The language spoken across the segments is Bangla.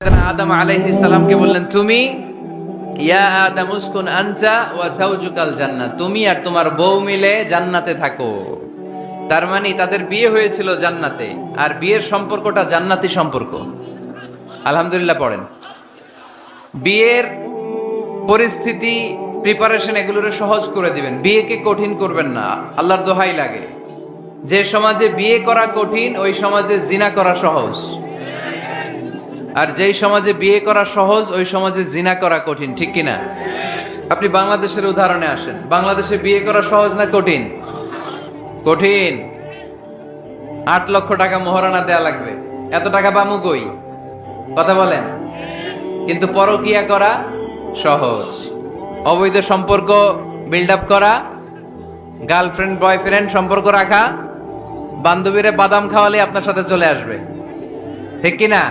আদম আলাইহিস সালামকে বললেন, তুমি ইয়া আদম উসকুন আনতা ওয়া যাওজুকাল জান্নাত, তুমি আর তোমার বউ মিলে জান্নাতে থাকো। তার মানে তাদের বিয়ে হয়েছিল জান্নাতে, আর বিয়ের সম্পর্কটা জান্নাতি সম্পর্ক। আলহামদুলিল্লাহ পড়েন। বিয়ের পরিস্থিতি, প্রিপারেশন এগুলোরে সহজ করে দিবেন, বিয়েকে কঠিন করবেন না। আল্লাহর দোহাই লাগে, যে সমাজে বিয়ে করা কঠিন ওই সমাজে জিনা করা সহজ, আর যেই সমাজে বিয়ে করা সহজ ওই সমাজে জিনা করা কঠিন, ঠিক কিনা? আপনি বাংলাদেশের উদাহরণে আসেন, বাংলাদেশে বিয়ে করা সহজ না কঠিন? কঠিন। 8 লক্ষ টাকা মোহরানা দেয়া লাগবে, এত টাকা পামু কই? কথা বলেন। কিন্তু পরকিয়া করা সহজ, অবৈধ সম্পর্ক বিল্ড আপ করা, গার্লফ্রেন্ড বয়ফ্রেন্ড সম্পর্ক রাখা, বান্ধবীরে বাদাম খাওয়ালে আপনার সাথে চলে আসবে, ঠিক কিনা?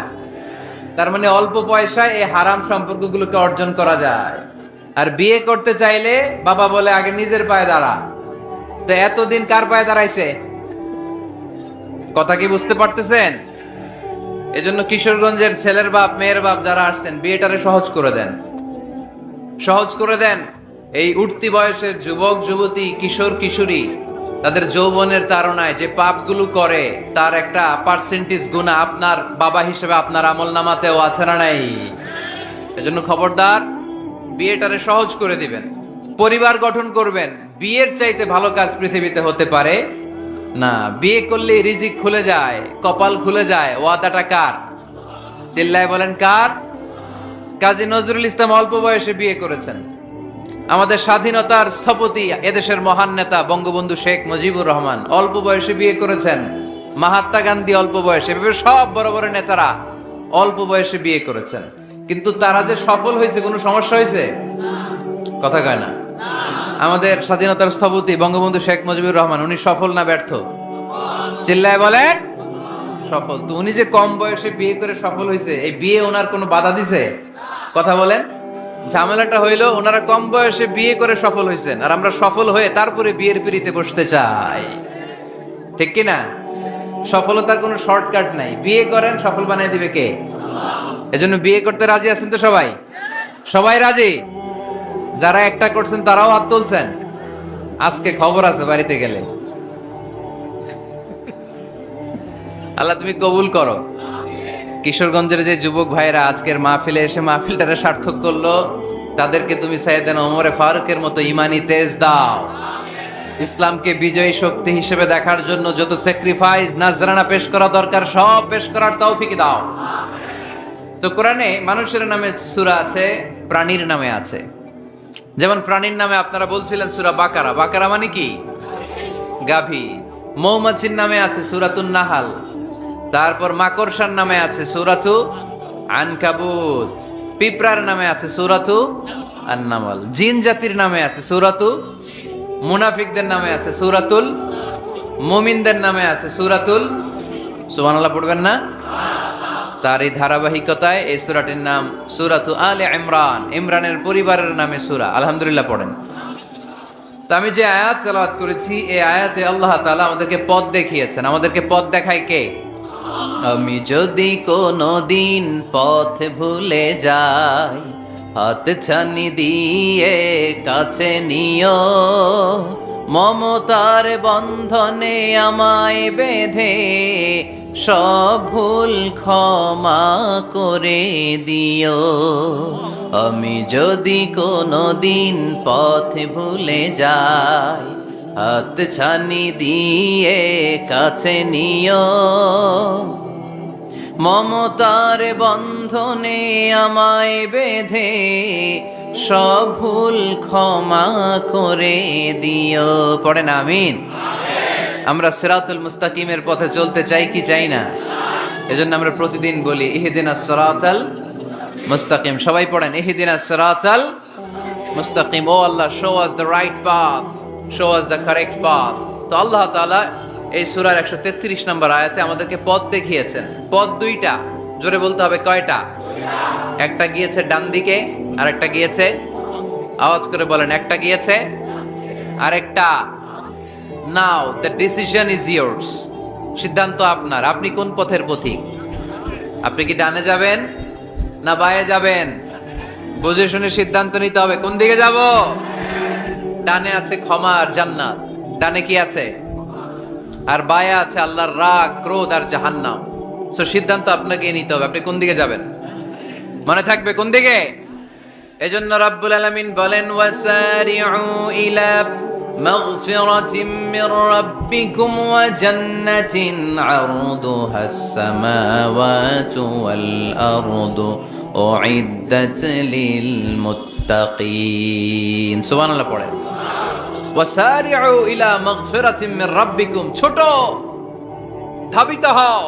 তার মানে অল্প পয়সায় এই হারাম সম্পর্কগুলোকে অর্জন করা যায়। আর বিয়ে করতে চাইলে বাবা বলে আগে নিজের পায়ে দাঁড়া। তো এতদিন কার পায়ে দাঁড়াইছে? কথা কি বুঝতে পারতেছেন? এজন্য কিশোরগঞ্জের ছেলের বাপ মেয়ের বাপ যারা আসছেন, বিয়েটারে সহজ করে দেন, সহজ করে দেন। এই উঠতি বয়সের যুবক যুবতী, কিশোর কিশোরী, তাদের যৌবনের তাড়নায় যে পাপগুলো করে তার একটা পার্সেন্টেজ গুনাহ আপনার বাবা হিসেবে আপনার আমল নামাতেও আছে না নাই? এজন্য খবরদার, বিয়েটারে সহজ করে দিবেন, পরিবার গঠন করবেন। বিয়ের চাইতে ভালো কাজ পৃথিবীতে হতে পারে না। বিয়ে করলে রিজিক খুলে যায়, কপাল খুলে যায়। ওয়াদাটা কার? চিল্লায় বলেন কার? কাজী নজরুল ইসলাম অল্প বয়সে বিয়ে করেছেন। আমাদের স্বাধীনতার স্থপতি, এদেশের মহান নেতা বঙ্গবন্ধু শেখ মুজিবুর রহমান অল্প বয়সে বিয়ে করেছেন। মহাত্মা গান্ধী অল্প বয়সে, এভাবে সব বড় বড় নেতারা অল্প বয়সে বিয়ে করেছেন। কিন্তু তারা যে সফল হয়েছে, কোনো সমস্যা হয়েছে? কথা কয় না। আমাদের স্বাধীনতার স্থপতি বঙ্গবন্ধু শেখ মুজিবুর রহমান, উনি সফল না ব্যর্থ? চিল্লায় বলেন সফল। তো উনি যে কম বয়সে বিয়ে করে সফল হয়েছে, এই বিয়ে ওনার কোনো বাধা দিছে? কথা বলেন। ঝামেলাটা হইলো ওনারা কম বয়সে বিয়ে করে সফল হয়েছেন, আর আমরা সফল হয়ে তারপরে বিয়ের পিড়িতে বসতে চাই, ঠিক কিনা? সফলতার কোনো শর্টকাট নাই। বিয়ে করেন, সফল বানিয়ে দিবে কে? এজন্য বিয়ে করতে রাজি আছেন তো সবাই? সবাই রাজি? যারা একটা করছেন তারাও হাত তুলছেন। আজকে খবর আছে বাড়িতে গেলে। আল্লাহ তুমি কবুল করো। কিশোরগঞ্জের যে যুবক ভাইরা আজকের মাহফিলে এসে মাহফিলটারে সার্থক করলো, তাদেরকে তুমি সাইয়েদনা ওমরে ফারুকের মতো ঈমানি তেজ দাও। ইসলামকে বিজয়ী শক্তি হিসেবে দেখার জন্য যত স্যাক্রিফাইস নাজরানা পেশ করা দরকার সব পেশ করার তৌফিক দাও। তো কোরআনে মানুষের নামে সূরা আছে, প্রাণীর নামে আছে। যেমন প্রাণীর নামে আপনারা বলছিলেন সূরা বাকারা। বাকারা মানে কি? গাভী। মৌমাছির নামে আছে সূরাতুন নাহাল। তারপর মাকড়সার নামে আছে সূরাতু আনকাবুত। পিঁপড়ার নামে আছে সূরাতু আন-নামল। জিন জাতির নামে আছে সূরাতু, মুনাফিকদের নামে আছে সূরাতুল, মুমিনদের নামে আছে সূরাতুল। সুবহানাল্লাহ পড়বেন না? তার এই ধারাবাহিকতায় এই সূরাটির নাম সূরাতু আলে ইমরান। ইমরানের পরিবারের নামে সূরা। আলহামদুলিল্লাহ পড়েন। তো আমি যে আয়াত তেলাওয়াত করেছি, এই আয়াতে আল্লাহ তাআলা আমাদেরকে পথ দেখিয়েছেন। আমাদেরকে পথ দেখায় কে? আমি যদি কোনো দিন পথ ভুলে যাই, হাত ছানি দিয়ে কাছে নিও, মমতার বন্ধনে আমায় বেঁধে সব ভুল ক্ষমা করে দিও। আমি যদি কোনো দিন পথ ভুলে যাই, হাত ছানি দিয়ে কাছে নিও, মমতার বন্ধনে আমায় বেঁধে সব ভুল ক্ষমা করে দিও। পড়েন আমিন। আমরা সিরাতুল মুস্তাকিমের পথে চলতে চাই কি চাই না? এজন্য আমরা প্রতিদিন বলি ইহদিনাস সিরাতাল মুস্তাকিম। সবাই পড়েন ইহদিনাস সিরাতাল মুস্তাকিম। ও Allah, show us the right path, show us the correct path. তো আল্লাহ তাআলা এই সূরার 133 নম্বর আয়াতে আমাদেরকে পথ দেখিয়েছেন। পথ দুইটা, জোরে বলতে হবে কয়টা? একটা গিয়েছে ডান দিকে, আর একটা গিয়েছে, আওয়াজ করে বলেন, একটা গিয়েছে আর একটা। নাও দ্য ডিসিশন ইজ ইয়ার্স। সিদ্ধান্ত আপনার। আপনি কোন পথের পথিক? আপনি কি ডানে যাবেন না বায়ে যাবেন? বুঝে শুনে সিদ্ধান্ত নিতে হবে কোন দিকে যাব। ডানে আছে ক্ষমা আর জান্নাত, ডানে কি আছে? আর বায়ে আছে আল্লাহর রাগ, ক্রোধ আর জাহান্নাম। সো সিদ্ধান্ত আপনাকে নিতে হবে, আপনি কোন দিকে যাবেন। মনে থাকবে কোন দিকে। এজন্য রাব্বুল আলামিন বলেন, ওয়াসারিউ ইলা মাগফিরাতিম মির রাব্বিকুম ওয়া জান্নাতিন আরদুহাস সামাওয়াতু ওয়াল আরদু উইদ্দাত লিল মুত্তাকিন। সুবহানাল্লাহ পড়েন। ওয়াসারিউ ইলা মাগফিরাতিম মির রাব্বিকুম, ছোট ধাবিত হও,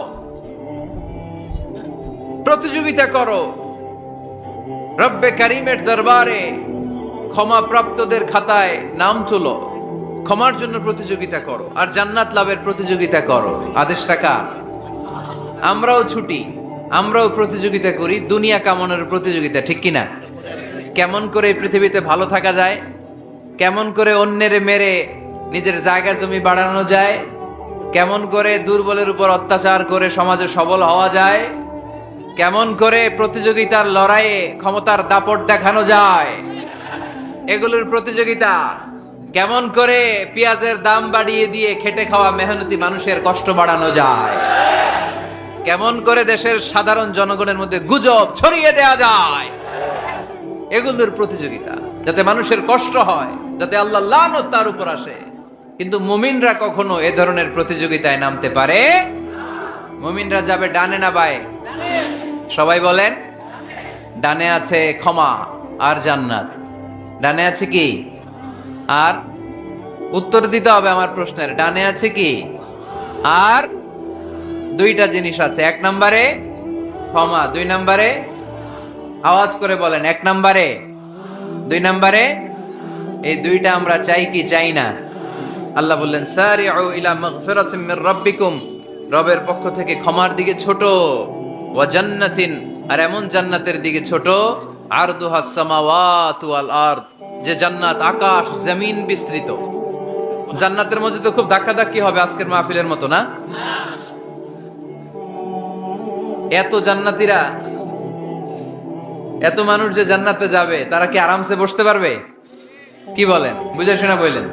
প্রতিযোগিতা করো রব্বে কারিমের দরবারে, ক্ষমা প্রাপ্তদের খাতায় নাম তুলো, ক্ষমার জন্য প্রতিযোগিতা করো আর জান্নাত লাভের প্রতিযোগিতা করো। আদেশটা কার? আমরাও ছুটি, আমরাও প্রতিযোগিতা করি, দুনিয়া কামানোর প্রতিযোগিতা, ঠিক কিনা? কেমন করে এই পৃথিবীতে ভালো থাকা যায়, কেমন করে অন্যের মেরে নিজের জায়গা জমি বাড়ানো যায়, কেমন করে দুর্বলের উপর অত্যাচার করে সমাজে সবল হওয়া যায়, কেমন করে প্রতিযোগিতার লড়াইয়ে ক্ষমতার দাপট দেখানো যায়, এগুলোর প্রতিযোগিতা। কেমন করে পেঁয়াজের দাম বাড়িয়ে দিয়ে খেটে খাওয়া মেহনতি মানুষের কষ্ট বাড়ানো যায়, কেমন করে দেশের সাধারণ জনগণের মধ্যে গুজব ছড়িয়ে দেয়া যায়, এগুলোর প্রতিযোগিতা, যাতে মানুষের কষ্ট হয়, যাতে আল্লাহ লানত তার উপর আসে। কিন্তু মুমিনরা কখনো এ ধরনের প্রতিযোগিতায় নামতে পারে? মুমিনরা যাবে ডানে না বায়ে? সবাই বলেন। ডানে আছে ক্ষমা আর জান্নাত। ডানে আছে কি? আর উত্তর দিতে হবে আমার প্রশ্নের। ডানে আছে কি? আর দুইটা জিনিস আছে। এক নম্বরে ক্ষমা, দুই নম্বরে আওয়াজ করে বলেন, এক নম্বরে, দুই নম্বরে। এই দুইটা আমরা চাই কি চাই না? আল্লাহ বললেন, সারিউ ইলা মাগফিরাতিম মির রাব্বিকুম, রবের পক্ষ থেকে ক্ষমার দিকে ছোট, ওয়া জান্নাতিন, আর এমন জান্নাতের দিকে ছোট, আরদুহাস সামাওয়াতু ওয়াল আরদ, যে জান্নাত আকাশ জমিন বিস্তৃত। জান্নাতের মধ্যে তো খুব ধাক্কাধাক্কি হবে আজকের মাহফিলের মতো, না? এত জান্নাতীরা, এত মানুষ যে জান্নাতে যাবে, তারা কি আরামসে বসতে পারবে? কি বলেন? বুঝে শোনা বললেন।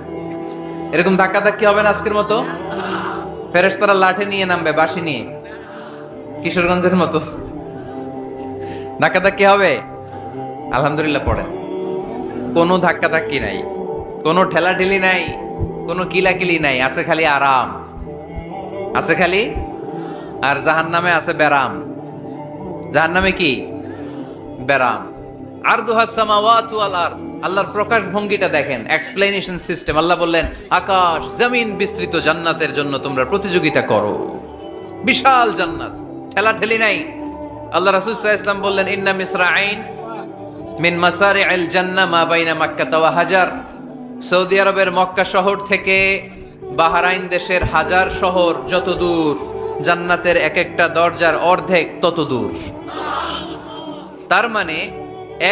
এরকম ধাক্কাধাক্কি হবে না আজকের মতো? ফেরেশতারা লাঠি নিয়ে নামবে, বাঁশি নিয়ে, কিশোরগঞ্জের মতো ধাক্কাধাক্কি হবে? আলহামদুলিল্লাহ পড়েন। কোনো ধাক্কাধাক্কি নাই, কোনো ঠেলাঠেলি নাই, কোনো কিলাকিলি নাই, আছে খালি আরাম, আছে খালি। আর জাহান্নামে আছে ব্যারাম। জাহান্নামে কি? ব্যারাম। আরদুহাস সামাওয়াতু ওয়াল আরদ, আল্লাহর প্রকাশ ভঙ্গিটা দেখেন, এক্সপ্লেনেশন সিস্টেম। আল্লাহ বললেন, আকাশ জমিন বিস্তৃত জান্নাতের জন্য তোমরা প্রতিযোগিতা করো। বিশাল জান্নাত, ঠেলাঠেলি নাই। আল্লাহ রাসূল সাল্লাল্লাহু আলাইহি ওয়াসাল্লাম বললেন, ইন্না মিসরাঈন মিন মাসারি'আল জান্নাহ মা বাইনা মাক্কাহ ওয়া হাজার। সৌদি আরবের মক্কা শহর থেকে বাহরাইন দেশের হাজার শহর যত দূর, জান্নাতের এক একটা দরজার অর্ধেক তত দূর। তার মানে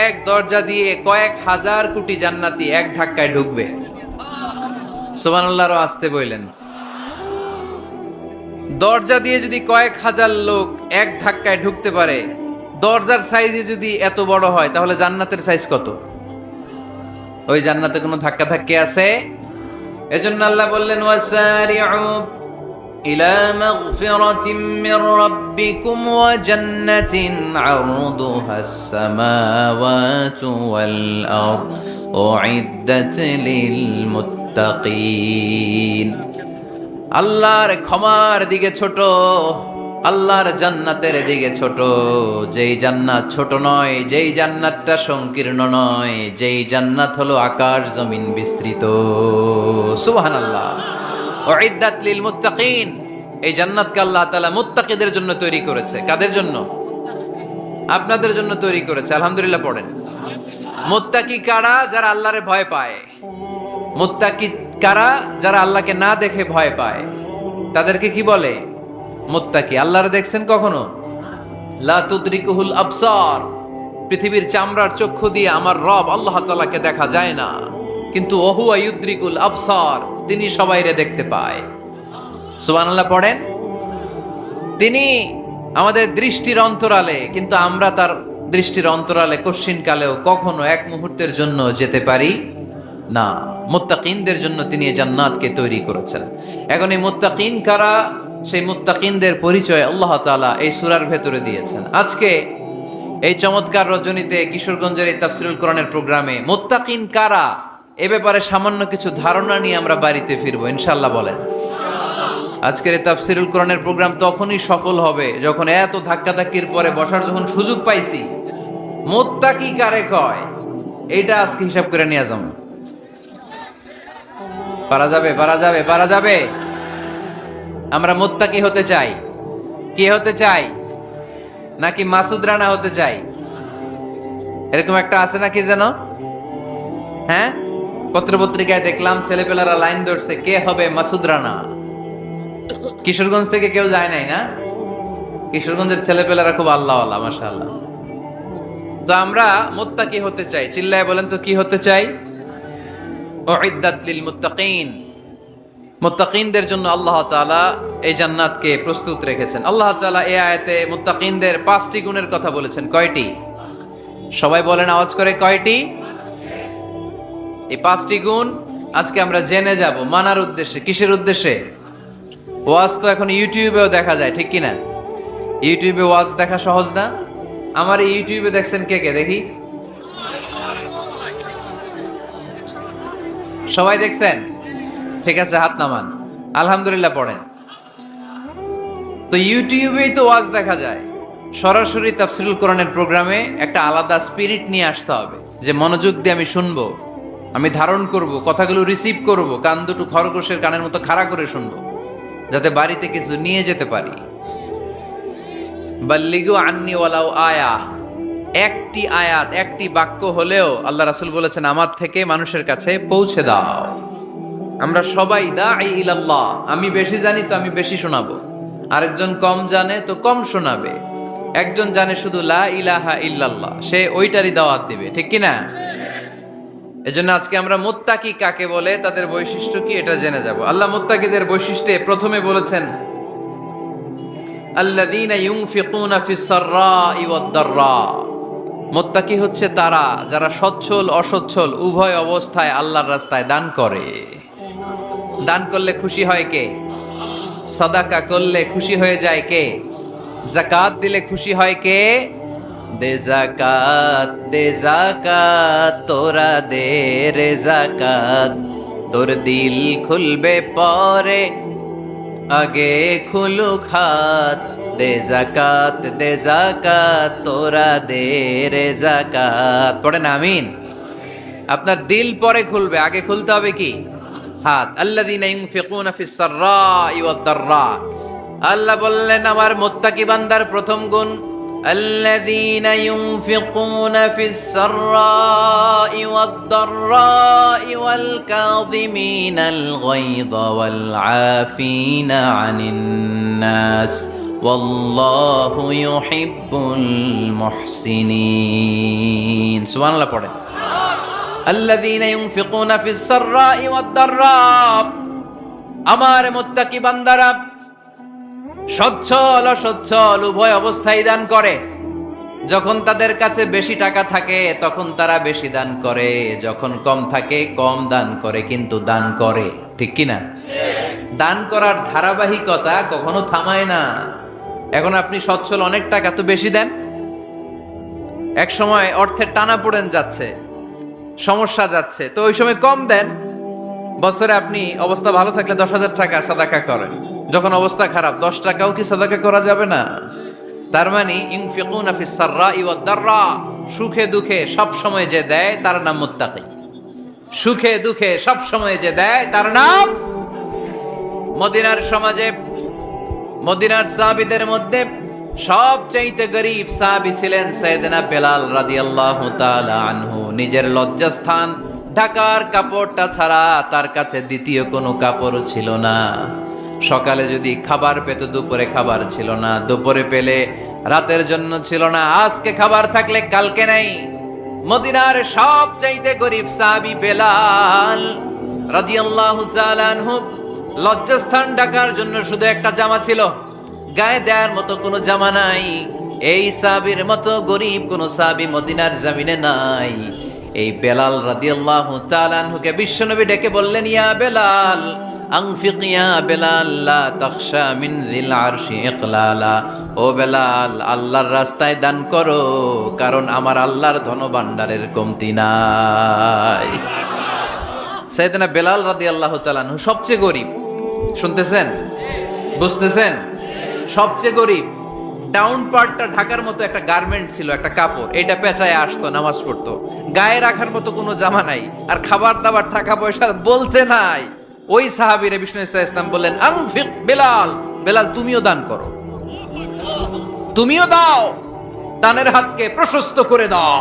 এক দরজা দিয়ে কয়েক হাজার কোটি জান্নাতি এক ধাক্কায় ঢুকবে। সুবহানাল্লাহর আসতে বললেন। দরজা দিয়ে যদি কয়েক হাজার লোক এক ধাক্কায় ঢুকতে পারে, দরজার সাইজে যদি এত বড় হয়, তাহলে জান্নাতের সাইজ কত? ওই জান্নাতে কোনো ধাক্কা ধাক্কি আছে? এজন্য আল্লাহ বললেন, ওয়াসারিউ ইলা মাগফিরাতিম মির রাব্বিকুম ওয়া জান্নাতিন আরদুহাস সামাওয়াতু ওয়াল আরদ উইদ্দাত লিল মুত্তাকিন। আল্লাহর ক্ষমার দিকে ছোট, আল্লাহর জান্নাতের দিকে ছোট। যেই জান্নাত ছোট নয়, যেই জান্নাতটা সংকীর্ণ নয়, যেই জান্নাত হলো আকাশ জমিন বিস্তৃত। সুবহানাল্লাহ। উইদ্দাত লিল মুত্তাকিন, এই জান্নাতকে আল্লাহ তাআলা মুত্তাকিদের জন্য তৈরি করেছে। কাদের জন্য? আপনাদের জন্য তৈরি করেছে। আলহামদুলিল্লাহ পড়েন। মুত্তাকি কারা? যারা আল্লাহরে ভয় পায়। মুত্তাকি কারা? যারা আল্লাহকে না দেখে ভয় পায়। তাদেরকে কি বলে? মুত্তাকি। আল্লাহরে দেখছেন কখনো? লা তুদরিকুহুল আবসার, পৃথিবীর চামড়ার চক্ষু দিয়ে আমার রব আল্লাহ তাআলাকে দেখা যায় না, কিন্তু ওহুয়া ইউদরিকুল আবসার, তিনি সবাইরে দেখতে পায়। সুবহানাল্লাহ পড়েন। তিনি আমাদের দৃষ্টির অন্তরালে, কিন্তু আমরা তার দৃষ্টির অন্তরালে কশ্চিন কালেও কখনো এক মুহূর্তের জন্য যেতে পারি না। মুত্তাকিনদের জন্য তিনি এই জান্নাতকে তৈরি করেছেন। এখন এই মুত্তাকিন কারা, সেই মুত্তাকিনদের পরিচয় আল্লাহ তাআলা এই সূরার ভেতরে দিয়েছেন। আজকে এই চমৎকার রজনীতে কিশোরগঞ্জের এই তাফসীরুল কোরআনের প্রোগ্রামে মুত্তাকিন কারা এ ব্যাপারে সামান্য কিছু ধারণা নিয়ে আমরা বাড়িতে ফিরবো ইনশাআল্লাহ। বলেন, আজকের এই তাফসীরুল কোরআনের প্রোগ্রাম তখনই সফল হবে যখন এত ধাক্কাধাক্কির পরে বসার যখন সুযোগ পাইছি, মুত্তাকি কারে কয় এইটা আজকে হিসাব করে নিয়ে যাবো। পারা যাবে, পারা যাবে, পারা যাবে। আমরা মুত্তাকি হতে চাই। কি হতে চাই? নাকি মাসুদ রানা হতে চাই? এরকম একটা আছে নাকি যেন, হ্যাঁ, পত্রপত্রিকায় দেখলাম ছেলেপেলারা লাইন ধরছে কে হবে মাসুদ রানা। কিশোরগঞ্জ থেকে কেউ যায় নাই না? কিশোরগঞ্জের ছেলেপেলারা খুব আল্লাহওয়ালা, মাশাআল্লাহ। তো আমরা মুত্তাকি হতে চাই, চিল্লায় বলেন তো কি হতে চাই? উইদ্দাত লিল মুত্তাকিন, মুত্তাকিনদের জন্য আল্লাহ তাআলা এই জান্নাতকে প্রস্তুত রেখেছেন। আল্লাহ তাআলা এই আয়াতে মুত্তাকিনদের 5টি গুণের কথা বলেছেন। কয়টি? সবাই বলেন আওয়াজ করে, কয়টি? এই 5টি গুণ আজকে আমরা জেনে যাব মানার উদ্দেশ্যে। কিসের উদ্দেশ্যে? ওয়াজ তো এখন ইউটিউবেও দেখা যায়, ঠিক কি না? ইউটিউবে ওয়াজ দেখা সহজ না? আমার এই ইউটিউবে দেখছেন কে কে? দেখি, সবাই দেখছেন? ঠিক আছে, হাত নামান, আলহামদুলিল্লাহ পড়েন। তো ইউটিউবেই তো ওয়াজ দেখা যায়। সরাসরি তাফসীরুল কোরআনের প্রোগ্রামে একটা আলাদা স্পিরিট নিয়ে আসতে হবে, যে মনোযোগ দিয়ে আমি শুনবো, আমি ধারণ করব, কথাগুলো রিসিভ করব, কান দুটো খরগোশের কানের মতো খাড়া করে শুনবো, যাতে বাড়িতে কিছু নিয়ে যেতে পারি। বাল্লিগু আন্নি ওয়ালাউ আয়া, একটি আয়াত, একটি বাক্য হলেও আল্লাহ রাসূল বলেছেন আমার থেকে মানুষের কাছে পৌঁছে দাও। আমরা সবাই দাঈ ইলাল্লাহ, আমি বেশি জানি তো আমি বেশি শোনাবো, আরেকজন কম জানে তো কম শোনাবে, একজন জানে শুধু লা ইলাহা ইল্লাল্লাহ, সে ওইটারই দাওয়াত দিবে, ঠিক কি না? এজন্য আজকে আমরা মুত্তাকি কাকে বলে, তাদের বৈশিষ্ট্য কি, এটা জেনে যাব। আল্লাহ মুত্তাকিদের বৈশিষ্ট্যে প্রথমে বলেছেন আল্লাযীনা ইউনফিকুনা ফিস সাররাই ওয়াদ দাররা। মুত্তাকি হচ্ছে তারা যারা সচ্ছল অসচ্ছল উভয় অবস্থায় আল্লাহর রাস্তায় দান করে। দান করলে খুশি হয় কে? সাদাকা করলে খুশি হয়ে যায় কে? যাকাত দিলে খুশি হয় কে? দে যাকাত, দে যাকাত, তোরা দে রে যাকাত, তোর দিল খুলবে পরে আগে খুলুক হাত। দে যাকাত, দে যাকাত, তোরা দে রে যাকাত। পড়েন আমিন। আপনার দিল পরে খুলবে, আগে খুলতে হবে কি? হাত। আল্লাযীনা ইউনফিকুনা ফিস সাররাই ওয়াদ দাররা। আল্লাহ বললেন আমার মুত্তাকি বান্দার প্রথম গুণ আল্লাযীনা ইউনফিকুনা ফিস সাররাই ওয়াদ দাররাই ওয়াল কাযিমিনাল গায়যা ওয়াল আফিনা আনিন নাস ওয়াল্লাহু ইউহিব্বুল মুহসিনিন। সুবহানাল্লাহ পড়েন। আল্লাযীনা ইউনফিকুনা ফিস সাররাই ওয়াদ দাররা, আমার মুত্তাকি বান্দারা সচ্ছল অসচ্ছল উভয় অবস্থায় দান করে। যখন তাদের কাছে বেশি টাকা থাকে তখন তারা বেশি দান করে, যখন কম থাকে কম দান করে, কিন্তু দান করে, ঠিক কি না? দান করার ধারাবাহিকতা কখনো থামায় না। এখন আপনি সচ্ছল, অনেক টাকা তো বেশি দেন, এক সময় অর্থের টানা পড়েন যাচ্ছে, সমস্যা যাচ্ছে, তো ওই সময় কম দেন। বছরে আপনি অবস্থা ভালো থাকলে 10,000 টাকা সাদাকা করেন, যখন অবস্থা খারাপ 10 টাকাও কি সাদাকা করা যাবে না? তার মানে ইউনফিকুনা ফিস সাররাই ওয়াদ দাররা, সুখে দুঃখে সব সময় যে দেয় তার নাম মুত্তাকি। সুখে দুঃখে সব সময় যে দেয় তার নাম। মদিনার সমাজে মদিনার সাহাবীদের মধ্যে সবচাইতে গরীব সাহাবী ছিলেন সাইয়েদনা বেলাল রাদিয়াল্লাহু তাআলা আনহু। নিজের লজ্জাস্থান ঢাকার কাপড়টা ছাড়া তার কাছে দ্বিতীয় কোনো কাপড় ছিল না। সকালে যদি খাবার পেত দুপুরে খাবার ছিল না, দুপুরে পেলে রাতের জন্য ছিল না, আজকে খাবার থাকলে কালকে নাই। মদিনার সবচাইতে গরীব সাহাবী বেলাল রাদিয়াল্লাহু তাআলা আনহু, লজ্জাস্থান ঢাকার জন্য শুধু একটা জামা ছিল, গায়ে দেওয়ার মতো কোনো জামা নাই। এই সাহাবীর মতো গরিব কোন সাহাবী মদিনার জমিনে নাই। এই বেলাল রাদিয়াল্লাহু তাআলা আনহুকে বিশ্বনবী ডেকে বললেন, ইয়া বেলাল আনফিক ইয়া বেলাল লা তাখশা মিন যিল আরশি ইকলালা। ও বেলাল, আল্লাহর রাস্তায় দান করো, কারণ আমার আল্লাহর ধনভাণ্ডারের কমতি নাই। সাইয়েদনা বেলাল রাদিয়াল্লাহু তাআলা আনহু সবচেয়ে গরিব। শুনতেছেন? বুঝতেছেন? সবচেয়ে গরিব। ডাউন পার্টটা ঢাকার মতো একটা গার্মেন্ট ছিল, একটা কাপড়, এটা পেঁচায় আসতো, নামাজ পড়তো। গায়ে রাখার মতো কোনো জামা নাই, আর খাবার দাবার টাকা পয়সা বলতে নাই। ওই সাহাবীরে বিষ্ণু ইসলাম বললেন, আনফিক বেলাল, বেলাল তুমিও দান করো, তুমিও দাও, দানের হাতকে প্রশস্ত করে দাও।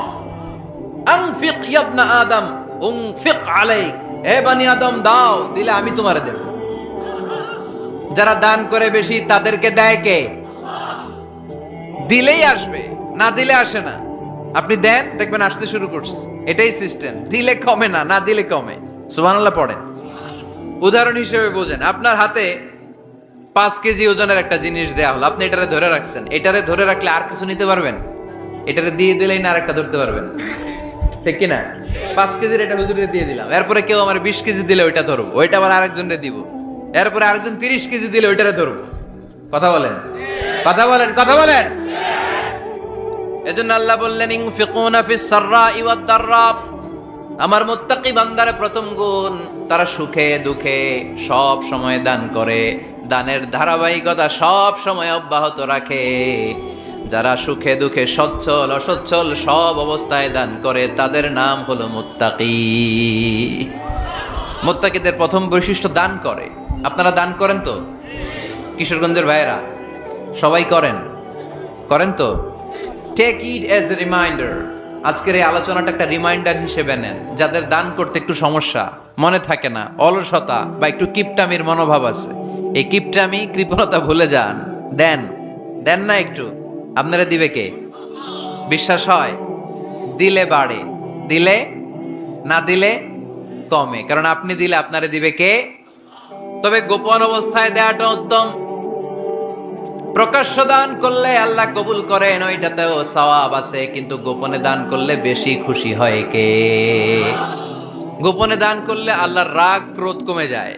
আনফিক ইবনা আদম উনফিক আলাইক, হে বনি আদম দাও, দিলে আমি তোমারে দেব। যারা দান করে বেশি তাদেরকে দেয় কে? দিলেই আসবে, না দিলে আসে না। আপনি দেন, দেখবেন আসতে শুরু করছে। এটাই সিস্টেম। দিলে কমে না, না দিলে কমে। সুবহানাল্লাহ পড়েন। উদাহরণ হিসেবে বোঝেন, আপনার হাতে 5 কেজি ওজনের একটা জিনিস দেয়া হলো, আপনি এটারে ধরে রাখছেন। এটারে ধরে রাখলে আর কিছু নিতে পারবেন? এটারে দিয়ে দিলেই না আরেকটা ধরতে পারবেন, ঠিক কিনা? 5 কেজির এটা হুজুরে দিয়ে দিলাম, এরপরে কেউ আমার 20 কেজি দিলে ওইটা ধরবো, ওইটা আবার আরেকজনরে দিব, এরপরে আরেকজন 30 কেজি দিলে ওইটারে ধরবো। কথা বলেন, কথা বলেন, কথা বলেন। এজন্য আল্লাহ বললেন, ইনফিকুনা ফিস সাররাই ওয়াদ দাররা। আমার মুত্তাকি বান্দার প্রথম গুণ, তারা সুখে দুঃখে সব সময় দান করে, দানের ধারাবাহিকতা সব সময় অব্যাহত রাখে। যারা সুখে দুঃখে সচ্ছল অসচ্ছল সব অবস্থায় দান করে, তাদের নাম হলো মুত্তাকি। মুত্তাকিদের প্রথম বৈশিষ্ট্য দান করে। আপনারা দান করেন তো? কিশোরগঞ্জের ভাইয়েরা সবাই করেন? করেন তো? Take it as a reminder. আজকের এই আলোচনাটা একটা রিমাইন্ডার হিসেবে নেন। যাদের দান করতে একটু সমস্যা, মনে থাকে না, অলসতা বা একটু কিপটামির মনোভাব আছে, এই কিপটামি কৃপণতা ভুলে যান। দেন, দেন না একটু, আপনারা দিবে কে? বিশ্বাস হয়? দিলে বাড়ে, দিলে না দিলে কমে। কারণ আপনি দিলে আপনারে দিবে কে? তবে গোপন অবস্থায় দেওয়াটা উত্তম। প্রকাশ্য দান করলে আল্লাহ কবুল করেন, ওইটাতেও সওয়াব আছে, কিন্তু গোপনে দান করলে বেশি খুশি হয় কে? গোপনে দান করলে আল্লাহর রাগ ক্রোধ কমে যায়।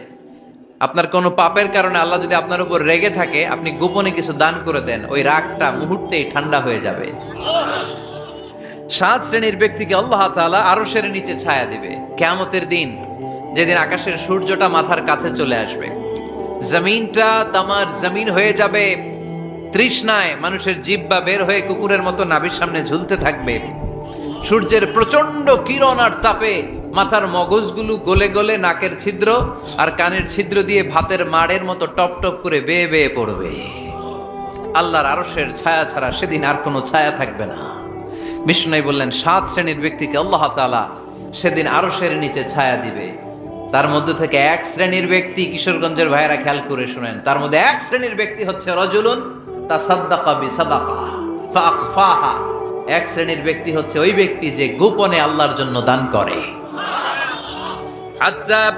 আপনার কোনো পাপের কারণে আল্লাহ যদি আপনার উপর রেগে থাকে, আপনি গোপনে কিছু দান করে দেন, ওই রাগটা মুহূর্তেই ঠান্ডা হয়ে যাবে। 7 শ্রেণীর ব্যক্তিকে আল্লাহ তাআলা আরশের নিচে ছায়া দিবে কিয়ামতের দিন, যেদিন আকাশের সূর্যটা মাথার কাছে চলে আসবে, জমিনটা তামার জমিন হয়ে যাবে, তৃষ্ণায় মানুষের জিহ্বা বের হয়ে কুকুরের মতো নাভির সামনে ঝুলতে থাকবে। সূর্যের প্রচন্ড কিরণ আর তাপে মাথার মগজগুলো গলে গলে নাকের ছিদ্র আর কানের ছিদ্র দিয়ে ভাতের মাড়ের মতো টপ টপ করে বেয়ে বেয়ে পড়বে। আল্লাহর আরশের ছায়া ছাড়া সেদিন আর কোনো ছায়া থাকবে না। বিষ্ণু বললেন, 7 শ্রেণীর ব্যক্তিকে আল্লাহ তাআলা সেদিন আরশের নিচে ছায়া দিবে। তার মধ্যে থেকে 1 শ্রেণীর ব্যক্তি, কিশোরগঞ্জের ভাইয়েরা খেয়াল করে শুনেন, তার মধ্যে 1 শ্রেণীর ব্যক্তি হচ্ছে রজুলুন তাসাদ্দাকা বিসাদাকা ফাআখফাহা। 1 শ্রেণীর ব্যক্তি হচ্ছে ওই ব্যক্তি যে গোপনে আল্লাহর জন্য দান করে। আযাব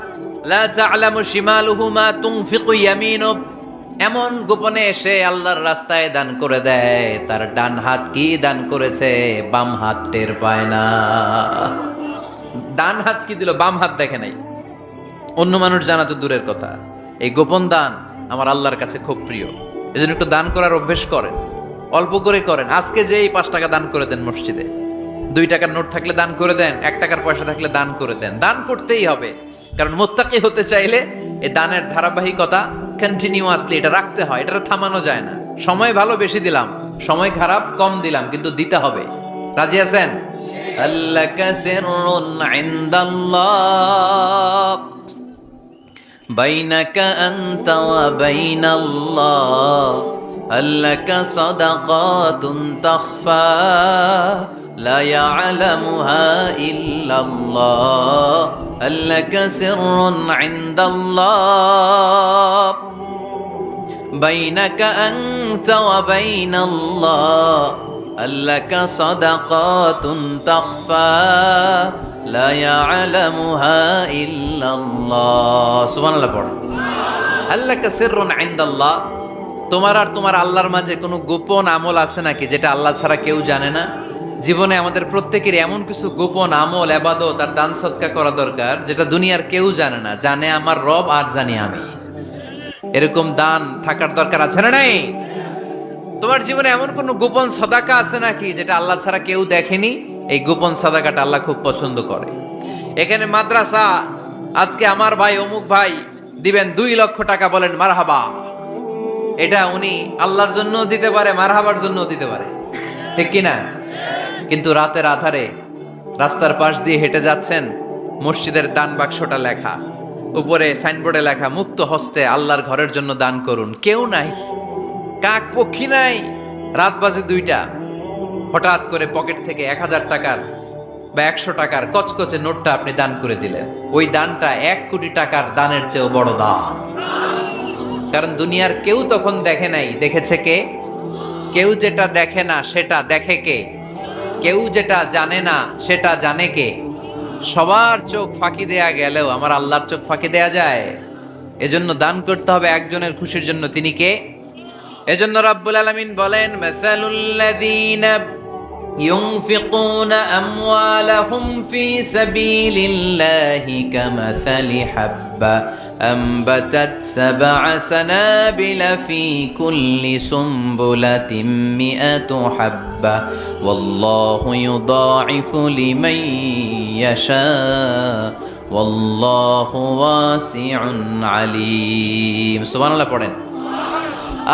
লা তা'লামু শিমালুহু মা তুনফিকু ইয়ামিনু। এমন গোপনে এসে আল্লাহর রাস্তায় দান করে দেয়, তার ডান হাত কি দান করেছে বাম হাত টের পায় না। ডান হাত কি দিল, বাম হাত দেখে নাই। অন্য মানুষ জানা তো দূরের কথা, এই গোপন দান আমার আল্লাহর কাছে খুব প্রিয়। এজন্য একটু দান করার অভ্যেস করেন, অল্প করে করেন। আজকে যে এই 5 টাকা দান করে দেন মসজিদে, 2 টাকার নোট থাকলে দান করে দেন, 1 টাকার পয়সা থাকলে দান করে দেন। দান করতেই হবে, কারণ মুত্তাকি হতে চাইলে এই দানের ধারাবাহিকতা কন্টিনিউয়াসলি এটা রাখতে হয়, এটা থামানো যায় না। সময় ভালো বেশি দিলাম, সময় খারাপ কম দিলাম, কিন্তু দিতে হবে। রাজি আছেন? আল্লাকা সিররুন ইনদাল্লাহ বাইনাকা আনতা ওয়া বাইনাল্লাহ, আল্লাকা সাদাকাতুন তাখফা লা ইয়ালামুহা ইল্লাল্লাহ, আল্লাকা সিররুন ইনদাল্লাহ বাইনাকা আনতা ওয়া বাইনাল্লাহ, আল্লাকা সাদাকাতুন তাখফা লা ইয়ালামুহা ইল্লাল্লাহ। সুবহানাল্লাহ পড়েন। আল্লাকা সিররুন ইনদাল্লাহ, তোমার আর তোমার আল্লাহর মাঝে কোনো গোপন আমল আছে নাকি যেটা আল্লাহ ছাড়া কেউ জানে না? জীবনে আমাদের প্রত্যেকের এমন কিছু গোপন আমল, ইবাদত আর দান সদকা করা দরকার যেটা দুনিয়ার কেউ জানে না, জানে আমার রব আর জানি আমি। এরকম দান থাকার দরকার আছে না নাই? তোমার জীবনে এমন কোন গোপন সদাকা আছে নাকি যেটা আল্লাহ ছাড়া কেউ দেখেনি? এই গোপন সদাকাটা আল্লাহ খুব পছন্দ করে। এখানে মাদ্রাসা, আজকে আমার ভাই অমুক ভাই দিবেন 2 লক্ষ টাকা, বলেন মারহাবা। এটা উনি আল্লাহর জন্য দিতে পারে, মারহাবার জন্য দিতে পারে, ঠিক কিনা? কিন্তু রাতের আধারে রাস্তার পাশ দিয়ে হেঁটে যাচ্ছেন, মসজিদের দান বাক্সটা লেখা, উপরে সাইনবোর্ডে লেখা মুক্ত হস্তে আল্লাহর ঘরের জন্য দান করুন। কেউ নাই, কাক পক্ষী নাই, রাত বাজে 2টা, হঠাৎ করে পকেট থেকে 1000 টাকার বা 100 টাকার কচকচে নোটটা আপনি দান করে দিলেন। ওই দানটা 1 কোটি টাকার দানের চেয়েও বড় দান। কারণ দুনিয়ার কেউ তখন দেখে নাই, দেখেছে কে? কেউ যেটা দেখে না সেটা দেখে কে? কেউ যেটা জানে না সেটা জানে কে? সবার চোখ ফাঁকি দেয়া গেলেও আমার আল্লাহর চোখ ফাঁকি দেয়া যায়? এজন্য দান করতে হবে একজনের খুশির জন্য। তিনি কে? এজন্য রাব্বুল আলামিন বলেন, মাসালুল্লাযীনা ইউনফিকুনা আমওয়ালাহুম ফি সাবিলিল্লাহি কামাসালি হাব্বা আনবাতাত সাবআ সানাবিলা ফি কুল্লি সুমবুলাতিন মিআতু হাব্বা ওয়াল্লাহু ইউদাঈফু লিমান ইয়াশা ওয়াল্লাহু ওয়াসিউন আলীম। সুবহানাল্লাহ পড়েন।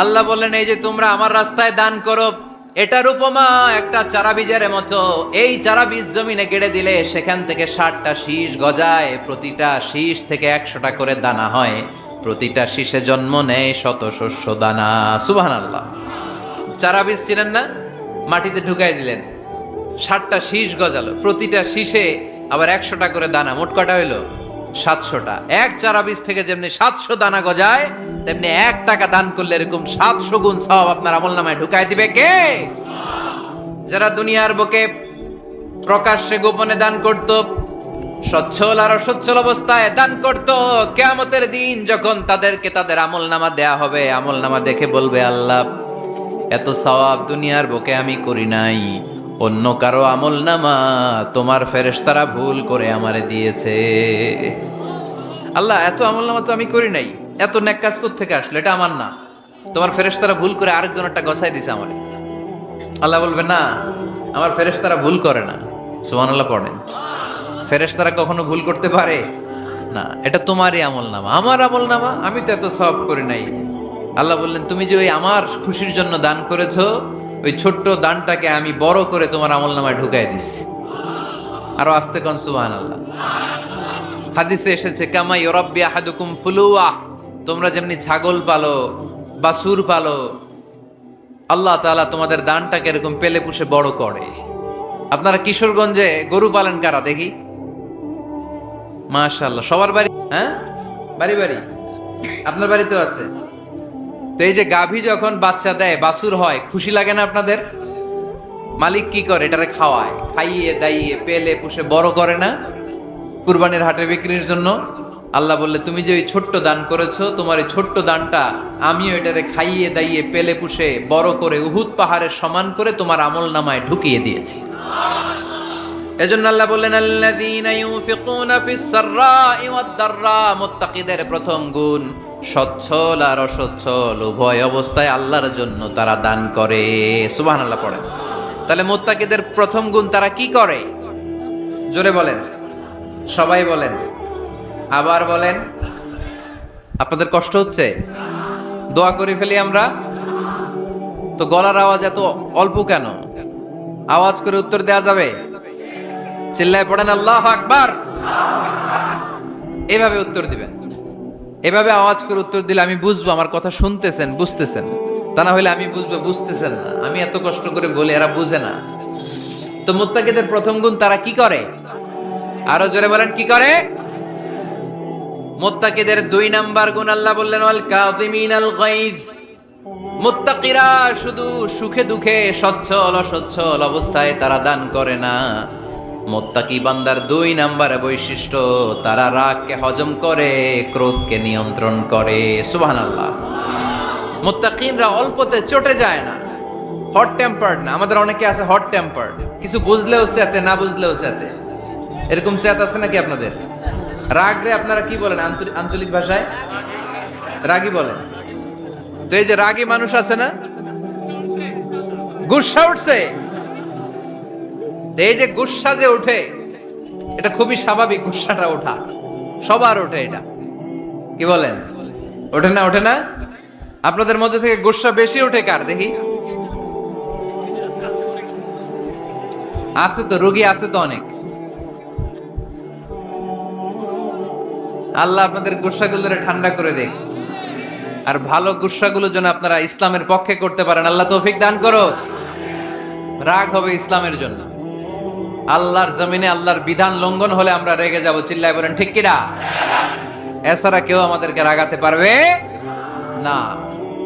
আল্লাহ বললেন, এই যে তোমরা আমার রাস্তায় দান করো, এটার উপমা একটা চারা বীজের মতো। এই চারা বীজ জমিনে গেড়ে দিলে সেখান থেকে 60টা শীষ গজায়, প্রতিটা শীষ থেকে 100টা করে দানা হয়, প্রতিটা শীষে জন্ম নেয় শত শস্য দানা। সুবহানাল্লাহ। চারা বীজ চিনেন না? মাটিতে ঢুকাই দিলেন, 60টা শীষ গজালো, প্রতিটা শীষে আবার 100টা করে দানা, মোট কটা হইলো? 700টা। এক চারা বীজ থেকে যেমনি 700 দানা গজায়, তেমনি 1 টাকা দান করলে এরকম 700 গুণ সওয়াব আপনার আমলনামায় ঢুকাই দিবে কে? যারা দুনিয়ার বুকে প্রকাশ্যে গোপনে দান করত, সচ্ছল আর অসচ্ছল অবস্থায় দান করত, কিয়ামতের দিন যখন তাদেরকে তাদের আমলনামা দেয়া হবে, আমলনামা দেখে বলবে, আল্লাহ এত সওয়াব দুনিয়ার বুকে আমি করি নাই, অন্য কারো আমলনামা তোমার ফেরেশতারা ভুল করে আমারে দিয়েছে। আল্লাহ এত আমলনামা তো আমি করি নাই, এত নেক কাজ কোত্থেকে আসলো? এটা আমার না, তোমার ফেরেশতারা ভুল করে আরেকজনেরটা গছাই দিছে আমারে। আল্লাহ বলবে, না, আমার ফেরেশতারা ভুল করে না। সুবহানাল্লাহ পড়েন। ফেরেশতারা কখনো ভুল করতে পারে না, এটা তোমারই আমলনামা, আমার আমলনামা, আমি তো এত সওয়াব করি নাই। আল্লাহ বললেন, তুমি যে ওই আমার খুশির জন্য দান করেছো, ওই ছোট্ট দানটাকে আমি বড় করে তোমার আমলনামায় ঢুকাই দিচ্ছি। আরো আস্তে কোন সুবহানাল্লাহ। হাদিসে এসেছে, কামা ইউরাব্বি আহাদুকুম ফুলুয়া, তোমরা যেমনি ছাগল পালো, বাছুর পালো, আল্লাহ তাআলা তোমাদের দানটাকে এরকম পেলে পুষে বড় করে। আপনারা কিশোরগঞ্জে গরু পালেন কারা দেখি? মাশাআল্লাহ, সবার বাড়ি? হ্যাঁ, বাড়ি বাড়ি। আপনার বাড়িতেও আছে। তো এই যে গাভী যখন বাচ্চা দেয়, বাছুর হয়, খুশি লাগে না আপনাদের? মালিক কি করে? এটারে খাওয়ায়, খাইয়ে দাইয়ে পেলে পুষে বড় করে না? কুরবানির হাটে বিক্রির জন্য। আল্লাহ বললে, তুমি যে ওই ছোট্ট দান করেছো, তোমার এই ছোট্ট দানটা আমিও এটারে খাইয়ে দাইয়ে পেলে পুষে বড় করে উহুদ পাহাড়ের সমান করে তোমার আমলনামায় ঢুকিয়ে দিয়েছি। এজন্য আল্লাহ বললেন, আল্লাযীনা ইউনফিকুনা ফিস সাররাই ওয়াদ দাররা, মুত্তাকিদের প্রথম গুণ সচ্ছল আর অসচ্ছল উভয় অবস্থায় আল্লাহর জন্য তারা দান করে। সুবহানাল্লাহ পড়েন। তাহলে মুত্তাকিদের প্রথম গুণ, তারা কি করে? জোরে বলেন, সবাই বলেন, আবার বলেন। আপনাদের কষ্ট হচ্ছে? দোয়া করে ফেলি আমরা তো। গলার আওয়াজ এত অল্প কেন? আওয়াজ করে উত্তর দেয়া যাবে? চিল্লায় পড়েন আল্লাহু আকবার। এভাবে উত্তর দিবেন, এভাবে আওয়াজ করে উত্তর দিলে আমি বুঝবো আমার কথা শুনতেছেন, বুঝতেছেন। তা না হলে আমি বুঝবো বুঝতেছেন না, আমি এত কষ্ট করে বলি, এরা বুঝে না। তো মুত্তাকিদের প্রথম গুণ, তারা কি করে? আরো জোরে বলেন, কি করে? মুত্তাকিদের 2 নাম্বার গুণ আল্লাহ বললেন, ওয়াল কাযিমিনাল গায়জ। মুত্তাকিরা শুধু সুখে দুঃখে, সচ্ছল অসচ্ছল অবস্থায় তারা দান করে না। মুত্তাকি বান্দার 2 নাম্বার বৈশিষ্ট্য, তারা রাগকে হজম করে, ক্রোধকে নিয়ন্ত্রণ করে। সুবহানাল্লাহ। মুত্তাকিনরা অল্পতে চটে যায় না, হট টেম্পার্ড না। আমাদের অনেকে আছে হট টেম্পার্ড, কিছু বুঝলেও চেতে, না বুঝলেও চেতে। এরকম চেত আছে নাকি আপনাদের? রাগ রে আপনারা কি বলেন আঞ্চলিক ভাষায়? রাগী বলেন। তো এই যে রাগী মানুষ আছে না, গুসা উঠছে, এই যে গুসা যে ওঠে, এটা খুবই স্বাভাবিক। গুসাটা ওঠা সবার ওঠে, এটা কি বলেন? ওঠে না? ওঠে না? আপনাদের মধ্যে থেকে গুসা বেশি ওঠে কার দেখি? আছে তো, রোগী আছে তো অনেক। আল্লাহ আপনাদের গুসাগুলো ঠান্ডা করে দেখ, আর ভালো গুসাগুলো যেন আপনারা ইসলামের পক্ষে করতে পারেন। আল্লাহ তৌফিক দান করো। রাগ হবে ইসলামের জন্য। আল্লাহর জমিনে আল্লাহর বিধান লঙ্ঘন হলে আমরা রেগে যাব, চিল্লায় বলেন ঠিক কিনা? এছাড়া কেউ আমাদেরকে রাগাতে পারবে না।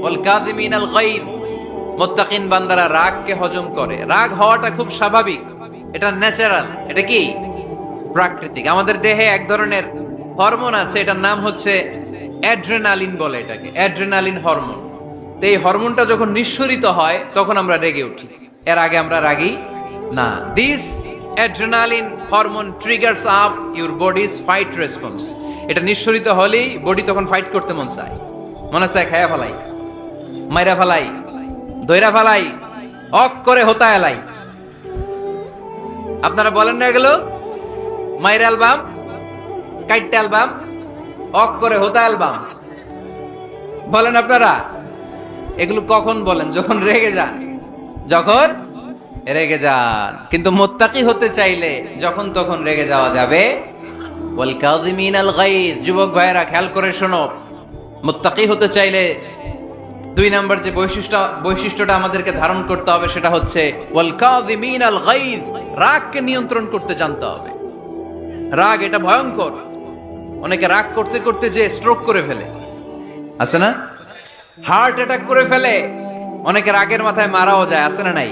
ওয়াল কাযিমিনাল গায়জ, মুত্তাকিন বান্দারা রাগকে হজম করে। রাগ হওয়াটা খুব স্বাভাবিক, এটা ন্যাচারাল, এটা কি প্রাকৃতিক। আমাদের দেহে এক ধরনের হরমোন আছে, এটার নাম হচ্ছে অ্যাড্রেনালিন বলে এটাকে, অ্যাড্রেনালিন হরমোন। তো এই হরমোনটা যখন নিঃসরিত হয় তখন আমরা রেগে উঠি, এর আগে আমরা রাগি না। This adrenaline hormone triggers up your bodies fight response. এটা নিঃসরিত হলেই বডি তখন ফাইট করতে মন চায়, মনে চায় খায়া ফেলাই, মাইরা ফেলাই, দইরা ফেলাই, অক করে হোতা এলাই। আপনারা বলেন না এগুলো? মাইরা অ্যালবাম, কাইটটা অ্যালবাম, অক করে হোতা অ্যালবাম বলেন আপনারা? এগুলো কখন বলেন? যখন রেগে যান, যখন রেগে যান। কিন্তু মুত্তাকি হতে চাইলে যখন তখন রেগে যাওয়া যাবে। ওয়াল কাযিমিনাল গায়জ, যুবক ভাইয়েরা খেয়াল করে শোনো, মুত্তাকি হতে চাইলে 2 নাম্বার যে বৈশিষ্ট্যটা আমাদেরকে ধারণ করতে হবে সেটা হচ্ছে ওয়াল কাযিমিনাল গায়জ, রাগকে নিয়ন্ত্রণ করতে জানতে হবে। রাগ এটা ভয়ঙ্কর। অনেকে রাগ করতে করতে যে স্ট্রোক করে ফেলে, আছে না? হার্ট অ্যাটাক করে ফেলে। অনেকে রাগের মাথায় মারাও যায়, আছে না নাই?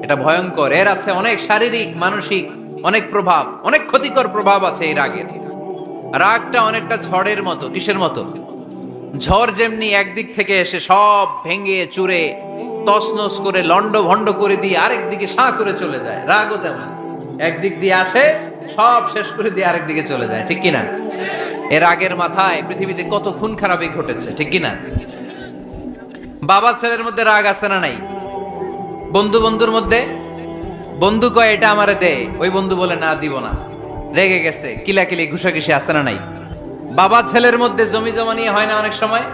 এটা ভয়ঙ্কর। এর আছে অনেক শারীরিক, মানসিক অনেক প্রভাব, অনেক ক্ষতিকর প্রভাব আছে এই রাগের। রাগটা অনেকটা ঝড়ের মতো। কিসের মতো? ঝড় যেমনি একদিক থেকে এসে সব ভেঙে চুরে তছনছ করে লন্ড ভন্ড করে দিয়ে আরেক দিকে সাঁ করে চলে যায়, রাগও তেমন একদিক দিয়ে আসে, সব শেষ করে দিয়ে আরেক দিকে চলে যায়, ঠিক কিনা? এর রাগের মাথায় পৃথিবীতে কত খুন খারাপই ঘটেছে, ঠিক কিনা? বাবা ছেলের মধ্যে রাগ আছে না নাই? বন্ধু বন্ধুর মধ্যে, বন্ধু কয় এটা আমারে দে, ওই বন্ধু বলে না দিব না, রেগে গেছে, কিলাকিলি ঘুষাঘুষি আছে না নাই? বাবা ছেলের মধ্যে জমি জমা নিয়ে হয় না অনেক সময়?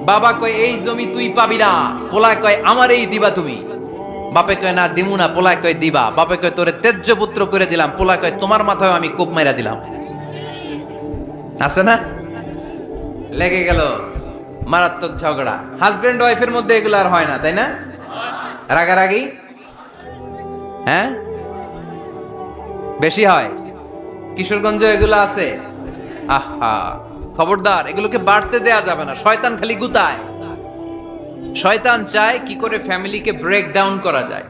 বাবা কয় এই জমি তুই পাবি না, পোলায় কয় আমার এই দিবা তুমি। বাপে কয় না দিমু না, পোলায় কয় দিবা। বাপে কয় তোরে তেজ্য পুত্র করে দিলাম, পোলায় কয় তোমার মাথায় আমি কোপ মাইরা দিলাম। আছে না? লেগে গেল, মারাত্মক ঝগড়া। হাজবেন্ড ওয়াইফের মধ্যে এগুলো আর হয় না, তাই না? রাগারাগি হ্যাঁ বেশি হয়। কিশোরগঞ্জে এগুলো আছে। আহা, খবরদার, এগুলোকে বাড়তে দেয়া যাবে না। শয়তান খালি গুতায়। শয়তান চায় কি করে ফ্যামিলিকে ব্রেক ডাউন করা যায়।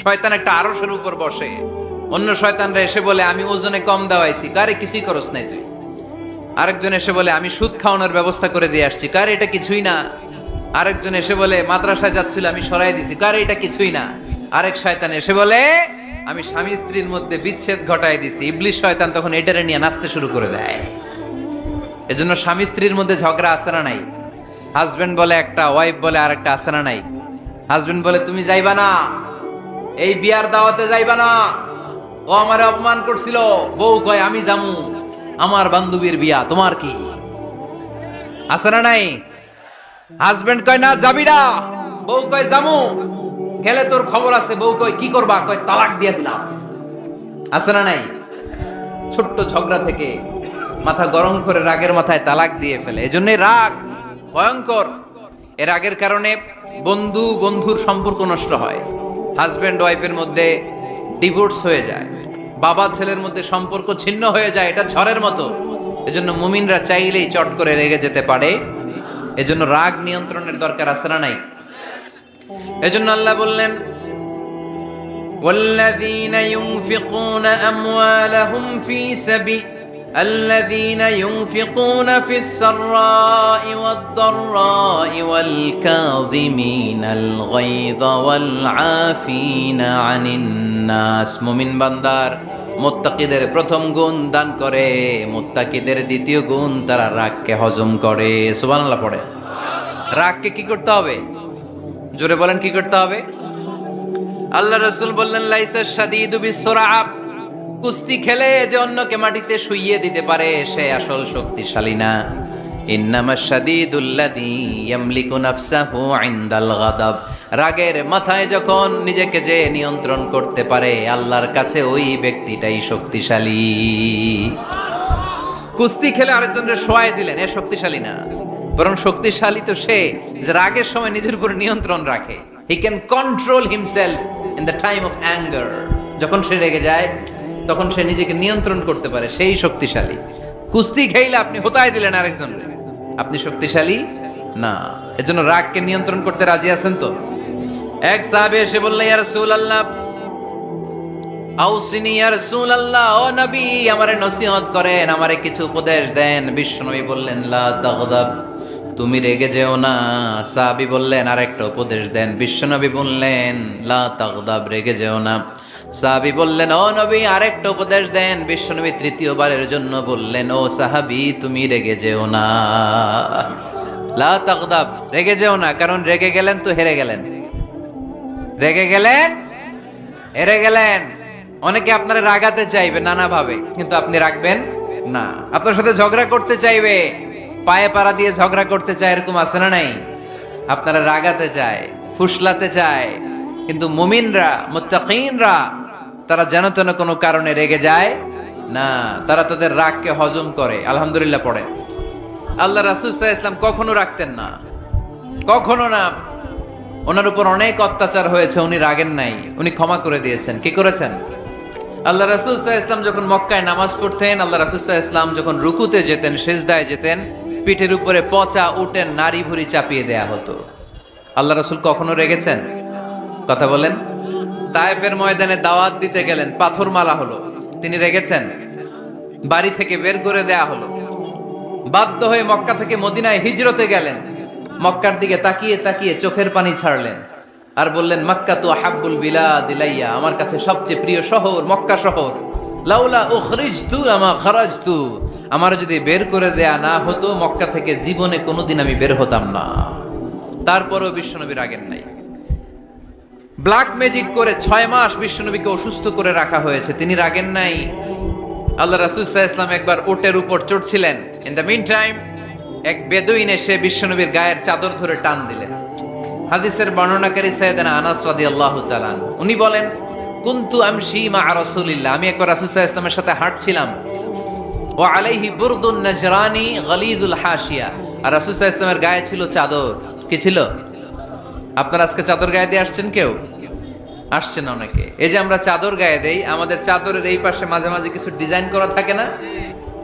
শয়তান একটা আরশের উপর বসে, অন্য শয়তানরা এসে বলে আমি ওজনে কম দেওয়াইছি, কারে কিছুই করস নাই তুই। আরেকজন এসে বলে আমি সুদ খাওয়ানোর ব্যবস্থা করে দিয়ে আসছি, কারে এটা কিছুই না। আরেকজন এসে বলে মাদ্রাসায় যাচ্ছিল আমি সরাই দিছি, কারে এটা কিছুই না। আরেক শয়তান এসে বলে আমি স্বামী স্ত্রীর মধ্যে বিচ্ছেদ ঘটাই দিছি। ইবলিশ শয়তান তখন এটারে নিয়ে নাচতে শুরু করে দেয়। এজন্য স্বামী স্ত্রীর মধ্যে ঝগড়া আছে না নাই? হাজবেন্ড বলে একটা, ওয়াইফ বলে আরেকটা, আছে না নাই? হাজবেন্ড বলে তুমি যাইবা না, এই বিয়ার দাওয়াতে যাইবা না, ও আমারে অপমান করছিল। বউ কয় আমি যামু, আমার বান্ধবীর বিয়া, তোমার কি? আছে না নাই? হাজবেন্ড কয় না যাবি না, বউ কয় যামু, গেলে তোর খবর আছে। বউ কয় কি করবা? কয় তালাক দিয়ে দিলাম। আছে না নাই? ছোট্ট ঝগড়া থেকে মাথা গরম করে রাগের মাথায় তালাক দিয়ে ফেলে। এজন্যই রাগ ভয়ঙ্কর। এর রাগের কারণে বন্ধু বন্ধুর সম্পর্ক নষ্ট হয়, হাজবেন্ড ওয়াইফের মধ্যে ডিভোর্স হয়ে যায়, বাবা ছেলের মধ্যে সম্পর্ক ছিন্ন হয়ে যায়। এটা ঝড়ের মতো। এজন্য মুমিনরা চাইলেই চট করে রেগে যেতে পারে। এজন্য রাগ নিয়ন্ত্রণের দরকার আছে না নাই? এজন্য আল্লাহ বললেন والذين ينفقون أموالهم في سبيل الذين ينفقون في السراء والضراء والكاظمين الغيظ والعافين عن الناس মুমিন বান্দার মুত্তাকিদের প্রথম গুণ দান করে, মুত্তাকিদের দ্বিতীয় গুণ তারা রাগকে হজম করে। সুবহানাল্লাহ পড়ে। রাগকে কি করতে হবে? জোরে বলেন, কি করতে হবে? আল্লাহ রাসূল বললেন, লাইসা শাদীদু বিসসুরআ, কুস্তি খেলে যে অন্যকে মাটিতে শুইয়ে দিতে পারে সে আসল শক্তিশালী না। ইন্নামাশ শাদীদুল্লাযী ইয়ামলিকু নাফসাহু ইনদাল গাদাব, রাগের মাথায় যখন নিজেকে যে নিয়ন্ত্রণ করতে পারে আল্লাহর কাছে ওই ব্যক্তিটাই শক্তিশালী। কুস্তি খেলে আরেকজনকে শোয়াই দিলেন, এ শক্তিশালী না, বরং শক্তিশালী তো সে যে রাগের সময় নিজের উপর নিয়ন্ত্রণ রাখে। He can control himself in the time of anger. যখন সে রেগে যায় তখন সে নিজেকে নিয়ন্ত্রণ করতে পারে, সেই শক্তিশালী। কুস্তি খেলে আপনি হোতায় দিলেন আরেকজনকে, আপনি শক্তিশালী না। এজন্য রাগকে নিয়ন্ত্রণ করতে রাজি আছেন তো? এক সাহাবী এসে বললেন, ইয়া রাসূলুল্লাহ আউসিনি, ইয়া রাসূলুল্লাহ, ও নবী আমারে নসিহত করেন, আমারে কিছু উপদেশ দেন। বিশ্বনবী বললেন, লা তাগদাব, তুমি রেগে যেও না। সাহাবী বললেন, আরেকটা উপদেশ দেন। বিশ্বনবী বললেন, লা তাগদাব, রেগে যেও না। সাহাবী বললেন, ও নবী আরেকটা উপদেশ দেন। বিশ্বনবী তৃতীয়বারের জন্য বললেন, ও সাহাবী তুমি রেগে যেও না, লা তাগদাব, রেগে যেও না। কারণ রেগে গেলেন তো হেরে গেলেন, রেগে গেলেন হেরে গেলেন। অনেকে আপনারা রাগাতে চাইবে নানাভাবে, কিন্তু আপনি রাখবেন না। আপনার সাথে ঝগড়া করতে চাইবে, পায়ে পাড়া দিয়ে ঝগড়া করতে চায়, এরকম আছে না নাই? আপনারা রাগাতে চায়, ফুসলাতে চায়, কিন্তু মুমিনরা, মুত্তাকিনরা তারা যেন তেন কোনো কারণে রেগে যায় না, তারা তাদের রাগকে হজম করে। আলহামদুলিল্লাহ পড়ে। আল্লাহ রাসূল সাল্লাল্লাহু আলাইহি ওয়াসাল্লাম কখনো রাগতেন না, কখনো না। ওনার উপর অনেক অত্যাচার হয়েছে, উনি রাগেন নাই, উনি ক্ষমা করে দিয়েছেন। কি করেছেন? আল্লাহ রাসূল সাল্লাল্লাহু আলাইহি ওয়াসাল্লাম যখন মক্কায় নামাজ পড়তেন, আল্লাহ রাসূল সাল্লাল্লাহু আলাইহি ওয়াসাল্লাম যখন রুকুতে যেতেন, সিজদায় যেতেন, পিঠের উপরে পচা উটের নাড়ি ভুঁড়ি চাপিয়ে দেয়া হতো। আল্লাহ রাসূল কখনো রেগেছেন? কথা বলেন। তায়েফের ময়দানে দাওয়াত দিতে গেলেন, পাথর মালা হলো, তিনি রেগেছেন? বাড়ি থেকে বের করে দেয়া হলো, বাধ্য হয়ে মক্কা থেকে মদিনায় হিজরতে গেলেন। মক্কার দিকে তাকিয়ে তাকিয়ে চোখের পানি ছাড়লেন আর বললেন, মক্কা তু আহাব্বুল বিলাদ ইলাইয়া, আমার কাছে সবচেয়ে প্রিয় শহর মক্কা শহর। লাউলা উখরিজতু আমা খারাজতু, আমার যদি বের করে দেয়া না হতো মক্কা থেকে জীবনে কোনোদিন আমি বের হতাম না। তারপরেও বিশ্বনবী রাগেন নাই। ব্ল্যাক ম্যাজিক করে 6 মাস বিশ্বনবীকে অসুস্থ করে রাখা হয়েছে, তিনি রাগেন নাই। আল্লাহ রাসূল সাল্লাল্লাহু আলাইহি ওয়াসাল্লাম একবার উটের উপর চড়ছিলেন। ইন দ্য মিন টাইম এক বেদুইন এসে বিশ্বনবীর গায়ের চাদর ধরে টান দিলেন। হাদিসের বর্ণনাকারী সাইয়েদনা আনাস রাদিয়াল্লাহু তাআলা উনি বলেন, কুনতু আমশি মা রাসূলিল্লাহ, আমি একবার রাসূল সাল্লাল্লাহু আলাইহি ওয়াসাল্লামের সাথে হাঁটছিলাম। ওয়া আলাইহি বুরদুন নাজরানি গালিদুল হাশিয়া, আর রাসূল সাল্লাল্লাহু আলাইহি ওয়াসাল্লামের গায়ে ছিল চাদর। কি ছিল? আপনারা আজকে চাদর গায়ে দিয়ে আসছেন? কেউ আসছেন? অনেকে। এই যে আমরা চাদর গায়ে দেই, আমাদের চাদরের এই পাশে মাঝে মাঝে কিছু ডিজাইন করা থাকে না?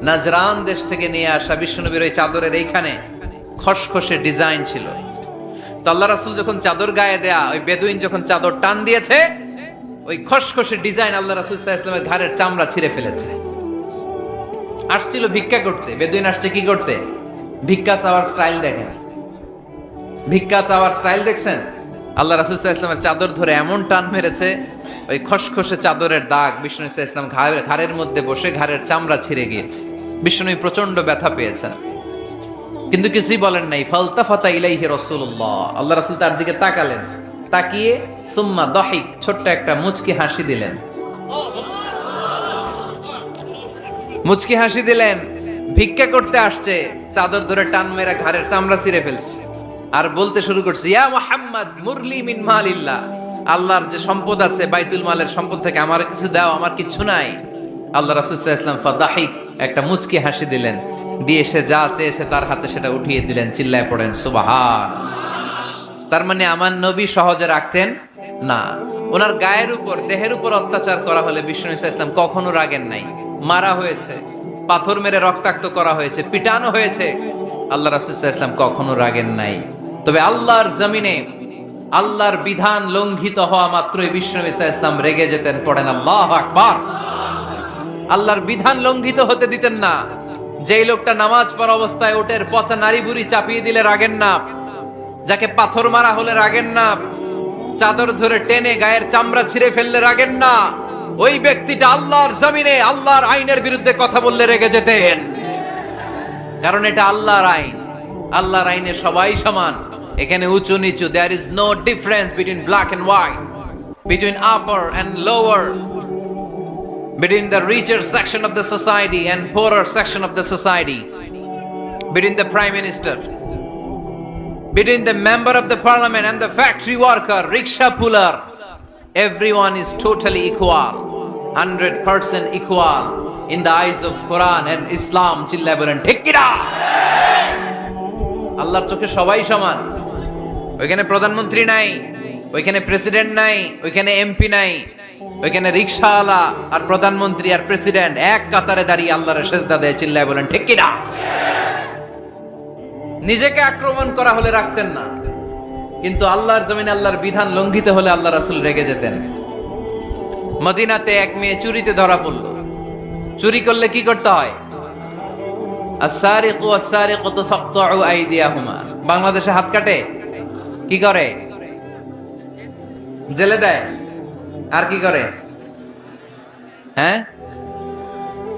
নাজরান দেশ থেকে নিয়ে আসা বিশ্বনবীর ওই চাদরের এইখানে খসখসে ডিজাইন ছিল। তো আল্লাহ রাসূল যখন চাদর গায়ে দেয়া, ওই বেদুইন যখন চাদর টান দিয়েছে, ওই খসখসে ডিজাইন আল্লাহ রাসূল সাল্লাল্লাহু আলাইহি ওয়াসাল্লামের ঘাড়ের চামড়া ছিঁড়ে ফেলেছে। আসছিল ভিক্ষা করতে, বেদুইন আসছে কি করতে? ভিক্ষা চাওয়ার স্টাইল দেখেন, ভিক্ষা চাওয়ার স্টাইল দেখছেন? আল্লাহ রাসূল সাল্লাল্লাহু আলাইহি ওয়াসাল্লামের চাদর ধরে এমন টান মেরেছে, ওই খসখসে চাদরের দাগ বিষ্ণু সাল্লাল্লাহু আলাইহি ওয়াসাল্লাম ঘাড়ের মধ্যে বসে ঘাড়ের চামড়া ছিঁড়ে গিয়েছে। বিষ্ণু প্রচন্ড ব্যথা পেয়েছেন, কিন্তু কিছুই বলেন নাই। ফালতাফাতা ইলাইহি রাসূলুল্লাহ, আল্লাহ রাসূল তার দিকে তাকালেন, তাকিয়ে সুম্মা দাহিক, ছোট্ট একটা মুচকি হাসি দিলেন। মুচকি হাসি দিলেন। ভিক্ষা করতে আসছে, চাদর ধরে টান মেরা ঘাড়ের চামড়া ছিঁড়ে ফেলছে, আর বলতে শুরু করছে, ইয়া মুহাম্মদ মুরলি মিন মালিল্লাহ, আল্লাহর যে সম্পদ আছে বাইতুল মালের সম্পদ থেকে আমার কিছু দাও, আমার কিছু নাই। আল্লাহ রাসূল সাল্লাল্লাহু আলাইহি ওয়াসাল্লাম ফাদাহিক, একটা মুচকি হাসি দিলেন, দিয়ে সে যা চেয়েছে তার হাতে সেটা উঠিয়ে দিলেন। চিল্লায় পড়েন সুবহান। তার মানে আমার নবী সহজে রাখতেন না। ওনার গায়ের উপর, দেহের উপর অত্যাচার করা হলে বিষ্ণু সাল্লাল্লাহু আলাইহি ওয়াসাল্লাম কখনো রাগেন নাই। মারা হয়েছে, পাথর মেরে রক্তাক্ত করা হয়েছে, পিটানো হয়েছে, আল্লাহ রাসূল সাল্লাল্লাহু আলাইহি ওয়াসাল্লাম কখনো রাগেন নাই। তবে আল্লাহর জমিনে আল্লাহর বিধান লঙ্ঘিত হওয়া মাত্রই বিষ্ণু সাল্লাল্লাহু আলাইহি ওয়াসাল্লাম রেগে যেতেন। পড়েন আল্লাহু আকবার। আল্লাহর বিধান লঙ্ঘিত হতে দিতেন না। যেই লোকটা নামাজ পড়া অবস্থায় ওটের পচা নারী বুড়ি চাপিয়ে দিলে রাগেন না, যাকে পাথর মারা হলে রাগেন না, চাদর ধরে টেনে গায়ের চামড়া ছিঁড়ে ফেললে রাগেন না, ওই ব্যক্তিটা আল্লাহর জমিনে আল্লাহর আইনের বিরুদ্ধে কথা বললে রেগে যেতেন। কারণ এটা আল্লাহর আইন, আল্লাহর আইনে সবাই সমান। এখানে উঁচু নিচু, there is no difference between black and white, between upper and lower, between the richer section of the society and poorer section of the society, between the prime minister, between the member of the parliament and the factory worker, rickshaw puller. Everyone is totally equal, 100% equal in the eyes of Quran and Islam. চিল্লায় বলেন ঠিক কি না? আল্লাহর চোখে সবাই সমান। ওইখানে প্রধানমন্ত্রী নাই, ওইখানে প্রেসিডেন্ট নাই, ওইখানে এমপি নাই, ওইখানে রিকশাওয়ালা আর প্রধানমন্ত্রী আর প্রেসিডেন্ট এক কাতারে দাঁড়িয়ে আল্লাহর সেজদা দেয়। চিল্লায় বলেন ঠিক কি না? নিজেকে আক্রমণ করা হলে রাখতেন না, কিন্তু আল্লাহর জমিনে আল্লাহর বিধান লঙ্ঘিত হলে আল্লাহ রাসূল রেগে যেতেন। মদিনাতে এক মেয়ে চুরিতে ধরা পড়ল। চুরি করলে কি করতে হয়? আস-সারিকু ওয়াস-সারিকাতু ফাকতাউ আইদিয়াহুমা। বাংলাদেশে হাত কাটে, কি করে? জেলে দেয়। আর কি করে? হ্যাঁ,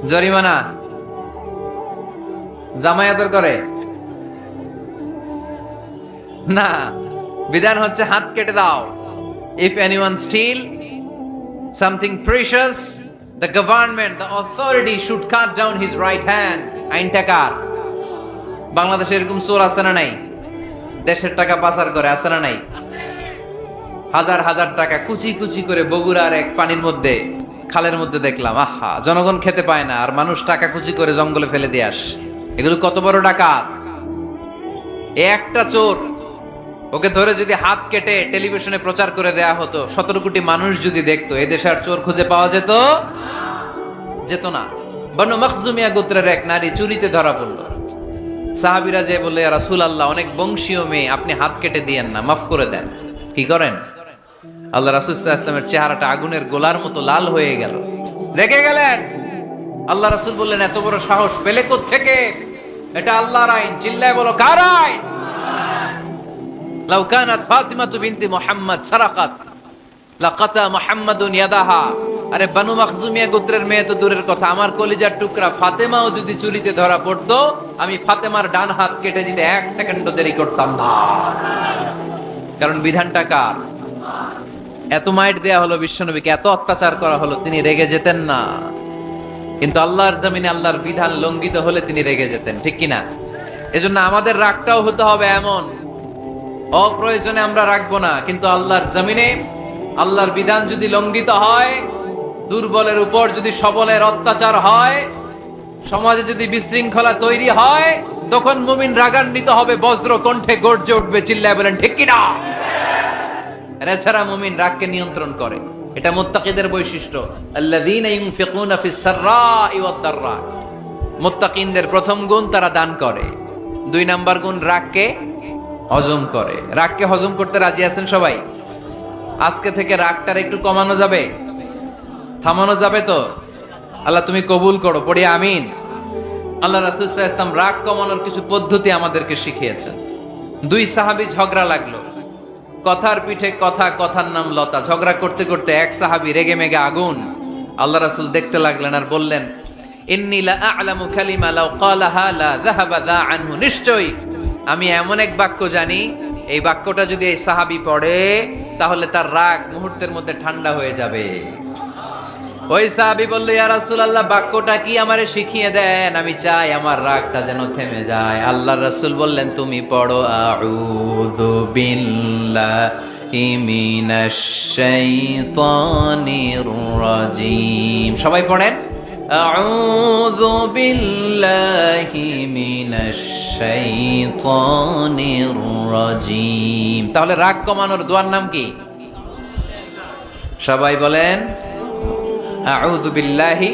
জরিমানা, জামাই আদর করে না। বিধান হচ্ছে হাত কেটে দাও। If anyone steal something precious, the government, the authority should cut down his right hand. আইনটা কার? বাংলাদেশে এরকম চোর আছে না নাই? দেশের টাকা পাচার করে আছে না নাই? হাজার হাজার টাকা কুচি কুচি করে বগুড়ার এক পানির মধ্যে, খালের মধ্যে দেখলাম। আহা, জনগণ খেতে পায় না আর মানুষ টাকা কুচি করে জঙ্গলে ফেলে দিয়ে আস। এগুলো কত বড় ডাকাত! একটা চোর, ওকে ধরে যদি হাত কেটে টেলিভিশনে প্রচার করে দেয়া হতো, 17 কোটি মানুষ যদি দেখতো, এদেশে আর চোর খুঁজে পাওয়া যেত না। বনু মখজুমিয়া গোত্রের এক নারী চুরিতে ধরা পড়ল। সাহাবীরা যে বললে, ইয়া রাসূলুল্লাহ, অনেক বংশীয় মেয়ে, আপনি হাত কেটে দিয়েন না, মাফ করে দেন। কি করেন? আল্লাহ রাসূল সাল্লাল্লাহু আলাইহি ওয়াসাল্লামের চেহারাটা আগুনের গোলার মতো লাল হয়ে গেল, রেগে গেলেন। আল্লাহ রাসূল বললেন, এত বড় সাহস পেলে কোত্থেকে? এটা আল্লাহর আইন। চিল্লায় বলো, কার আইন? লাউ কানাত ফাতিমাতু বিনতি মুহাম্মদ সারাকাত লাকাতা মুহাম্মাদুন ইয়াদাহা। আরে বনু মখজুমিয়া গোত্রের মেয়ে তো দূরের কথা, আমার কলিজার টুকরা ফাতেমাও যদি চুরিতে ধরা পড়তো, আমি ফাতেমার ডান হাত কেটে দিতে 1 সেকেন্ডও দেরি করতাম না। কারণ বিধানটা কার? এত মাইট দেয়া হলো বিশ্বনবীকে, এত অত্যাচার করা হলো, তিনি রেগে যেতেন না। কিন্তু আল্লাহর জমিনে আল্লাহর বিধান লঙ্ঘিত হলে তিনি রেগে যেতেন, ঠিক কিনা? এজন্য আমাদের রাগটাও হতে হবে এমন, অপ্রয়োজনে আমরা রাখবো না। কিন্তু আল্লাহর জমিনে আল্লাহর বিধান যদি লঙ্ঘিত হয়, দুর্বলের উপর যদি সবলের অত্যাচার হয়, সমাজে যদি বিশৃঙ্খলা তৈরি হয়, তখন মুমিন রাগান্বিত হবে, বজ্র কণ্ঠে গর্জে উঠবে। চিল্লায় বলেন ঠিক কিনা? এছাড়া মুমিন রাগকে নিয়ন্ত্রণ করে, এটা মুত্তাকিদের বৈশিষ্ট্য। আল্লাযীনা ইউনফিকুনা ফিস সাররাই ওয়াদ দাররা। মুত্তাকিনদের প্রথম গুণ, তারা দান করে। 2 নাম্বার গুণ, রাগকে হজম করে। রাগকে হজম করতে রাজি আছেন সবাই? আজকে থেকে রাগটার একটু কমানো যাবে, থামানো যাবে তো? আল্লাহ তুমি কবুল করো, পড়ি আমিন। আল্লাহ রাসূল সাল্লাল্লাহু আলাইহি ওয়াসাল্লাম রাগ কমানোর কিছু পদ্ধতি আমাদেরকে শিখিয়েছেন। 2 সাহাবী ঝগড়া লাগলো, কথার পিঠে কথা, কথার নাম লতা। ঝগড়া করতে করতে এক সাহাবী রেগে মেগে আগুন। আল্লাহ রাসূল দেখতে লাগলেন আর বললেন, ইন্নী লা আ'লামু কালিমা লাউ ক্বালাহা লা যাহাবা যা আনহু। নিশ্চয়ই আমি এমন এক বাক্য জানি, এই বাক্যটা যদি এই সাহাবী পড়ে, তাহলে তার রাগ মুহূর্তের মধ্যে ঠান্ডা হয়ে যাবে। ওই সাহাবী বলল, ইয়া রাসূলুল্লাহ, বাক্যটা কি আমারে শিখিয়ে দেন, আমি চাই আমার রাগটা যেন থেমে যায়। আল্লাহর রাসূল বললেন, তুমি পড়ো, আউযু বিল্লাহি মিনাশ শাইতানির রাজীম। সবাই পড়েন, আউযু বিল্লাহি মিনাশ শাইতানির রাজীম। তাহলে রাগ কমানোর দোয়ার নাম কি? সবাই বলেন, আউযু বিল্লাহি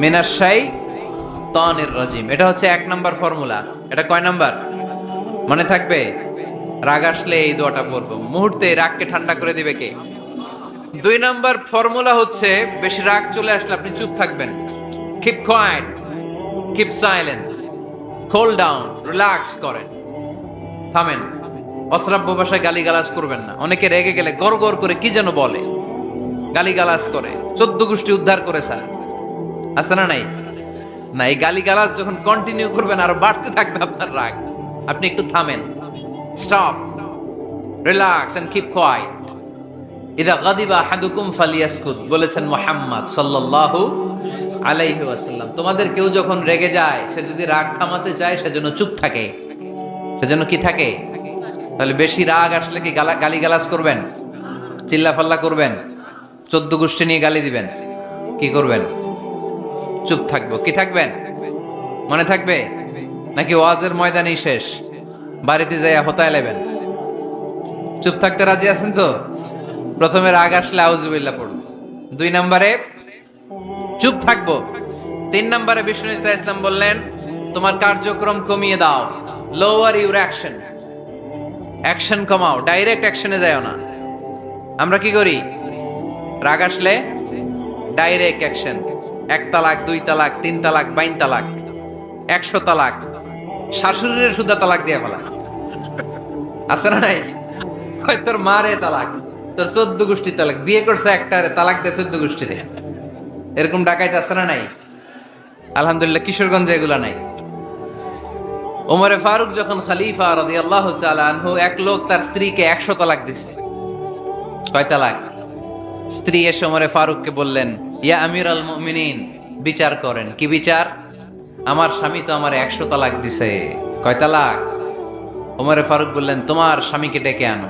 মিনাশ শাইতানির রাজীম। এটা হচ্ছে 1 নাম্বার ফর্মুলা। এটা কয় নাম্বার মনে থাকবে? রাগ আসলে এই দোয়াটা পড়বো, মুহূর্তে রাগকে ঠান্ডা করে দিবে কে? 2 নাম্বার ফর্মুলা হচ্ছে, বেশি রাগ চলে আসলে আপনি চুপ থাকবেন। Keep quiet, keep silent, cool down, relax করেন, থামেন। অশ্রাব্য ভাষায় গালিগালাজ করবেন না। অনেকে রেগে গেলে গড় গড় করে কি যেন বলে, গালিগালাজ করে, 14 গোষ্ঠী উদ্ধার করে স্যার, আছে না নাই? না, এই গালিগালাজ যখন কন্টিনিউ করবেন আরো বাড়তে থাকবে আপনার রাগ। আপনি একটু থামেন, stop, relax and keep quiet. ইদা গাদিবা আহাদুকুম ফালিয়াসকুত বলেছেন মুহাম্মদ সাল্লাল্লাহু আলাইহি ওয়াসাল্লাম। তোমাদের কেউ যখন রেগে যায়, সে যদি রাগ থামাতে চায় সেজন্য চুপ থাকে। সেজন্য কি থাকে? তাহলে বেশি রাগ আসলে কি গালিগালাজ করবেন, চিল্লাফাল্লা করবেন, 14 গোষ্ঠী নিয়ে গালি দিবেন, কি করবেন? চুপ থাকবো। কি থাকবেন? মনে থাকবে নাকি ওয়াজের ময়দানেই শেষ, বাড়িতে যাইয়া হতায় লেবেন? চুপ থাকতে রাজি আছেন তো? প্রথমে রাগ আসলে আউযুবিল্লাহ পড়ব, 2 নম্বরে চুপ থাকবো, 3 নম্বরে বিষ্ণু ঈসা ইসলাম বললেন তোমার কার্যক্রম কমিয়ে দাও, লোয়ার ইউর অ্যাকশন, অ্যাকশন কমাও, ডাইরেক্ট অ্যাকশনে যাও না। আমরা কি করি? রাগ আসলে ডাইরেক্ট অ্যাকশন, 1 তালাক, 2 তালাক, 3 তালাক, 22 তালাক, 100 তালাক, শাশুড়ির সুদ্ধা তালাক দিয়ে ফেলা, আছে না নাই? হয় তোর মারে তালাক, তোর 14 গোষ্ঠী তালাক, বিয়ে করছে একটারে তালাক দিয়ে 14 গোষ্ঠীরে, এরকম ডাকাইতে আছে না নাই? আলহামদুলিল্লাহ কিশোরগঞ্জে এগুলা নাই। ওমরে ফারুক যখন খলিফা রাদিয়াল্লাহু তাআলা আনহু, এক লোক তার স্ত্রীকে 100 তালাক দিছে। কয় তালাক? স্ত্রী এসে ওমরে ফারুককে বললেন, ইয়া আমিরাল মুমিনিন, বিচার করেন। কি বিচার? আমার স্বামী তো আমার 100 তালাক দিছে। কয় তালাক? ওমরে ফারুক বললেন, তোমার স্বামীকে ডেকে আনো।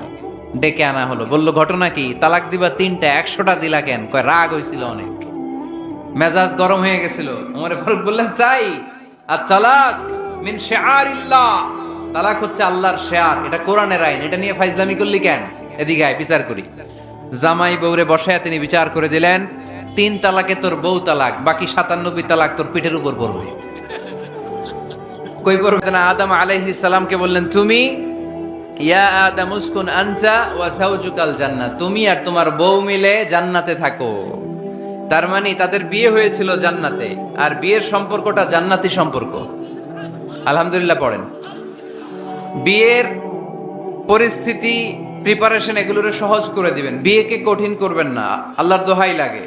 ডেকে আনা হলো। বলল, ঘটনা কি? তালাক দিবা 3টা, 100টা দিলা কেন? কয় রাগ হয়েছিল অনেক, মেজাজ গরম হয়ে গেছিল। ওমরে ফারুক বললেন, চাই আর তালাক মিন শিআরিল্লাহ, তালাক হচ্ছে আল্লাহর শিআর, এটা কোরআনের আইন, এটা নিয়ে ফাইজলামি করলি কেন? এদিকে আয়, বিচার করি। জামাই বউরে বসায়া তিনি বিচার করে দিলেন, 3 তালাকে তোর বউ তালাক, বাকি 97 তালাক তোর পিঠের উপর পড়বে। কই পড়বে না? আদম আলাইহিস সালামকে বললেন, তুমি ইয়া আদম উসকুন আনতা ওয়া যাওজুকাল জান্নাহ, তুমি আর তোমার বউ মিলে জান্নাতে থাকো। তার মানে তাদের বিয়ে হয়েছিল জান্নাতে, আর বিয়ের সম্পর্কটা জান্নাতি সম্পর্ক। আলহামদুলিল্লাহ পড়েন। বিয়ের পরিস্থিতি, প্রিপারেশন এগুলোরে সহজ করে দিবেন, বিয়েকে কঠিন করবেন না। আল্লাহর দোহাই লাগে,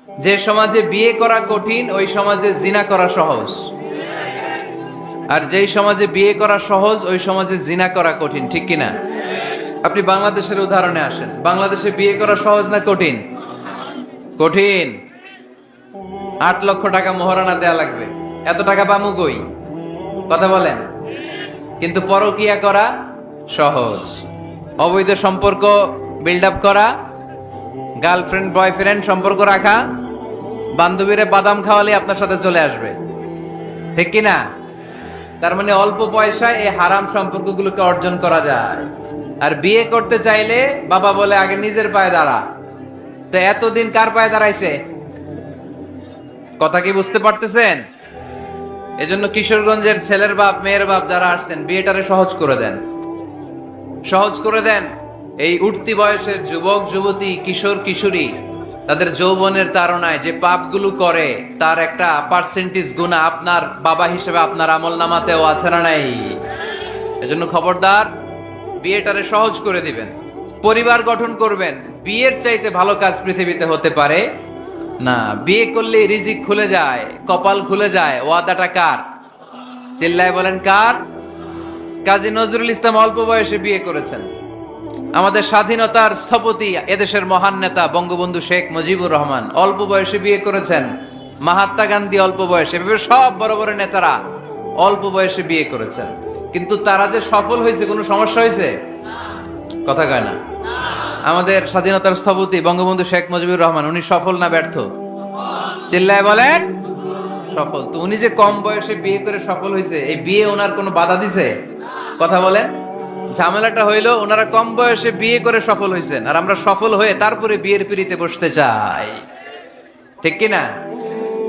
যে সমাজে বিয়ে করা কঠিন ওই সমাজে জিনা করা সহজ, আর যেই সমাজে বিয়ে করা সহজ ওই সমাজে জিনা করা কঠিন। ঠিক কিনা? আপনি বাংলাদেশের উদাহরণে আসেন। বাংলাদেশে বিয়ে করা সহজ না কঠিন? কঠিন। 8 লক্ষ টাকা মোহরানা দেয়া লাগবে, এত টাকা পামু কই? কথা বলেন। কিন্তু পরকিয়া করা সহজ। অবৈধ সম্পর্ক বিল্ড আপ করা, গার্লফ্রেন্ড বয়ফ্রেন্ড সম্পর্ক রাখা, বান্ধবীরে বাদাম খাওয়ালে আপনার সাথে চলে আসবে। ঠিক কিনা? তার মানে অল্প পয়সায় এই হারাম সম্পর্কগুলোকে অর্জন করা যায়। আর বিয়ে করতে চাইলে বাবা বলে আগে নিজের পায়ে দাঁড়া। তো এতদিন কার পায়ে দাঁড়াইছে? কথা কি বুঝতে পারতেছেন? এজন্য কিশোরগঞ্জের ছেলের বাপ মেয়ের বাপ যারা আসছেন, বিয়েটারে সহজ করে দেন, সহজ করে দেন। এই উঠতি বয়সের যুবক যুবতী, কিশোর কিশোরী, তাদের যৌবনের তাড়নায় যে পাপগুলো করে তার একটা পার্সেন্টেজ গুনাহ আপনার বাবা হিসেবে আপনার আমলনামাতেও আছে না নাই? এজন্য খবরদার, বিয়েটারে সহজ করে দিবেন, পরিবার গঠন করবেন। বিয়ের চাইতে ভালো কাজ পৃথিবীতে হতে পারে না। বিয়ে করলে রিজিক খুলে যায়, কপাল খুলে যায়। ওয়াদাটা কার? চিল্লায় বলেন কার? কাজী নজরুল ইসলাম অল্প বয়সে বিয়ে করেছেন। আমাদের স্বাধীনতার স্থপতি, এদেশের মহান নেতা বঙ্গবন্ধু শেখ মুজিবুর রহমান অল্প বয়সে বিয়ে করেছেন। মহাত্মা গান্ধী অল্প বয়সে, সব বড় বড় নেতারা অল্প বয়সে বিয়ে করেছেন। কিন্তু তারা যে সফল হয়েছে, কোনো সমস্যা হয়েছে? কথা কয় না। আমাদের স্বাধীনতার স্থপতি বঙ্গবন্ধু শেখ মুজিবুর রহমান, উনি সফল না ব্যর্থ? চিল্লায় বলেন সফল। তো উনি যে কম বয়সে বিয়ে করে সফল হয়েছে, এই বিয়ে ওনার কোনো বাধা দিছে? কথা বলেন। ঝামেলাটা হইলো ওনারা কম বয়সে বিয়ে করে সফল হয়েছেন, আর আমরা সফল হয়ে তারপরে বিয়ের পিড়িতে বসতে চাই। ঠিক কিনা?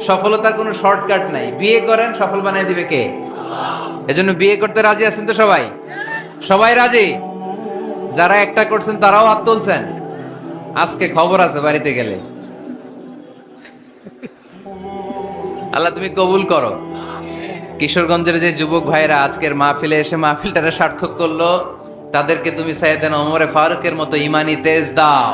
সফলতার কোনো শর্টকাট নাই। বিয়ে করেন, সফল বানিয়ে দিবে কে? এজন্য বিয়ে করতে রাজি আছেন তো সবাই? সবাই রাজি? যারা একটা করছেন তারাও হাত তুলছেন। আজকে খবর আছে বাড়িতে গেলে। আল্লাহ তুমি কবুল করো। কিশোরগঞ্জের যে যুবক ভাইরা আজকের মাহফিলে এসে মাহফিলটারে সার্থক করলো, তাদেরকে তুমি সাইয়েদনা ওমরে ফারুকের মতো ইমানি তেজ দাও।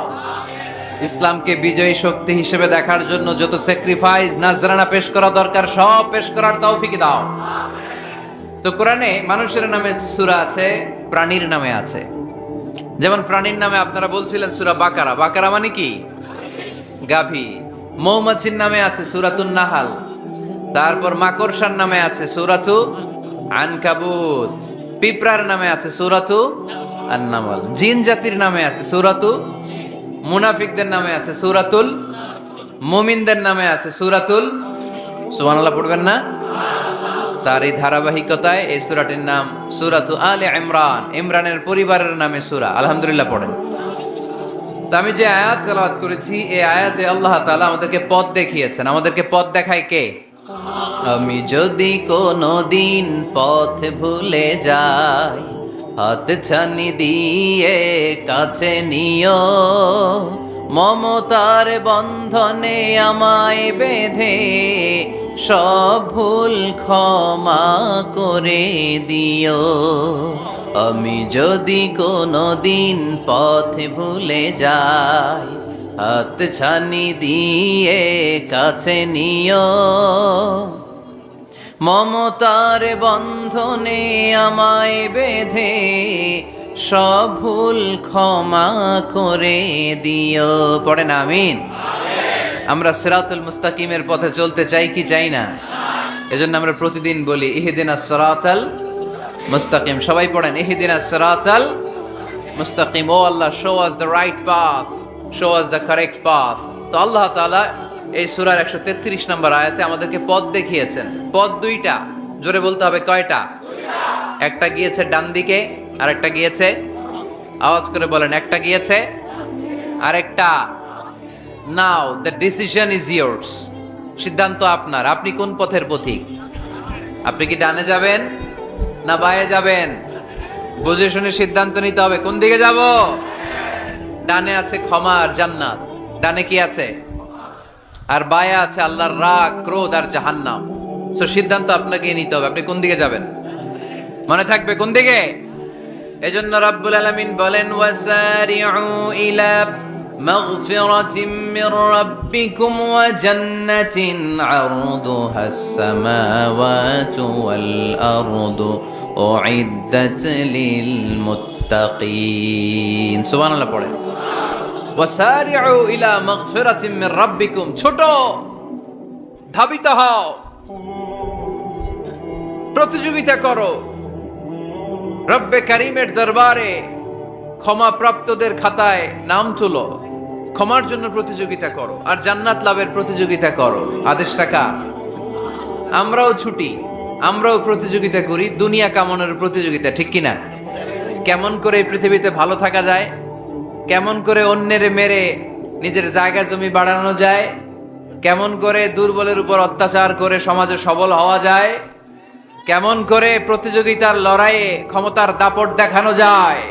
ইসলামকে বিজয়ী শক্তি হিসেবে দেখার জন্য যত স্যাক্রিফাইস নাজরানা পেশ করা দরকার সব পেশ করার তৌফিক দাও। তো কোরআনে মানুষের নামে সূরা আছে, প্রাণীর নামে আছে। যেমন প্রাণীর নামে আপনারা বলছিলেন সূরা বাকারা। বাকারা মানে কি? গাভী। মৌমাছির নামে আছে সূরাতুন নাহাল। তারপর মাকড়সার নামে আছে সূরাতু আনকাবুত। পিঁপড়ার নামে আছে সূরাতু আন-নামল। জিন জাতির নামে আছে সূরাতু, মুনাফিকদের নামে আছে সূরাতুল, মুমিনদের নামে আছে সূরাতুল। সুবহানাল্লাহ পড়বেন না? তার এই ধারাবাহিকতায় এই সূরাটির নাম সূরাতু আলে ইমরান। ইমরানের পরিবারের নামে সূরা। আলহামদুলিল্লাহ পড়েন। তো আমি যে আয়াত তেলাওয়াত করেছি, এই আয়াতে আল্লাহ তাআলা আমাদেরকে পথ দেখিয়েছেন। আমাদেরকে পথ দেখায় কে? আমি যদি কোনো দিন পথ ভুলে যাই, হাত ছানি দিয়ে কাছে নিও, মমতার বন্ধনে আমায় বেঁধে সব ভুল ক্ষমা করে দিও। আমি যদি কোনো দিন পথ ভুলে যাই, হাত ছানি দিয়ে কাছে নিও, মমতার বন্ধনে আমায় বেঁধে সব ভুল ক্ষমা করে দিও। পড়েন আমিন। আমরা সিরাতুল মুস্তাকিমের পথে চলতে চাই কি চাই না? এজন্য আমরা প্রতিদিন বলি ইহদিনাস সিরাতাল মুস্তাকিম। সবাই পড়েন ইহদিনাস সিরাতাল মুস্তাকিম। ও Allah, show us the right path, show us the correct path. তো আল্লাহ তাআলা এই সূরার 133 নম্বর আয়াতে আমাদেরকে পথ দেখিয়েছেন। পথ দুইটা, জোরে বলতে হবে কয়টা? একটা গিয়েছে ডান দিকে, আর একটা গিয়েছে, আওয়াজ করে বলেন, একটা গিয়েছে আর একটা। নাও দ্য ডিসিশন ইজ ইয়ার্স। সিদ্ধান্ত আপনার। আপনি কোন পথের পথিক? আপনি কি ডানে যাবেন না বায়ে যাবেন? বুঝে শুনে সিদ্ধান্ত নিতে হবে। কোন দিকে যাব? ডানে আছে ক্ষমা আর জান্নাত। ডানে কি আছে? আর বায়ে আছে আল্লাহর রাগ, ক্রোধ আর জাহান্নাম। সো সিদ্ধান্ত আপনাকে নিতে হবে, আপনি কোন দিকে যাবেন। মনে থাকবে কোন দিকে। এজন্য রাব্বুল আলামিন বলেন ওয়াসারিউ ইলা মাগফিরাতিম মির রাব্বিকুম ওয়া জান্নাতিন আরদুহাস সামাওয়াতু ওয়াল আরদু উইদ্দাত লিল মুত্তাকিন। সুবহানাল্লাহ পড়েন। ওয়াসারিউ ইলা মাগফিরাতিম মির রাব্বিকুম। ছোট, ধাবিত হও, প্রতিযোগিতা করো রব্বে কারীমের দরবারে, ক্ষমা প্রাপ্তদের খাতায় নাম তুলো, ক্ষমার জন্য প্রতিযোগিতা করো আর জান্নাত লাভের প্রতিযোগিতা করো। আদেশটা কার? আমরাও ছুটি, আমরাও প্রতিযোগিতা করি, দুনিয়া কামানোর প্রতিযোগিতা, ঠিক কিনা? কেমন করে এই পৃথিবীতে ভালো থাকা যায়, কেমন করে অন্যের মেরে নিজের জায়গা জমি বাড়ানো যায়, কেমন করে দুর্বলের উপর অত্যাচার করে সমাজে সবল হওয়া যায়, কেমন করে প্রতিযোগিতার লড়াইয়ে ক্ষমতার দাপট দেখানো যায়,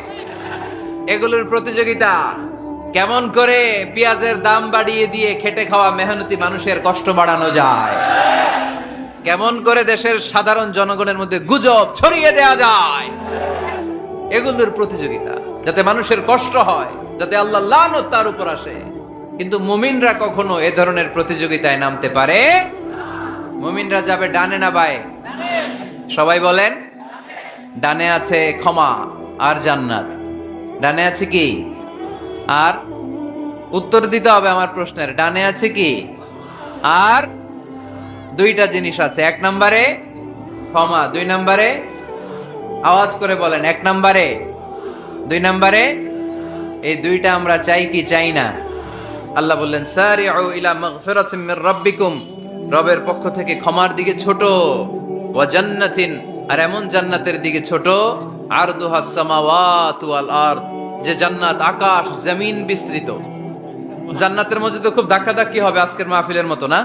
এগুলোর প্রতিযোগিতা। কেমন করে পেঁয়াজের দাম বাড়িয়ে দিয়ে খেটে খাওয়া মেহনতি মানুষের কষ্ট বাড়ানো যায়, কেমন করে দেশের সাধারণ জনগণের মধ্যে গুজব ছড়িয়ে দেয়া যায়, এগুলোর প্রতিযোগিতা, যাতে মানুষের কষ্ট হয়, যাতে আল্লাহ লানত তার উপর আসে। কিন্তু মুমিনরা কখনো এ ধরনের প্রতিযোগিতায় নামতে পারে। মুমিনরা যাবে ডানে না বায়ে? সবাই বলেন। ডানে আছে ক্ষমা আর জান্নাত। ডানে আছে কি? আর উত্তর দিতে হবে আমার প্রশ্নের। ডানে আছে কি? আর দুইটা জিনিস আছে। এক নম্বরে ক্ষমা, দুই নম্বরে, আওয়াজ করে বলেন, এক নম্বরে, দুই নম্বরে। এই দুইটা আমরা চাই কি চাই না? আল্লাহ বললেন সারিউ ইলা মাগফিরাতিম মির রাব্বিকুম, রবের পক্ষ থেকে ক্ষমার দিকে ছোট, ওয়া জান্নাতিন, আর এমন জান্নাতের দিকে ছোট, আরদুহাস সামাওয়াতু ওয়াল আরদ, যে জান্নাত আকাশ জমিন বিস্তৃত। জান্নাতের মধ্যে তো খুব ধাক্কাধাক্কি হবে আজকের মাহফিলের মতো না?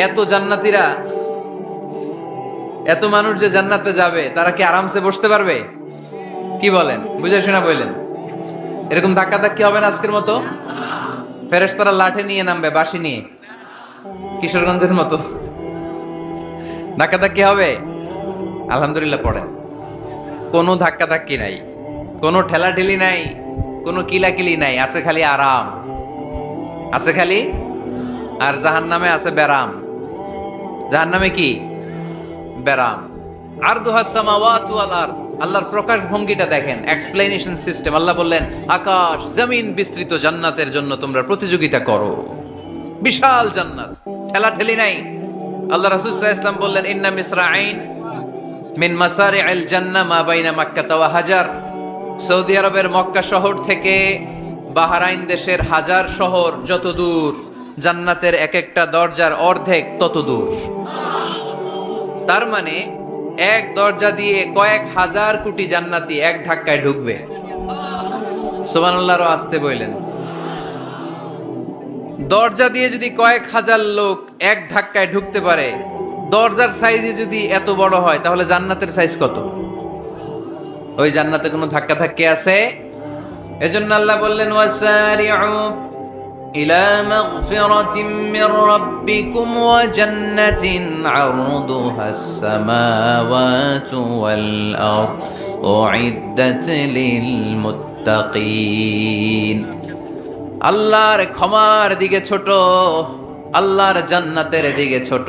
এত জান্নাতীরা, এত মানুষ যে জান্নাতে যাবে, তারা কি আরামসে বসতে পারবে? কি বলেন? বুঝে শোনা বললেন। এরকম ধাক্কাধাক্কি হবে না আজকের মতো? ফেরেশতারা লাঠি নিয়ে নামবে, বাঁশি নিয়ে। কিশোরগঞ্জের মতো ধাক্কাধাক্কি হবে? আলহামদুলিল্লাহ পড়েন। কোনো ধাক্কাধাক্কি নাই, কোনো ঠেলাঠেলি নাই, কোনো কিলাকিলি নাই, আছে খালি আরাম, আছে খালি। আর জাহান্নামে আছে ব্যারাম। জাহান্নামে কি? ব্যারাম। আরদুহাস সামাওয়াতু ওয়াল আরদ, আল্লাহর প্রকাশ ভঙ্গিটা দেখেন, এক্সপ্লেনেশন সিস্টেম। আল্লাহ বললেন আকাশ জমিন বিস্তৃত জান্নাতের জন্য তোমরা প্রতিযোগিতা করো। বিশাল জান্নাত, ঠেলাঠেলি নাই। আল্লাহ রাসূল সাল্লাল্লাহু আলাইহি ওয়াসাল্লাম বললেন ইন্না মিসরাঈন মিন মাসারি'আল জান্নাহ মা বাইনা মাক্কাহ ওয়া হাজার। সৌদি আরবের মক্কা শহর থেকে বাহরাইন দেশের হাজার শহর যত দূর, জান্নাতের এক একটা দরজার অর্ধেক তত দূর। তার মানে এক দরজা দিয়ে কয়েক হাজার কোটি জান্নাতি এক ধাক্কায় ঢুকবে। সুবহানাল্লাহর আসতে বললেন, দরজা দিয়ে যদি কয়েক হাজার লোক এক ধাক্কায় ঢুকতে পারে, দরজার সাইজে যদি এত বড় হয়, তাহলে জান্নাতের সাইজ কত? ওই জান্নাতে কোনো ধাক্কা ধাক্কি আছে? এজন্য আল্লাহ বললেন ওয়াসারিউ ইলা মাগফিরাতিম মির রাব্বিকুম ওয়া জান্নাতিন আরদুহাস সামাওয়াতু ওয়াল আরদ উইদ্দাত লিল মুত্তাকিন। আল্লাহর ক্ষমার দিকে ছোট, আল্লাহর জান্নাতের দিকে ছোট।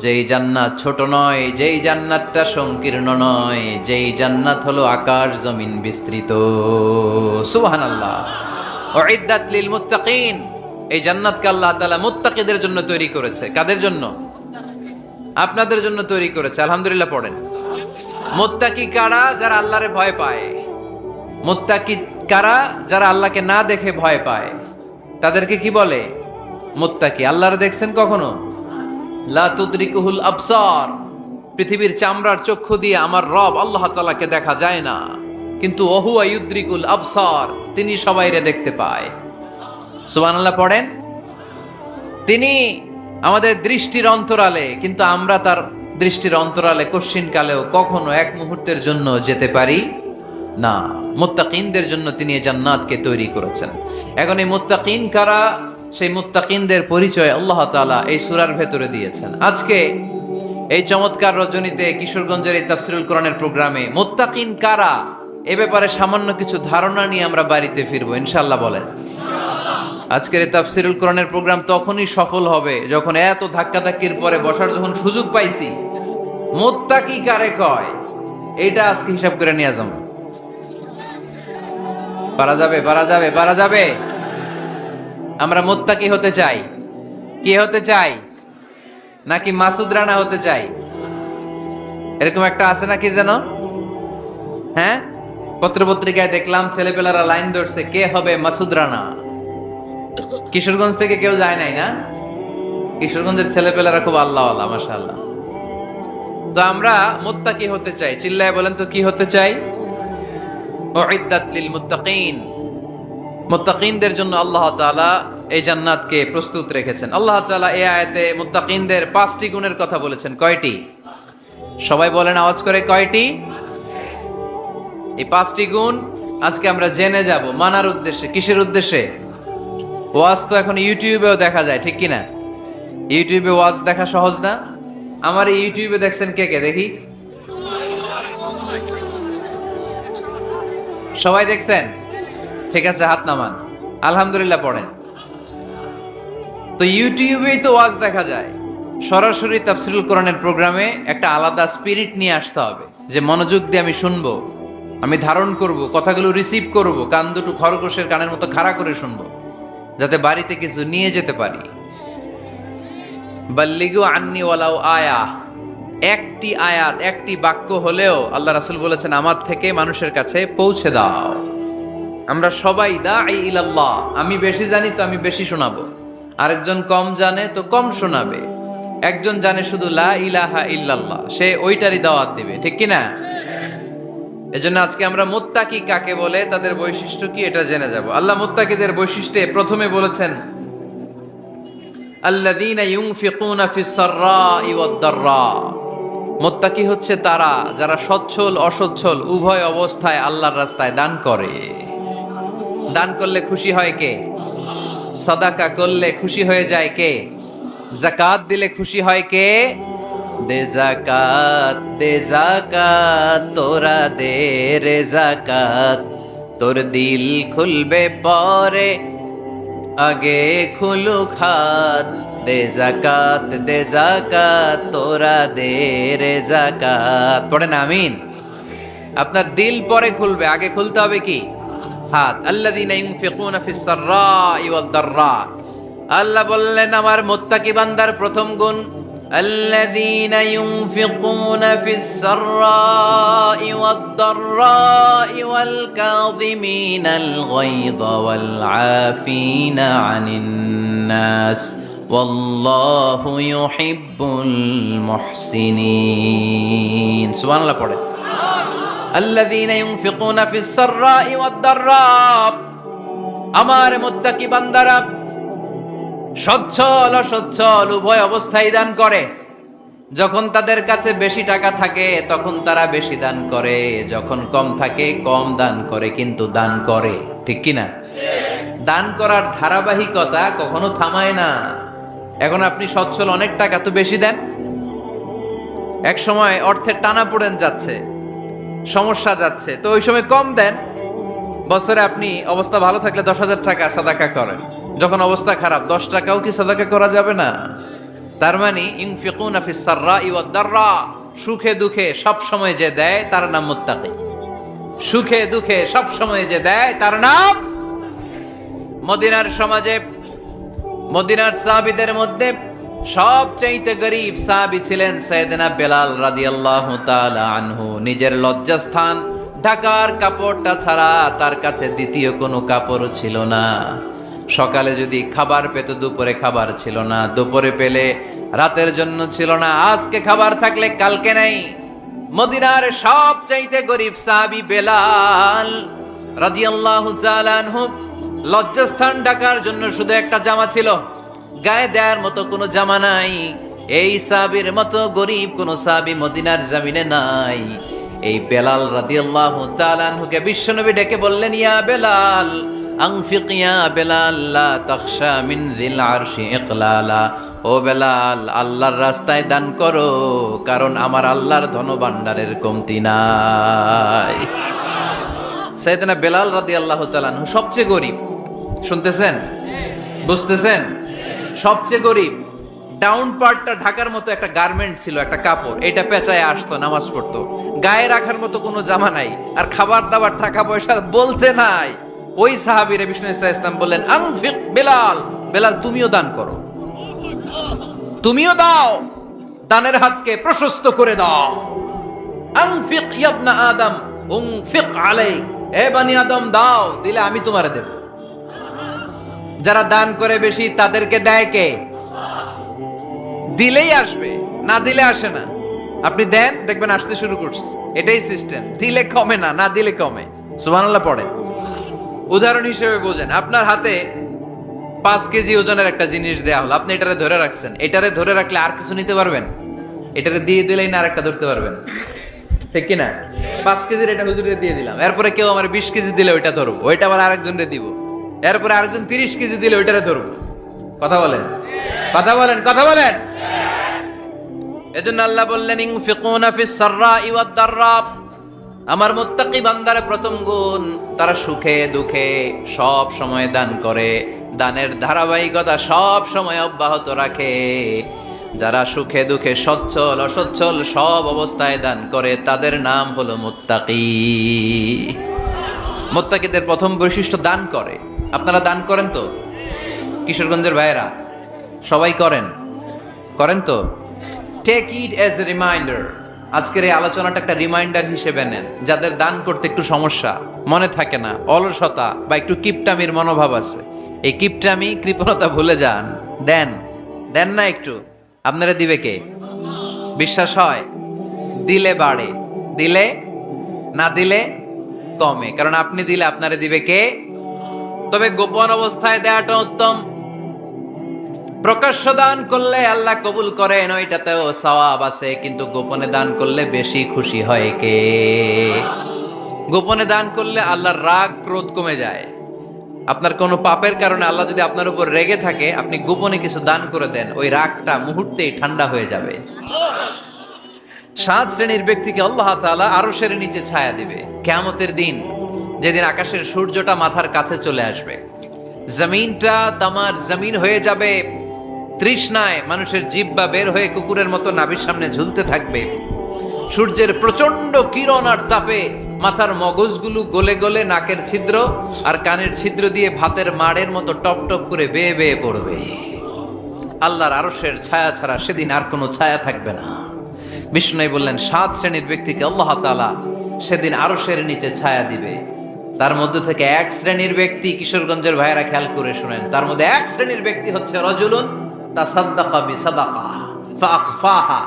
যেই জান্নাত ছোট নয়, যেই জান্নাতটা সংকীর্ণ নয়, যেই জান্নাত হলো আকাশ জমিন বিস্তৃত। সুবহানাল্লাহ। উইদ্দাত লিল মুত্তাকিন, এই জান্নাতকে আল্লাহ তাআলা মুত্তাকিদের জন্য তৈরি করেছে। কাদের জন্য? আপনাদের জন্য তৈরি করেছে। আলহামদুলিল্লাহ পড়েন। মুত্তাকি কারা? যারা আল্লাহরে ভয় পায়। মুত্তাকি কারা? যারা আল্লাহকে না দেখে ভয় পায়। তাদেরকে কি বলে? মুত্তাকি। আল্লাহরে দেখছেন কখনো? লা তুদরিকুহুল আবসার, পৃথিবীর চামড়ার চক্ষু দিয়ে আমার রব আল্লাহ তাআলাকে দেখা যায় না, কিন্তু ওহুয়া ইউদ্রিকুল আবসার, তিনি সবাইরে দেখতে পায়। সুবহানাল্লাহ পড়েন। তিনি আমাদের দৃষ্টির অন্তরালে, কিন্তু আমরা তার দৃষ্টির অন্তরালে কশ্চিন কালেও কখনো এক মুহূর্তের জন্য যেতে পারি না। মুত্তাকিনদের জন্য তিনি এই জান্নাতকে তৈরি করেছেন। এখন এই মুত্তাকিন কারা? সেই মুত্তাকিনদের পরিচয় আল্লাহ তাআলা এই সূরার ভেতরে দিয়েছেন। আজকে এই চমৎকার রজনীতে কিশোরগঞ্জের এই তাফসীরুল কোরআনের প্রোগ্রামে মুত্তাকিন কারা এ ব্যাপারে সামান্য কিছু ধারণা নিয়ে আমরা বাড়িতে ফিরবো ইনশাআল্লাহ। বলেন আজকের এই তাফসীরুল কোরআনের প্রোগ্রাম তখনই সফল হবে যখন এত ধাক্কাধাক্কির পরে বসার যখন সুযোগ পাইছি, মুত্তাকি কারে কয় এইটা আজকে হিসাব করে নিয়ে যাবো। পারা যাবে? পারা যাবে? পারা যাবে? আমরা মুত্তাকি হতে চাই। কি হতে চাই? নাকি মাসুদ রানা হতে চাই? এরকম একটা আছে নাকি যেন? হ্যাঁ, পত্রপত্রিকায় দেখলাম ছেলেপেলারা লাইন ধরছে, কে হবে মাসুদ রানা। কিশোরগঞ্জ থেকে কেউ যায় নাই না? কিশোরগঞ্জের ছেলেপেলারা খুব আল্লাহওয়ালা, মাশাআল্লাহ। তো আমরা মুত্তাকি হতে চাই। চিল্লায় বলেন তো কি হতে চাই? উইদ্দাত লিল মুত্তাকিন, মুত্তাকিনদের জন্য আল্লাহ তাআলা এই জান্নাতকে প্রস্তুত রেখেছেন। আল্লাহ তাআলা এই আয়াতে মুত্তাকিনদের 5টি গুণের কথা বলেছেন। কয়টি? সবাই বলেন আওয়াজ করে, কয়টি? এই 5টি গুণ আজকে আমরা জেনে যাব মানার উদ্দেশ্যে। কিসের উদ্দেশ্যে? ওয়াজ তো এখন ইউটিউবেও দেখা যায়, ঠিক কি না? ইউটিউবে ওয়াজ দেখা সহজ না? আমার এই ইউটিউবে দেখছেন কে কে? দেখি সবাই দেখছেন? ঠিক আছে, হাত নামান। আলহামদুলিল্লাহ পড়েন। তো ইউটিউবেই তো ওয়াজ দেখা যায়। সরাসরি তাফসীরুল কোরআনের প্রোগ্রামে একটা আলাদা স্পিরিট নিয়ে আসতে হবে, যে মনোযোগ দিয়ে আমি শুনবো, আমি ধারণ করব, কথাগুলো রিসিভ করব, কান দুটো খরগোশের কানের মতো খাড়া করে শুনবো, যাতে বাড়িতে কিছু নিয়ে যেতে পারি। বাল্লিগু আন্নি ওয়ালাউ আয়া, একটি আয়াত, একটি বাক্য হলেও আল্লাহ রাসূল বলেছেন আমার থেকে মানুষের কাছে পৌঁছে দাও। আমরা সবাই দাঈ ইলাল্লাহ, আমি বেশি জানি তো আমি বেশি শোনাবো, আরেকজন কম জানে তো কম শোনাবে, একজন জানে শুধু লা ইলাহা ইল্লাল্লাহ, সে ওইটারই দাওয়াত দিবে, ঠিক কি না? এজন্য আজকে আমরা মুত্তাকি কাকে বলে, তাদের বৈশিষ্ট্য কি, এটা জেনে যাব। আল্লাহ মুত্তাকিদের বৈশিষ্ট্যে প্রথমে বলেছেন আল্লাযীনা ইউনফিকুনা ফিস সাররাই ওয়াদ দাররা, মুত্তাকি হচ্ছে তারা যারা সচ্ছল অসচ্ছল উভয় অবস্থায় আল্লাহর রাস্তায় দান করে। দান করলে খুশি হয় কে? সাদাকা করলে খুশি হয়ে যায় কে? যাকাত দিলে খুশি হয় কে? দে যাকাত তোরা দে রে যাকাত, তোর দিল খুলবে পরে আগে খুলুক হাত। দে যাকাত তোরা দে রে যাকাত। পড়েন আমিন। আপনার দিল পরে খুলবে, আগে খুলতে হবে কি? হাত। আল্লাযীনা ইউনফিকুনা ফিস সাররাই ওয়াদ দাররা। আল্লাহ বললেন আমার মুত্তাকি বান্দার প্রথম গুণ, আল্লাযীনা ইউনফিকুনা ফিস সাররাই ওয়াদ দাররাই ওয়াল কাযিমিনাল গায়যা ওয়াল আফিনা আনিন নাস ওয়াল্লাহু ইউহিব্বুল মুহসিনিন। সুবহানাল্লাহ পড়ে। আল্লাযীনা ইউনফিকুনা ফিস সাররাই ওয়াদ দাররা। আমার মুত্তাকি বান্দারা সচ্ছল অসচ্ছল উভয় অবস্থায় দান করে। যখন তাদের কাছে বেশি টাকা থাকে তখন তারা বেশি দান করে, যখন কম থাকে কম দান করে, কিন্তু দান করে। ঠিক কি না? দান করার ধারাবাহিকতা কখনো থামায় না। এখন আপনি সচ্ছল, অনেক টাকা তো বেশি দেন, এক সময় অর্থের টানাপোড়েন যাচ্ছে, সমস্যা যাচ্ছে, তো ওই সময় কম দেন। বছরে আপনি অবস্থা ভালো থাকলে 10,000 টাকা সাদাকা করেন, যখন অবস্থা খারাপ 10 টাকাও কি সাদাকা করা যাবে না? তার মানে ইউনফিকুনা ফিস সাররাই ওয়াদ দাররা, সুখে দুঃখে সব সময় যে দেয় তার নাম মুত্তাকি। সুখে দুঃখে সব সময় যে দেয় তার নাম। মদিনার সমাজে, মদিনার সাহাবীদের মধ্যে সবচাইতে গরীব সাহাবী ছিলেন সাইয়েদনা বেলাল রাদিয়াল্লাহু তাআলা আনহু। নিজের লজ্জাস্থান ঢাকার কাপড়টা ছাড়া তার কাছে দ্বিতীয় কোনো কাপড় ছিল না। সকালে যদি খাবার পেত, দুপুরে খাবার ছিল না, দুপুরে পেলে রাতের জন্য ছিল না, আজকে খাবার থাকলে কালকে নাই। মদিনার সবচাইতে গরীব সাহাবী বেলাল রাদিয়াল্লাহু তাআলা আনহু, লজ্জাস্থান ঢাকার জন্য শুধু একটা জামা ছিল, গায়ে দেওয়ার মতো কোনো জামা নাই। এই সাহাবীর মতো গরীব কোনো সাহাবী মদিনার জমিনে নাই। এই বেলাল রাদিয়াল্লাহু তাআলা আনহুকে বিশ্বনবী ডেকে বললেন, ইয়া বেলাল আনফিক ইয়া বেলাল লা তাখশা মিন যিল আরশি ইকলালা। ও বেলাল, আল্লাহর রাস্তায় দান করো, কারণ আমার আল্লাহর ধনভাণ্ডারের কমতি নাই। সাইয়েদনা বেলাল রাদিয়াল্লাহু তাআলা আনহু সবচেয়ে গরীব। শুনতেছেন? বুঝতেছেন? সবচেয়ে গরীব। ডাউন পার্টটা ঢাকার মতো একটা গার্মেন্ট ছিল, একটা কাপড়, এটা পেঁচায় আসতো, নামাজ পড়তো। গায়ে রাখার মতো কোনো জামা নাই, আর খাবার দাবার টাকা পয়সা বলতে নাই। ওই সাহাবীরে বিষ্ণু ইসা ইসলাম বললেন, আনফিক বেলাল, বেলাল তুমিও দান করো, তুমিও দাও, দানের হাতকে প্রশস্ত করে দাও। আনফিক ইয়া আদম উনফিক আলাইক, এ বনি আদম দাও, দিলে আমি তোমারে দেব। যারা দান করে বেশি তাদেরকে দেয় কে? দিলেই আসবে, না দিলে আসে না। আপনি দেন, দেখবেন আসতে শুরু করছে। এটাই সিস্টেম। দিলে কমে না, না দিলে কমে। সুবহানাল্লাহ পড়েন। উদাহরণ হিসেবে বোঝেন, আপনার হাতে 5 কেজি ওজনের একটা জিনিস দেয়া হলো, আপনি এটারে ধরে রাখছেন। এটারে ধরে রাখলে আর কিছু নিতে পারবেন? এটারে দিয়ে দিলেই না আরেকটা ধরতে পারবেন? ঠিক কিনা? 5 কেজির এটা হুজুরে দিয়ে দিলাম, এরপরে কেউ আমার 20 কেজি দিলে ওইটা ধরবো, ওইটা আবার আরেকজনরে দিব, এরপরে আরেকজন 30 কেজি দিলে ওইটারে ধরবো। কথা বলেন, কথা বলেন, কথা বলেন। এজন্য আল্লাহ বললেন, ইনফিকুনা ফিস সাররাই ওয়াদ দাররা। আমার মুত্তাকি বান্দার প্রথম গুণ, তারা সুখে দুঃখে সব সময় দান করে, দানের ধারাবাহিকতা সব সময় অব্যাহত রাখে। যারা সুখে দুঃখে সচ্ছল অসচ্ছল সব অবস্থায় দান করে, তাদের নাম হলো মুত্তাকি। মুত্তাকিদের প্রথম বৈশিষ্ট্য দান করে। আপনারা দান করেন তো? কিশোরগঞ্জের ভাইয়েরা সবাই করেন? করেন তো? Take it as a reminder. আজকের এই আলোচনাটা একটা রিমাইন্ডার হিসেবে নেন। যাদের দান করতে একটু সমস্যা, মনে থাকে না, অলসতা বা একটু কিপটামির মনোভাব আছে, এই কিপটামি কৃপণতা ভুলে যান। দেন, দেন না একটু, আপনারা দিবে কে? বিশ্বাস হয়? দিলে বাড়ে, দিলে না দিলে কমে, কারণ আপনি দিলে আপনারে দিবে কে? তবে গোপন অবস্থায় দেওয়াটা উত্তম। প্রকাশ্য দান করলে আল্লাহ কবুল করেন, ওইটাতেও সওয়াব আছে, কিন্তু গোপনে দান করলে বেশি খুশি হয় কে? গোপনে দান করলে আল্লাহর রাগ ক্রোধ কমে যায়। আপনার কোনো পাপের কারণে আল্লাহ যদি আপনার উপর রেগে থাকে, আপনি গোপনে কিছু দান করে দেন, ওই রাগটা মুহূর্তেই ঠান্ডা হয়ে যাবে। 7 শ্রেণীর ব্যক্তিকে আল্লাহ তাআলা আরশের নিচে ছায়া দিবে কিয়ামতের দিন, যেদিন আকাশের সূর্যটা মাথার কাছে চলে আসবে, জমিনটা তামার জমিন হয়ে যাবে, তৃষ্ণায় মানুষের জিহ্বা বের হয়ে কুকুরের মতো নাভির সামনে ঝুলতে থাকবে, সূর্যের প্রচন্ড কিরণ আর তাপে মাথার মগজগুলো গলে গলে নাকের ছিদ্র আর কানের ছিদ্র দিয়ে ভাতের মাড়ের মতো টপ টপ করে বেয়ে বেয়ে পড়বে। আল্লাহর আরশের ছায়া ছাড়া সেদিন আর কোনো ছায়া থাকবে না। বিষ্ণু বললেন 7 শ্রেণীর ব্যক্তিকে আল্লাহ তাআলা সেদিন আরশের নিচে ছায়া দিবে। তার মধ্যে থেকে 1 শ্রেণীর ব্যক্তি, কিশোরগঞ্জের ভাইয়েরা খেয়াল করে শুনেন, তার মধ্যে 1 শ্রেণীর ব্যক্তি হচ্ছে রাজুলুন তাসাদ্দাকা বিসাদাকা ফাআখফাহা।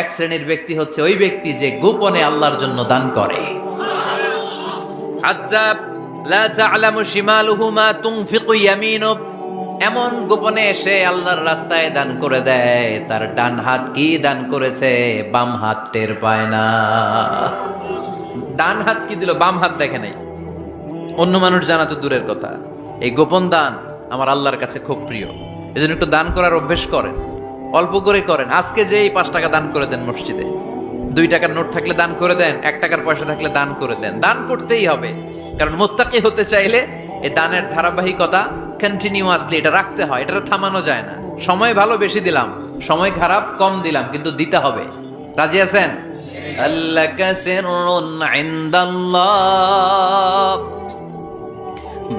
1 শ্রেণীর ব্যক্তি হচ্ছে ওই ব্যক্তি যে গোপনে আল্লাহর জন্য দান করে। আযাব লা তা'লামু শিমালুহু মা তুনফিকু ইয়ামিনু, এমন গোপনে এসে আল্লাহর রাস্তায় দান করে দেয়, তার ডান হাত কি দান করেছে বাম হাত টের পায় না। ডান হাত কি দিল, বাম হাত দেখে নাই। অন্য মানুষ জানা তো দূরের কথা, এই গোপন দান আমার আল্লাহর কাছে খুব প্রিয়। এজন্য একটু দান করার অভ্যেস করেন, অল্প করে করেন। আজকে যে এই 5 টাকা দান করে দেন মসজিদে, 2 টাকার নোট থাকলে দান করে দেন, 1 টাকার পয়সা থাকলে দান করে দেন। দান করতেই হবে, কারণ মুত্তাকি হতে চাইলে এই দানের ধারাবাহিকতা কন্টিনিউয়াসলি এটা রাখতে হয়, এটা থামানো যায় না। সময় ভালো বেশি দিলাম, সময় খারাপ কম দিলাম, কিন্তু দিতে হবে। রাজি আছেন? আল্লাকা সিররুন ইনদাল্লাহ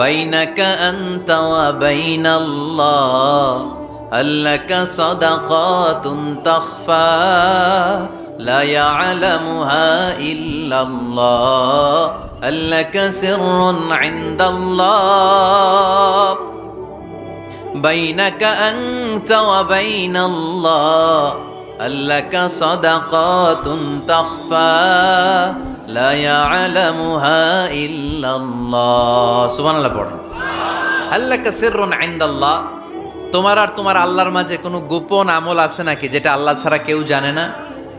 বাইনাকা আনতা ওয়া বাইনাল্লাহ, আল্লাকা সাদাকাতুন তাখফা লা ইয়ালামুহা ইল্লাল্লাহ, আল্লাকা সিররুন ইনদাল্লাহ বাইনাকা আনতা ওয়া বাইনাল্লাহ, আল্লাকা সাদাকাতুন তাখফা লা ইয়ালামুহা ইল্লাল্লাহ। সুবহানাল্লাহ পড়েন। আল্লাকা সিররুন ইনদাল্লাহ, তোমার আর তোমার আল্লাহর মাঝে কোনো গোপন আমল আছে নাকি যেটা আল্লাহ ছাড়া কেউ জানে না?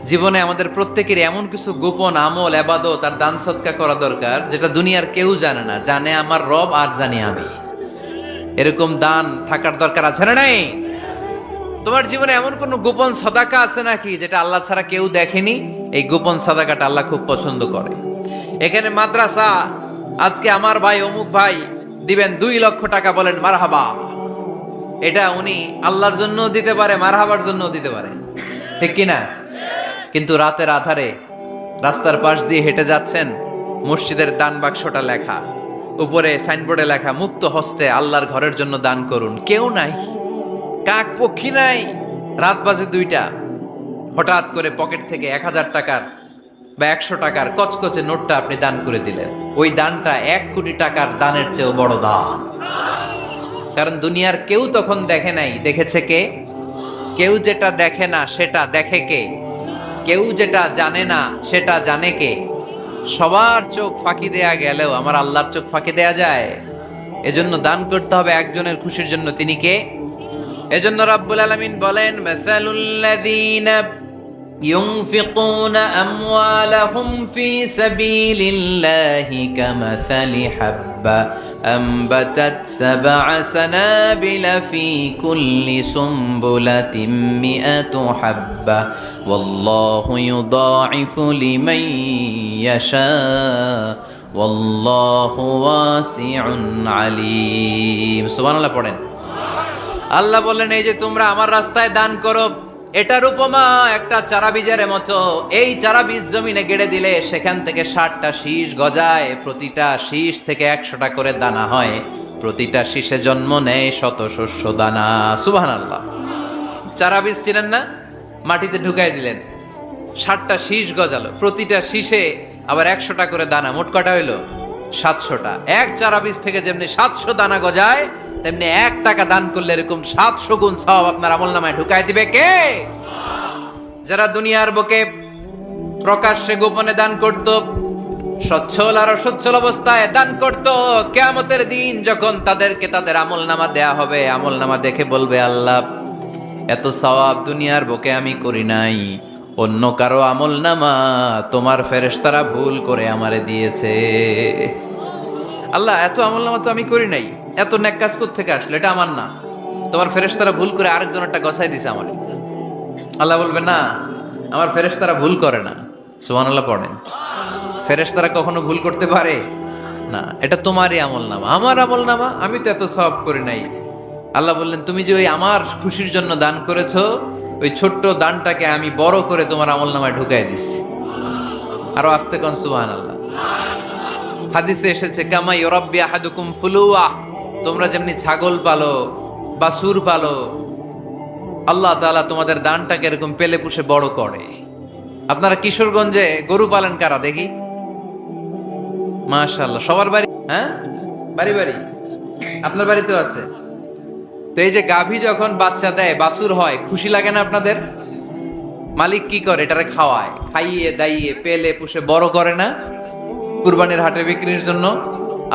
জীবনে আমাদের প্রত্যেকের এমন কিছু গোপন আমল, ইবাদত আর দান সদকা করা দরকার যেটা দুনিয়ার কেউ জানে না, জানে আমার রব আর জানি আমি। এরকম দান থাকার দরকার আছে না নাই? তোমার জীবনে এমন কোন গোপন সাদাকা আছে নাকি যেটা আল্লাহ ছাড়া কেউ দেখেনি? এই গোপন সাদাকাটা আল্লাহ খুব পছন্দ করে। এখানে মাদ্রাসা, আজকে আমার ভাই অমুক ভাই দিবেন 2 লক্ষ টাকা, বলেন মারহাবা। এটা উনি আল্লাহর জন্য দিতে পারে, মারহাবার জন্য দিতে পারে, ঠিক কি না? কিন্তু রাতের আধারে রাস্তার পাশ দিয়ে হেঁটে যাচ্ছেন, মসজিদের দান বাক্সটা লেখা, উপরে সাইনবোর্ডে লেখা মুক্ত হস্তে আল্লাহর ঘরের জন্য দান করুন। কেউ নাই, কাক পক্ষী নাই, রাত বাজে 2টা, হঠাৎ করে পকেট থেকে 1000 টাকার বা 100 টাকার কচকচে নোটটা আপনি দান করে দিলেন। ওই দানটা 1 কোটি টাকার দানের চেয়েও বড় দান। কারণ দুনিয়ার কেউ তখন দেখে নাই, দেখেছে কে? কেউ যেটা দেখে না সেটা দেখে কে? কেউ যেটা জানে না সেটা জানে কে? সবার চোখ ফাঁকি দেয়া গেলেও আমার আল্লাহর চোখ ফাঁকি দেয়া যায়? এজন্য দান করতে হবে একজনের খুশির জন্য। তিনি কে? এজন্য রাব্বুল আলামিন বলেন, মাসালুল্লাযীনা ইউনফিকুনা আমওয়ালাহুম ফি সাবিলিল্লাহি কামাসালি হাব্বা আমবাতাত সাবআ সানাবিলা ফি কুল্লি সুমবুলাতিন মিআতু হাব্বা ওয়াল্লাহু ইউদাঈফু লিমান ইয়াশা ওয়াল্লাহু ওয়াসিউন আলীম। সুবহানাল্লাহ পড়েন। আল্লাহ বললেন, এই যে তোমরা আমার রাস্তায় দান করো, এটার উপমা একটা চারা বীজের মতো। এই চারা বীজ জমিনে গেড়ে দিলে সেখান থেকে 60টা শীষ গজায়, প্রতিটা শীষ থেকে 100টা করে দানা হয়, প্রতিটা শীষে জন্ম নেয় শত শস্য দানা। সুবহানাল্লাহ। চারা বীজ চিনেন না? মাটিতে ঢুকাই দিলেন, 60টা শীষ গজালো, প্রতিটা শীষে আবার 100টা করে দানা, মোট কটা হইলো? 700টা। এক চারা বীজ থেকে যেমনি 700 দানা গজায়, তেমনি 1 টাকা দান করলে এরকম 700 গুণ সওয়াব আপনার আমলনামায় ঢুকাই দিবে কে? যারা দুনিয়ার বুকে প্রকাশ্যে গোপনে দান করত, সচ্ছল আর অসচ্ছল অবস্থায় দান করত, কিয়ামতের দিন যখন তাদেরকে তাদের আমলনামা দেয়া হবে, আমলনামা দেখে বলবে, আল্লাহ এত সওয়াব দুনিয়ার বুকে আমি করি নাই, অন্য কারো আমলনামা তোমার ফেরেশতারা ভুল করে আমারে দিয়েছে। আল্লাহ এত আমলনামা তো আমি করি নাই, এত নেক কাজ থেকে আসলো, এটা আমার না। তোমার ফেরেশতারা ভুল করে আরেকজনেরটা গছাই দিছে আমার। আল্লাহ বলবে না, আমার ফেরেশতারা ভুল করে না। সুবহানাল্লাহ পড়েন। ফেরেশতারা কখনো ভুল করতে পারে না। এটা তোমারই আমল নামা, আমার আমল নামা, আমি তো এত সওয়াব করি নাই। আল্লাহ বললেন, তুমি যে ওই আমার খুশির জন্য দান করেছো, ওই ছোট্ট দানটাকে আমি বড় করে তোমার আমল নামায় ঢুকাই দিচ্ছি। আরো আস্তে কোন সুবহানাল্লাহ। হাদিসে এসেছে, কামা ইউরাব্বি আহাদুকুম ফুলুয়া, তোমরা যেমনি ছাগল পালো, বাছুর পালো, আল্লাহ তাআলা তোমাদের দানটাকে এরকম পেলে পুষে বড় করে। আপনারা কিশোরগঞ্জে গরু পালেন কারা দেখি? মাশাআল্লাহ, সবার বাড়ি, হ্যাঁ বাড়ি বাড়ি, আপনার বাড়িতেও আছে। তো এই যে গাভী যখন বাচ্চা দেয়, বাছুর হয়, খুশি লাগে না আপনাদের? মালিক কি করে? এটারে খাওয়ায়, খাইয়ে দাইয়ে পেলে পুষে বড় করে না কুরবানির হাটে বিক্রির জন্য।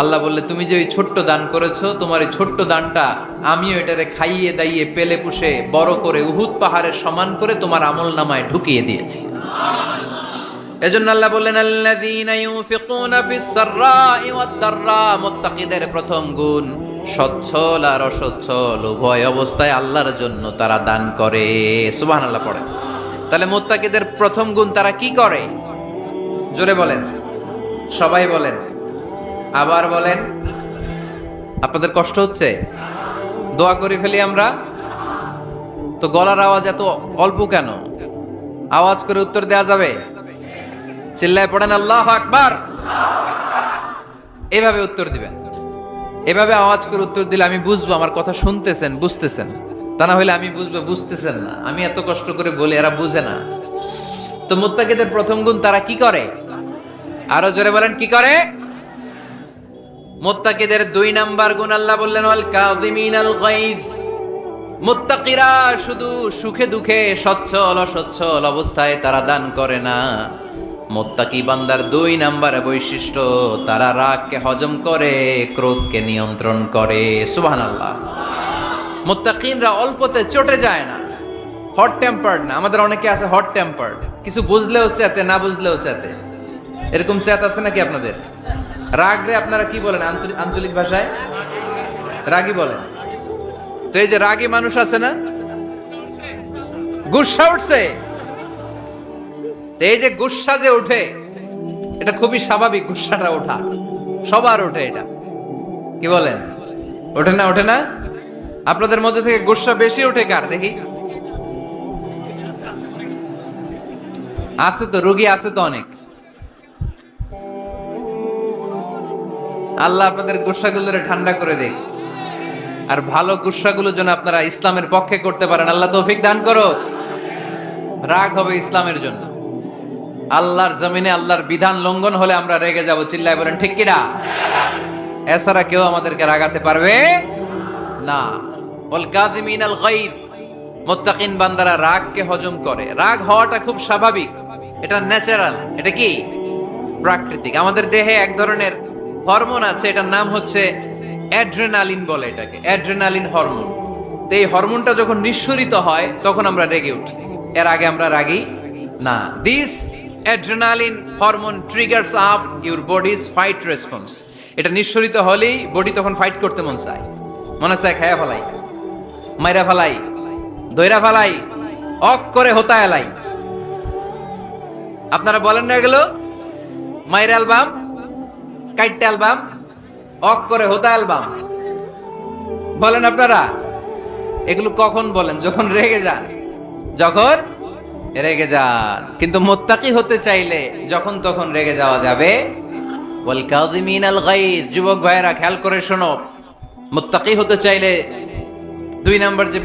আল্লাহ বললে, তুমি যে ওই ছোট্ট দান করেছো, তোমার এই ছোট্ট দানটা আমিও এটারে খাইয়ে দাইয়ে পেলে পুষে বড় করে উহুদ পাহাড়ের সমান করে তোমার আমল নামায় ঢুকিয়ে দিয়েছি। এজন্য আল্লাহ বললেন, আল্লাযীনা ইউনফিকুনা ফিস সাররাই ওয়াদ দাররা, মুত্তাকিদের প্রথম গুণ সচ্ছল আর অসচ্ছল উভয় অবস্থায় আল্লাহর জন্য তারা দান করে। সুবহানাল্লাহ পড়ে। তাহলে মুত্তাকিদের প্রথম গুণ, তারা কি করে? জোরে বলেন, সবাই বলেন, আবার বলেন। আপনাদের কষ্ট হচ্ছে? দোয়া করে ফেলি আমরা তো। গলার আওয়াজ এত অল্প কেন? আওয়াজ করে উত্তর দেয়া যাবে? চিল্লায় পড়েন আল্লাহু আকবার। এভাবে উত্তর দিবেন, এভাবে আওয়াজ করে উত্তর দিলে আমি বুঝবো আমার কথা শুনতেছেন, বুঝতেছেন। তা না হলে আমি বুঝবো বুঝতেছেন না, আমি এত কষ্ট করে বলি এরা বুঝে না। তো মুত্তাকিদের প্রথম গুণ, তারা কি করে? আরো জোরে বলেন, কি করে? মুত্তাকিদের 2 নাম্বার গুণ আল্লাহ বললেন, ওয়াল কাযিমিনাল গায়জ। মুত্তাকিরা শুধু সুখে দুঃখে সচ্ছল অসচ্ছল অবস্থায় তারা দান করে না। মুত্তাকি বান্দার 2 নাম্বার বৈশিষ্ট্য, তারা রাগকে হজম করে, ক্রোধকে নিয়ন্ত্রণ করে। সুবহানাল্লাহ। মুত্তাকিনরা অল্পতে চটে যায় না, হট টেম্পার্ড না। আমাদের অনেকে আছে হট টেম্পার্ড, কিছু বুঝলেও চেতে, না বুঝলেও চেতে। এরকম চেত আছে নাকি আপনাদের? রাগ রে আপনারা কি বলেন আঞ্চলিক ভাষায়? রাগী বলেন। তো এই যে রাগী মানুষ আছে না, গুসা উঠছে, এই যে গুসা যে ওঠে, এটা খুবই স্বাভাবিক। গুসাটা ওঠা সবার ওঠে, এটা কি বলেন? ওঠে না? ওঠে না? আপনাদের মধ্যে থেকে গুসা বেশি ওঠে কার দেখি? আছে তো, রোগী আছে তো অনেক। আল্লাহ আপনাদের গুসাগুলোরে ঠান্ডা করে দেখ, আর ভালো গুসাগুলো যেন আপনারা ইসলামের পক্ষে করতে পারেন। আল্লাহ তৌফিক দান করো। রাগ হবে ইসলামের জন্য। আল্লাহর জমিনে আল্লাহর বিধান লঙ্ঘন হলে আমরা রেগে যাব। চিল্লায় বলেন ঠিক কিনা? এছাড়া কেউ আমাদেরকে রাগাতে পারবে না। ওয়াল কাযিমিনাল গায়জ, মুত্তাকিন বান্দারা রাগকে হজম করে। রাগ হওয়াটা খুব স্বাভাবিক, এটা ন্যাচারাল। এটা কি? প্রাকৃতিক। আমাদের দেহে এক ধরনের হরমোন আছে, এটার নাম হচ্ছে অ্যাড্রেনালিন বলে এটাকে, অ্যাড্রেনালিন হরমোন। তো এই হরমোনটা যখন নিঃসরিত হয় তখন আমরা রেগে উঠি, এর আগে আমরা রাগি না। This adrenaline hormone triggers up your bodies fight response. এটা নিঃসরিত হলেই বডি তখন ফাইট করতে মন চায়, মনে চায় খায়া ফেলাই, মাইরা ফেলাই, দইরা ফেলাই, অক করে হোতা এলাই। আপনারা বলেন না এগুলো? মাইরা অ্যালবাম, কাইটটা অ্যালবাম, অক করে হোতা অ্যালবাম বলেন আপনারা? এগুলো কখন বলেন? যখন রেগে যান, যখন রেগে যান। কিন্তু মুত্তাকি হতে চাইলে যখন তখন রেগে যাওয়া যাবে। ওয়াল কাযিমিনাল গায়জ, যুবক ভাইরা খেয়াল করে শোনো, মুত্তাকি হতে চাইলে 2 নাম্বার যে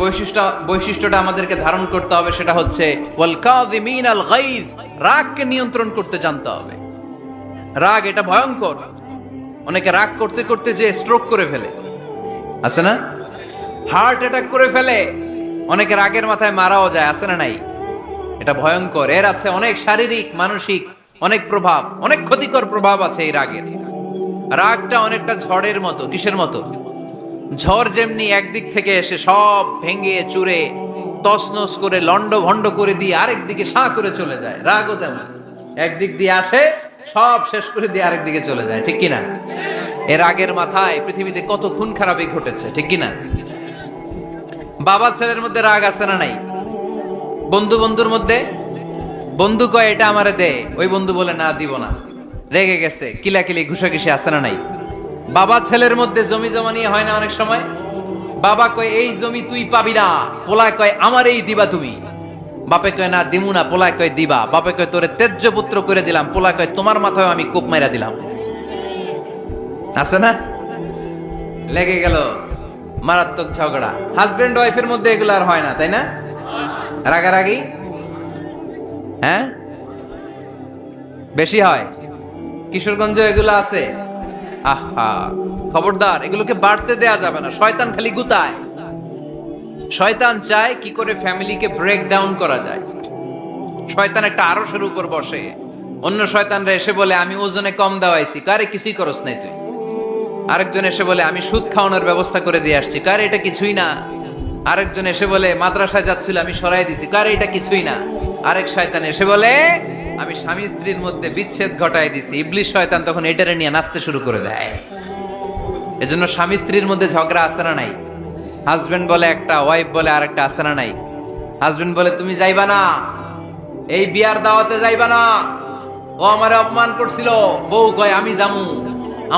বৈশিষ্ট্যটা আমাদেরকে ধারণ করতে হবে সেটা হচ্ছে ওয়াল কাযিমিনাল গায়জ, রাগকে নিয়ন্ত্রণ করতে জানতে হবে। রাগ এটা ভয়ঙ্কর। অনেকে রাগ করতে করতে যে স্ট্রোক করে ফেলে, আছে না? হার্ট অ্যাটাক করে ফেলে। অনেকে রাগের মাথায় মারাও যায়, আছে না নাই? এটা ভয়ঙ্কর। এর আছে অনেক শারীরিক মানসিক অনেক প্রভাব, অনেক ক্ষতিকর প্রভাব আছে এই রাগের। রাগটা অনেকটা ঝড়ের মতো। কিসের মতো? ঝড় যেমনি একদিক থেকে এসে সব ভেঙে চুরে তছনছ করে লন্ড ভন্ড করে দিয়ে আরেক দিকে সাঁ করে চলে যায়, রাগও তেমন। একদিক দিয়ে আসে, সব শেষ করে দিয়ে আরেক দিকে চলে যায়, ঠিক কিনা? এর আগের মাথায় পৃথিবীতে কত খুন খারাপি ঘটেছে, ঠিক কি না? বাবা ছেলের মধ্যে রাগ আছে না নাই? বন্ধু বন্ধুর মধ্যে, বন্ধু কয় এটা আমারে দে, ওই বন্ধু বলে না দিব না, রেগে গেছে, কিলাকিলি ঘুষাঘুষি আছে না নাই? বাবা ছেলের মধ্যে জমি জমা নিয়ে হয় না অনেক সময়? বাবা কয় এই জমি তুই পাবি না, পোলায় কয় আমার এই দিবা তুমি। বাপে কয় না দিমু না, পোলায় কয় দিবা। বাপে কয় তোরে তেজ্য পুত্র করে দিলাম, পোলায় কয় তোমার মাথায় আমি কোপ মাইরা দিলাম। আছে না? লেগে গেল, মারাত্মক ঝগড়া। হাজবেন্ড ওয়াইফের মধ্যে এগুলো আর হয় না, তাই না? রাগারাগি হ্যাঁ বেশি হয়। কিশোরগঞ্জে এগুলো আছে। আহা, খবরদার, এগুলোকে বাড়তে দেয়া যাবে না। শয়তান খালি গুতায়। শয়তান চায় কি করে ফ্যামিলিকে ব্রেক ডাউন করা যায়। শয়তান একটা আরশের উপর বসে, অন্য শয়তানরা এসে বলে আমি ওজনে কম দেওয়াইছি, কারে কিছুই করস নাই তুই। আরেকজন এসে বলে আমি সুদ খাওয়ানোর ব্যবস্থা করে দিয়ে আসছি, কারে এটা কিছুই না। আরেকজন এসে বলে মাদ্রাসায় যাচ্ছিল আমি সরাই দিছি, কারে এটা কিছুই না। আরেক শয়তান এসে বলে আমি স্বামী স্ত্রীর মধ্যে বিচ্ছেদ ঘটাই দিছি। ইবলিশ শয়তান তখন এটারে নিয়ে নাচতে শুরু করে দেয়। এজন্য স্বামী স্ত্রীর মধ্যে ঝগড়া আছে না নাই? হাজবেন্ড বলে একটা, ওয়াইফ বলে আরেকটা, আছে না নাই? হাজবেন্ড বলে তুমি যাইবা না, এই বিয়ার দাওয়াতে যাইবা না, ও আমারে অপমান করছিল। বউ কয় আমি জামু,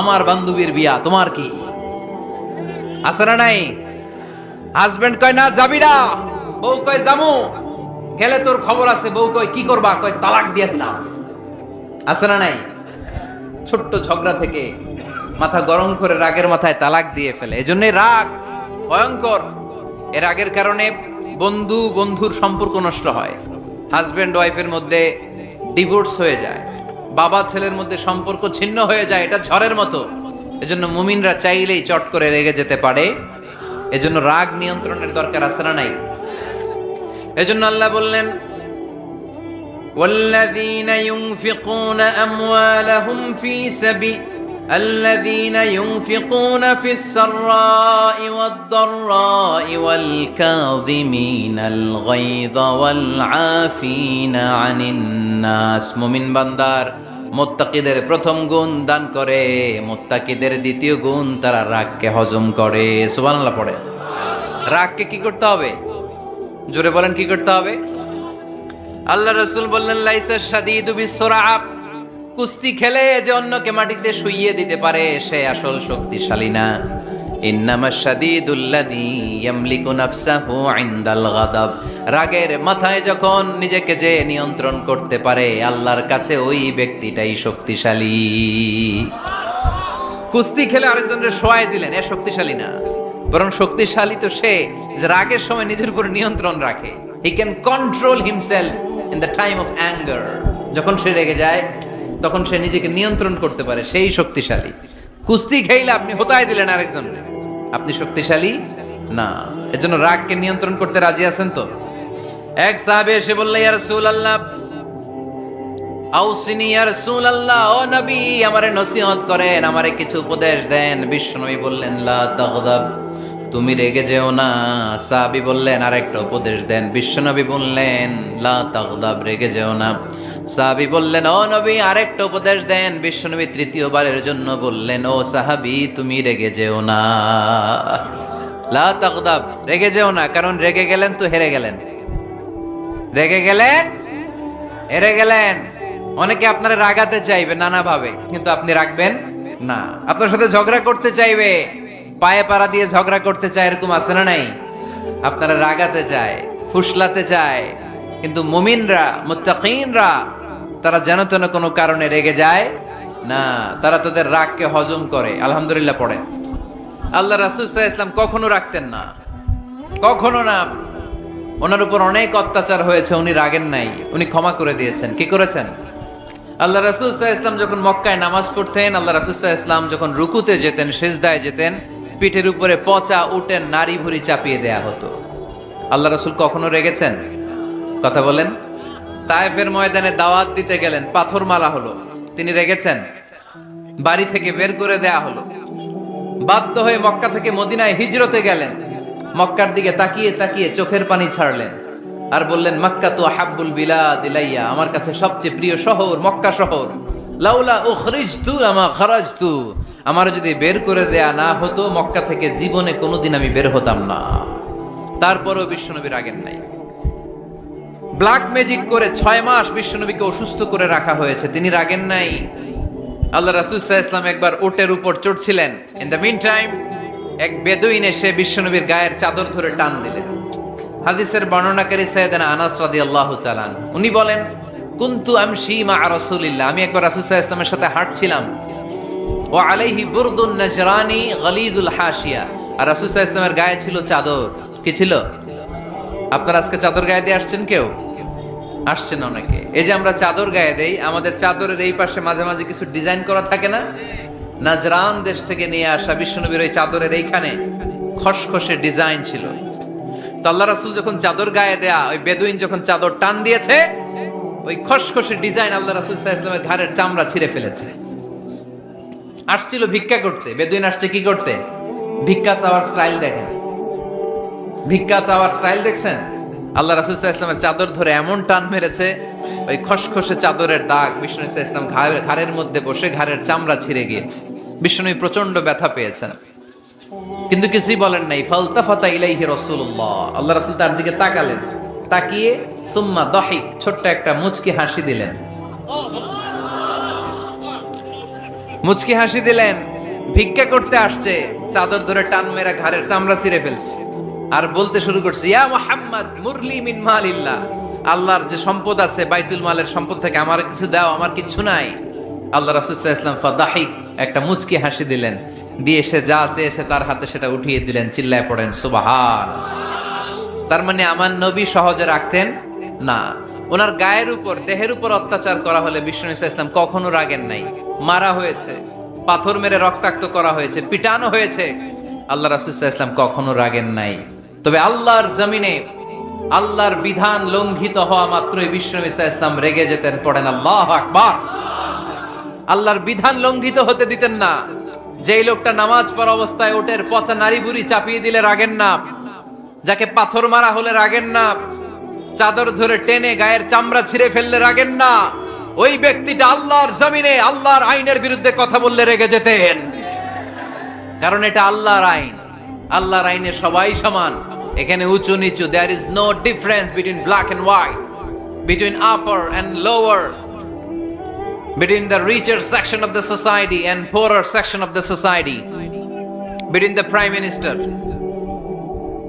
আমার বান্ধবীর বিয়া, তোমার কি? আছে না নাই? হাজবেন্ড কয় না যাবি না, বউ কয় জামু, গেলে তোর খবর আছে। বউ কয় কি করবা? কয় তালাক দিয়ে দিলাম। আছে না নাই? ছোট্ট ঝগড়া থেকে মাথা গরম করে রাগের মাথায় তালাক দিয়ে ফেলে। এজন্যই রাগ ভয়ঙ্কর। এর রাগের কারণে বন্ধু বন্ধুর সম্পর্ক নষ্ট হয়, হাজবেন্ড ওয়াইফের মধ্যে ডিভোর্স হয়ে যায়, বাবা ছেলের মধ্যে সম্পর্ক ছিন্ন হয়ে যায়। এটা ঝড়ের মতো। এজন্য মুমিনরা চাইলেই চট করে রেগে যেতে পারে। এজন্য রাগ নিয়ন্ত্রণের দরকার আছে না নাই? এজন্য আল্লাহ বললেন والذين ينفقون أموالهم في سبيل الذين ينفقون في السراء والضراء والكاظمين الغيظ والعافين عن الناس। মুমিন বান্দার মুত্তাকিদের প্রথম গুণ দান করে, মুত্তাকিদের দ্বিতীয় গুণ তারা রাগকে হজম করে। সুবহানাল্লাহ পড়ে। রাগকে কি করতে হবে? জোরে বলেন কি করতে হবে? আল্লাহ রাসূল বললেন লাইসা শাদীদু বিসসুরআ, কুস্তি খেলে যে অন্যকে মাটিতে শুইয়ে দিতে পারে সে আসল শক্তিশালী না। ইন্নামাশ শাদীদুল্লাযী ইয়ামলিকু নাফসাহু ইনদাল গাদাব, রাগের মাথায় যখন নিজেকে যে নিয়ন্ত্রণ করতে পারে আল্লাহর কাছে ওই ব্যক্তিটাই শক্তিশালী। কুস্তি খেলে আরেকজনের শোয়ায় দিলেন, এ শক্তিশালী না। বরং শক্তিশালী তো সে যে রাগের সময় নিজের উপর নিয়ন্ত্রণ রাখে। He can control himself in the time of anger. যখন সে রেগে যায় তখন সে নিজেকে নিয়ন্ত্রণ করতে পারে, সেই শক্তিশালী। কুস্তি খেলে আপনি হোতায় দিলেন আরেকজন, আপনি শক্তিশালী না। এজন্য রাগকে নিয়ন্ত্রণ করতে রাজি আছেন তো? এক সাহাবী এসে বলল ইয়া রাসূলুল্লাহ আউসিনি ইয়া রাসূলুল্লাহ, ও নবী আমারে নসিহত করেন, আমারে কিছু উপদেশ দেন। বিশ্বনবী বললেন লা তাগদাব, তুমি রেগে যেও না। সাহাবী বললেন আরেকটা উপদেশ দেন। বিশ্বনবী বললেন লা তাগদাব, রেগে যেও না। সাহাবী বললেন ও নবী আরেকটা উপদেশ দেন। বিশ্বনবী তৃতীয়বারের জন্য বললেন ও সাহাবী তুমি রেগে যেও না, লা তাগদাব, রেগে যেও না। কারণ রেগে গেলেন তো হেরে গেলেন, রেগে গেলেন হেরে গেলেন। অনেকে আপনারা রাগাতে চাইবে নানাভাবে, কিন্তু আপনি রাখবেন না। আপনার সাথে ঝগড়া করতে চাইবে, পায়ে পাড়া দিয়ে ঝগড়া করতে চায়, এরকম আছে না নাই? আপনারা রাগাতে চায়, ফুসলাতে চায়, কিন্তু মুমিনরা মুত্তাকিনরা তারা যেন তেন কোনো কারণে রেগে যায় না, তারা তাদের রাগকে হজম করে। আলহামদুলিল্লাহ পড়ে। আল্লাহ রাসূল সাল্লাল্লাহু আলাইহি ওয়াসাল্লাম কখনো রাখতেন না, কখনো না। ওনার উপর অনেক অত্যাচার হয়েছে, উনি রাগেন নাই, উনি ক্ষমা করে দিয়েছেন। কি করেছেন? আল্লাহ রাসূল সাল্লাল্লাহু আলাইহি ওয়াসাল্লাম যখন মক্কায় নামাজ পড়তেন, আল্লাহ রাসূল সাল্লাল্লাহু আলাইহি ওয়াসাল্লাম যখন রুকুতে যেতেন, সিজদায় যেতেন, পিঠের উপরে পচা উটের নাড়ি ভুঁড়ি চাপিয়ে দেয়া হতো। আল্লাহ রাসূল কখনো রেগেছেন? কথা বলেন। তায়েফের ময়দানে দাওয়াত দিতে গেলেন, পাথর মারা হলো, তিনি রেগেছেন? বাড়ি থেকে বের করে দেয়া হলো, বাধ্য হয়ে মক্কা থেকে মদিনায় হিজরতে গেলেন। মক্কার দিকে তাকিয়ে তাকিয়ে চোখের পানি ছাড়লেন আর বললেন মক্কা তো হাব্বুল বিলাদ ইলাইয়া, আমার কাছে সবচেয়ে প্রিয় শহর মক্কা শহর। লাউলা উখরিজতু লামা খারাজতু, আমার যদি বের করে দেয়া না হতো মক্কা থেকে জীবনে কোনোদিন আমি বের হতাম না। তারপরেও বিশ্বনবী রাগেন নাই। ব্ল্যাক ম্যাজিক করে 6 মাস বিশ্বনবীকে অসুস্থ করে রাখা হয়েছে, তিনি রাগেন নাই। আল্লাহ রাসূল সাল্লাল্লাহু আলাইহি ওয়াসাল্লাম একবার ওটের উপর চড়ছিলেন। ইন দ্য মিন টাইম এক বেদুইন এসে বিশ্বনবীর গায়ের চাদর ধরে টান দিলেন। হাদিসের বর্ণনাকারী সাইয়েদনা আনাস রাদিয়াল্লাহু তাআলা আনহু, উনি বলেন, কুনতু আমশি মা রাসূলিল্লাহ, আমি একবার রাসূল সাল্লাল্লাহু আলাইহি ওয়াসাল্লামের সাথে হাঁটছিলাম। ওয়া আলাইহি বুরদুন নাজরানি গলিদুল হাশিয়া, আর রাসূল সাল্লাল্লাহু আলাইহি ওয়াসাল্লামের গায়ে ছিল চাদর। কি ছিল? আপনারা আজকে চাদর গায়ে দিয়ে আসছেন? কেউ আসছেন অনেকে। এই যে আমরা চাদর গায়ে দেই, আমাদের চাদরের এই পাশে মাঝে মাঝে কিছু ডিজাইন করা থাকে না? নাজরান দেশ থেকে নিয়ে আসা বিশ্বনবীর ওই চাদরের এইখানে খসখসে ডিজাইন ছিল। তো আল্লাহ রাসূল যখন চাদর গায়ে দেয়া, ওই বেদুইন যখন চাদর টান দিয়েছে, ওই খসখসে ডিজাইন আল্লাহ রাসূল সাল্লাল্লাহু আলাইহি ওয়াসাল্লামের ঘাড়ের চামড়া ছিঁড়ে ফেলেছে। আসছিল ভিক্ষা করতে। বেদুইন আসছে কি করতে? ভিক্ষা চাওয়ার স্টাইল দেখেন, ভিক্ষা চাওয়ার স্টাইল দেখছেন? আল্লাহ রাসূল সাল্লাল্লাহু আলাইহি ওয়াসাল্লামের চাদর ধরে এমন টান মেরেছে, ওই খসখসে চাদরের দাগ বিষ্ণু সাল্লাল্লাহু আলাইহি ওয়াসাল্লাম ঘাড়ের মধ্যে বসে ঘাড়ের চামড়া ছিঁড়ে গিয়েছে। বিষ্ণু প্রচন্ড ব্যথা পেয়েছেন, কিন্তু কিছুই বলেন নাই। ফালতাফাতা ইলাইহি রাসূলুল্লাহ, আল্লাহ রাসূল তার দিকে তাকালেন, তাকিয়ে সুম্মা দাহিক, ছোট্ট একটা মুচকি হাসি দিলেন। মুচকি হাসি দিলেন। ভিক্ষা করতে আসছে, চাদর ধরে টান মেরা ঘাড়ের চামড়া ছিঁড়ে ফেলছে, আর বলতে শুরু করছে, ইয়া মুহাম্মদ মুরলি মিন মালিল্লাহ, আল্লাহর যে সম্পদ আছে বাইতুল মালের সম্পদ থেকে আমার কিছু দাও, আমার কিছু নাই। আল্লাহ রাসূল সাল্লাল্লাহু আলাইহি ওয়াসাল্লাম ফাদাহিক, একটা মুচকি হাসি দিলেন, দিয়ে সে যা চেয়েছে তার হাতে সেটা উঠিয়ে দিলেন। চিল্লায় পড়েন সুবহান। তার মানে আমার নবী সহজে রাখতেন না। ওনার গায়ের উপর, দেহের উপর অত্যাচার করা হলে বিষ্ণু সাল্লাল্লাহু আলাইহি ওয়াসাল্লাম কখনো রাগেন নাই। মারা হয়েছে, পাথর মেরে রক্তাক্ত করা হয়েছে, পিটানো হয়েছে, আল্লাহ রাসূল সাল্লাল্লাহু আলাইহি ওয়াসাল্লাম কখনো রাগেন নাই। তবে আল্লাহর জমিনে আল্লাহর বিধান লঙ্ঘিত হওয়া মাত্রই বিষ্ণু সাল্লাল্লাহু আলাইহি ওয়াসাল্লাম রেগে যেতেন। পড়েন আল্লাহু আকবার। আল্লাহর বিধান লঙ্ঘিত হতে দিতেন না। যেই লোকটা নামাজ পড়া অবস্থায় ওটের পচা নারী বুড়ি চাপিয়ে দিলে রাগেন না, যাকে পাথর মারা হলে রাগেন না, চাদর ধরে টেনে গায়ের চামড়া ছিঁড়ে ফেললে রাগেন না, ওই ব্যক্তিটা আল্লাহর জমিনে আল্লাহর আইনের বিরুদ্ধে কথা বললে রেগে যেতেন। কারণ এটা আল্লাহর আইন। আল্লাহর আইনে সবাই সমান, এখানে উঁচু নিচু, there is no difference between black and white, between upper and lower, between the richer section of the society and poorer section of the society, between the prime minister,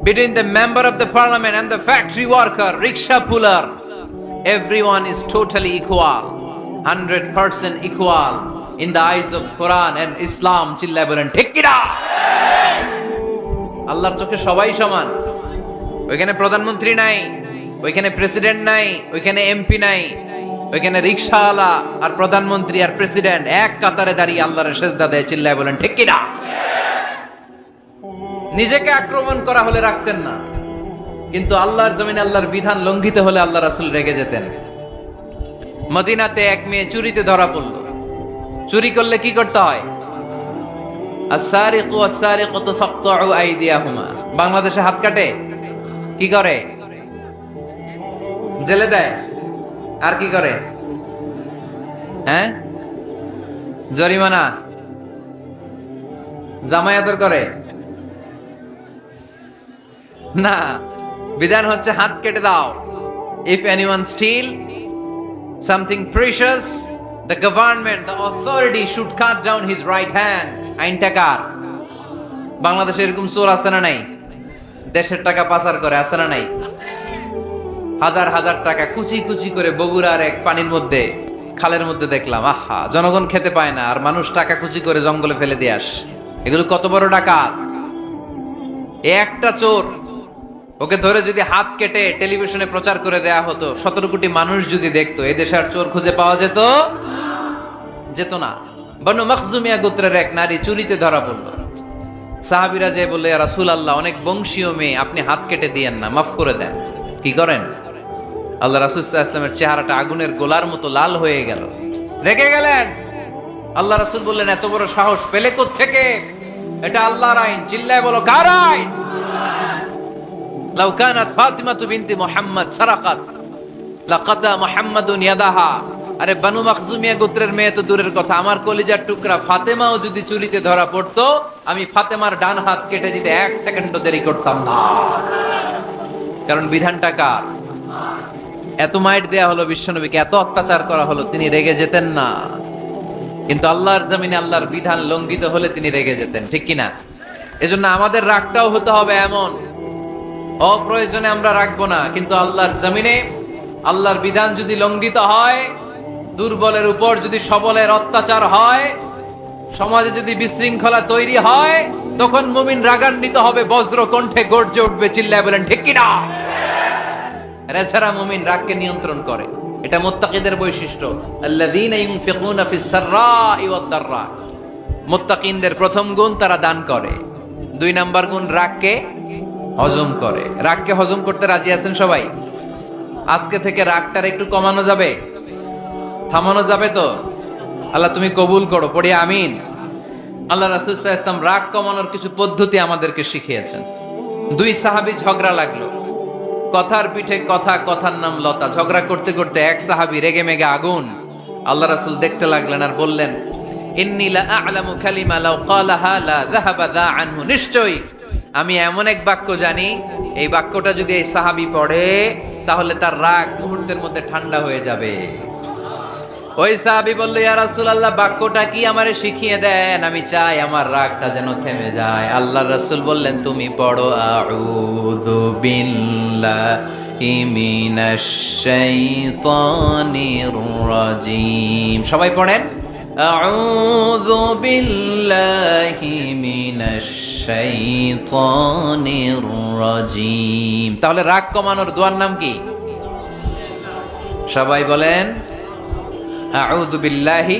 between the member of the parliament and the factory worker, rickshaw puller, everyone is totally equal, 100% equal in the eyes of Quran and Islam. চিল্লায় বলেন ঠিক কি না? আল্লাহর চোখে সবাই সমান। ওইখানে প্রধানমন্ত্রী নাই, ওইখানে প্রেসিডেন্ট নাই, ওইখানে এমপি নাই, ওইখানে রিকশাওয়ালা আর প্রধানমন্ত্রী আর প্রেসিডেন্ট এক কাতারে দাঁড়িয়ে আল্লাহর সেজদা দেয়। চিল্লায় বলেন ঠিক কি না? নিজেকে আক্রমণ করা হলে রাখতেন না, কিন্তু আল্লাহর জমিনে আল্লাহর বিধান লঙ্ঘিত হলে আল্লাহ রাসূল রেগে যেতেন। মদিনাতে এক মেয়ে চুরিতে ধরা পড়ল। চুরি করলে কি করতে হয়? আস-সারিকু ওয়াস-সারিকাতু ফাকতাউ আইদিয়াহুমা। বাংলাদেশে হাত কাটে, কি করে? জেলে দেয়। আর কি করে? হ্যাঁ, জরিমানা, জামাই আদর করে না। বিধান হচ্ছে হাত কেটে দাও। If anyone steal something precious, the government, the authority should cut down his right hand. আইনটা কার? বাংলাদেশে এরকম চোর আছে না নাই? দেশের টাকা পাচার করে, আছে না নাই? হাজার হাজার টাকা কুচি কুচি করে বগুড়ার এক পানির মধ্যে, খালের মধ্যে দেখলাম। আহা, জনগণ খেতে পায় না, আর মানুষ টাকা কুচি করে জঙ্গলে ফেলে দিয়ে আস। এগুলো কত বড় ডাকাত! একটা চোর, ওকে ধরে যদি হাত কেটে টেলিভিশনে প্রচার করে দেয়া হতো, 17 কোটি মানুষ যদি দেখতো, এই দেশে আর চোর খুঁজে পাওয়া যেত না। বনু মখজুমিয়া গোত্রের এক নারী চুরিতে ধরা পড়ল। সাহাবীরা যে বললে, ইয়া রাসূলুল্লাহ, অনেক বংশীয় মেয়ে, আপনি হাত কেটে দিয়েন না, মাফ করে দেন। কি করেন? আল্লাহ রাসূল সাল্লাল্লাহু আলাইহি ওয়াসাল্লামের চেহারাটা আগুনের গোলার মতো লাল হয়ে গেল, রেগে গেলেন। আল্লাহ রাসূল বললেন, এত বড় সাহস পেলে কোত্থেকে? এটা আল্লাহর আইন। চিল্লায় বলো, কার আইন? লাউ কানাত ফাতিমাতু বিনতি মুহাম্মদ সারাকাত লাকাতা মুহাম্মাদুন ইয়াদাহা। আরে বানু মাখজুমিয়া গোত্রের মেয়ে তো দূরের কথা, আমার কলিজার টুকরা ফাতেমাও যদি চুরিতে ধরা পড়তো, আমি ফাতেমার ডান হাত কেটে দিতে 1 সেকেন্ডও দেরি করতাম না। কারণ বিধানটা কার? এত মাইট দেয়া হলো বিশ্বনবীকে, এত অত্যাচার করা হলো, তিনি রেগে যেতেন না। কিন্তু আল্লাহর জমিনে আল্লাহর বিধান লঙ্ঘিত হলে তিনি রেগে যেতেন, ঠিক কিনা? এজন্য আমাদের রাগটাও হতে হবে এমন, অপ্রয়োজনে আমরা রাখবো না, কিন্তু আল্লাহর জমিনে আল্লাহর বিধান যদি লঙ্ঘিত হয়, দুর্বলের উপর যদি সবলের অত্যাচার হয়, সমাজে যদি বিশৃঙ্খলা তৈরি হয়, তখন মুমিন রাগান্বিত হবে, বজ্র কণ্ঠে গর্জে উঠবে, চিল্লায় বলেন ঠিক কিনা? এছাড়া মুমিন রাগকে নিয়ন্ত্রণ করে, এটা মুত্তাকিদের বৈশিষ্ট্য। আল্লাযীনা ইউনফিকুনা ফিস সাররাই ওয়াদ দাররা, মুত্তাকিনদের প্রথম গুণ তারা দান করে। 2 নাম্বার গুণ রাগকে হজম করে। রাগকে হজম করতে রাজি আছেন সবাই? আজকে থেকে রাগটার একটু কমানো যাবে, থামানো যাবে তো? আল্লাহ তুমি কবুল করো, পড়ি আমিন। আল্লাহ রাসূল সাল্লাল্লাহু আলাইহি ওয়াসাল্লাম রাগ কমানোর কিছু পদ্ধতি আমাদেরকে শিখিয়েছেন। 2 সাহাবী ঝগড়া লাগলো, কথার পিঠে কথা, কথার নাম লতা। ঝগড়া করতে করতে এক সাহাবী রেগে মেগে আগুন। আল্লাহ রাসূল দেখতে লাগলেন আর বললেন, ইন্নী লা আ'লামু কালিমা লাউ ক্বালাহা লা যাহাবা যা আনহু, নিশ্চয়ই আমি এমন এক বাক্য জানি, এই বাক্যটা যদি এই সাহাবী পড়ে তাহলে তার রাগ মুহূর্তের মধ্যে ঠান্ডা হয়ে যাবে। ওই সাহাবী বলল, ইয়া রাসূলুল্লাহ, বাক্যটা কি আমারে শিখিয়ে দেন, আমি চাই আমার রাগটা যেন থেমে যায়। আল্লাহর রাসূল বললেন, তুমি পড়ো আউযু বিল্লাহি মিনাশ শাইতানির রাজীম। সবাই পড়েন, আউযু বিল্লাহি মিনাশ শাইতানির রাজীম। তাহলে রাগ কমানোর দোয়ার নাম কি? সবাই বলেন, আউযু বিল্লাহি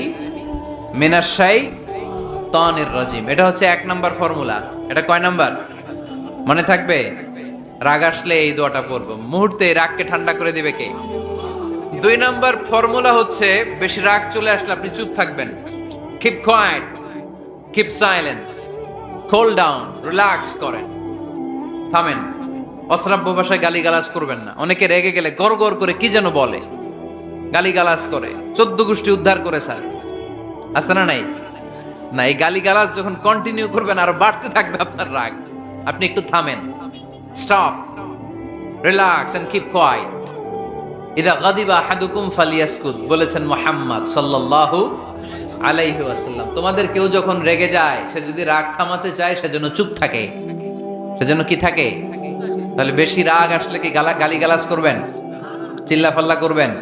মিনাশ শাইতানির রাজীম। এটা হচ্ছে 1 নাম্বার ফর্মুলা। এটা কয় নাম্বার মনে থাকবে? রাগ আসলে এই দোয়াটা পড়ব, মুহূর্তে রাগকে ঠান্ডা করে দিবে কে? 2 নাম্বার ফর্মুলা হচ্ছে, বেশি রাগ চলে আসলে আপনি চুপ থাকবেন। Keep quiet, keep silent, cool down, relax করেন, থামেন। অশ্রাব্য ভাষায় গালিগালাজ করবেন না। অনেকে রেগে গেলে গড়গড় করে কি যেন বলে, গালিগালাজ করে, 14 গোষ্ঠী উদ্ধার করে স্যার, আছে না নাই? না, এই গালিগালাজ যখন কন্টিনিউ করবেন আরো বাড়তে থাকবে আপনার রাগ। আপনি একটু থামেন, stop, relax and keep quiet. ইদা গাদিবা আহাদুকুম ফালিয়াসকুত, বলেছেন মুহাম্মদ সাল্লাল্লাহু আলাইহি ওয়াসাল্লাম। তোমাদের কেউ যখন রেগে যায়, সে যদি রাগ থামাতে চায়, সেজন্য চুপ থাকে। সেজন্য কি থাকে? তাহলে বেশি রাগ আসলে কি গালিগালাজ করবেন, চিল্লাফাল্লা করবেন,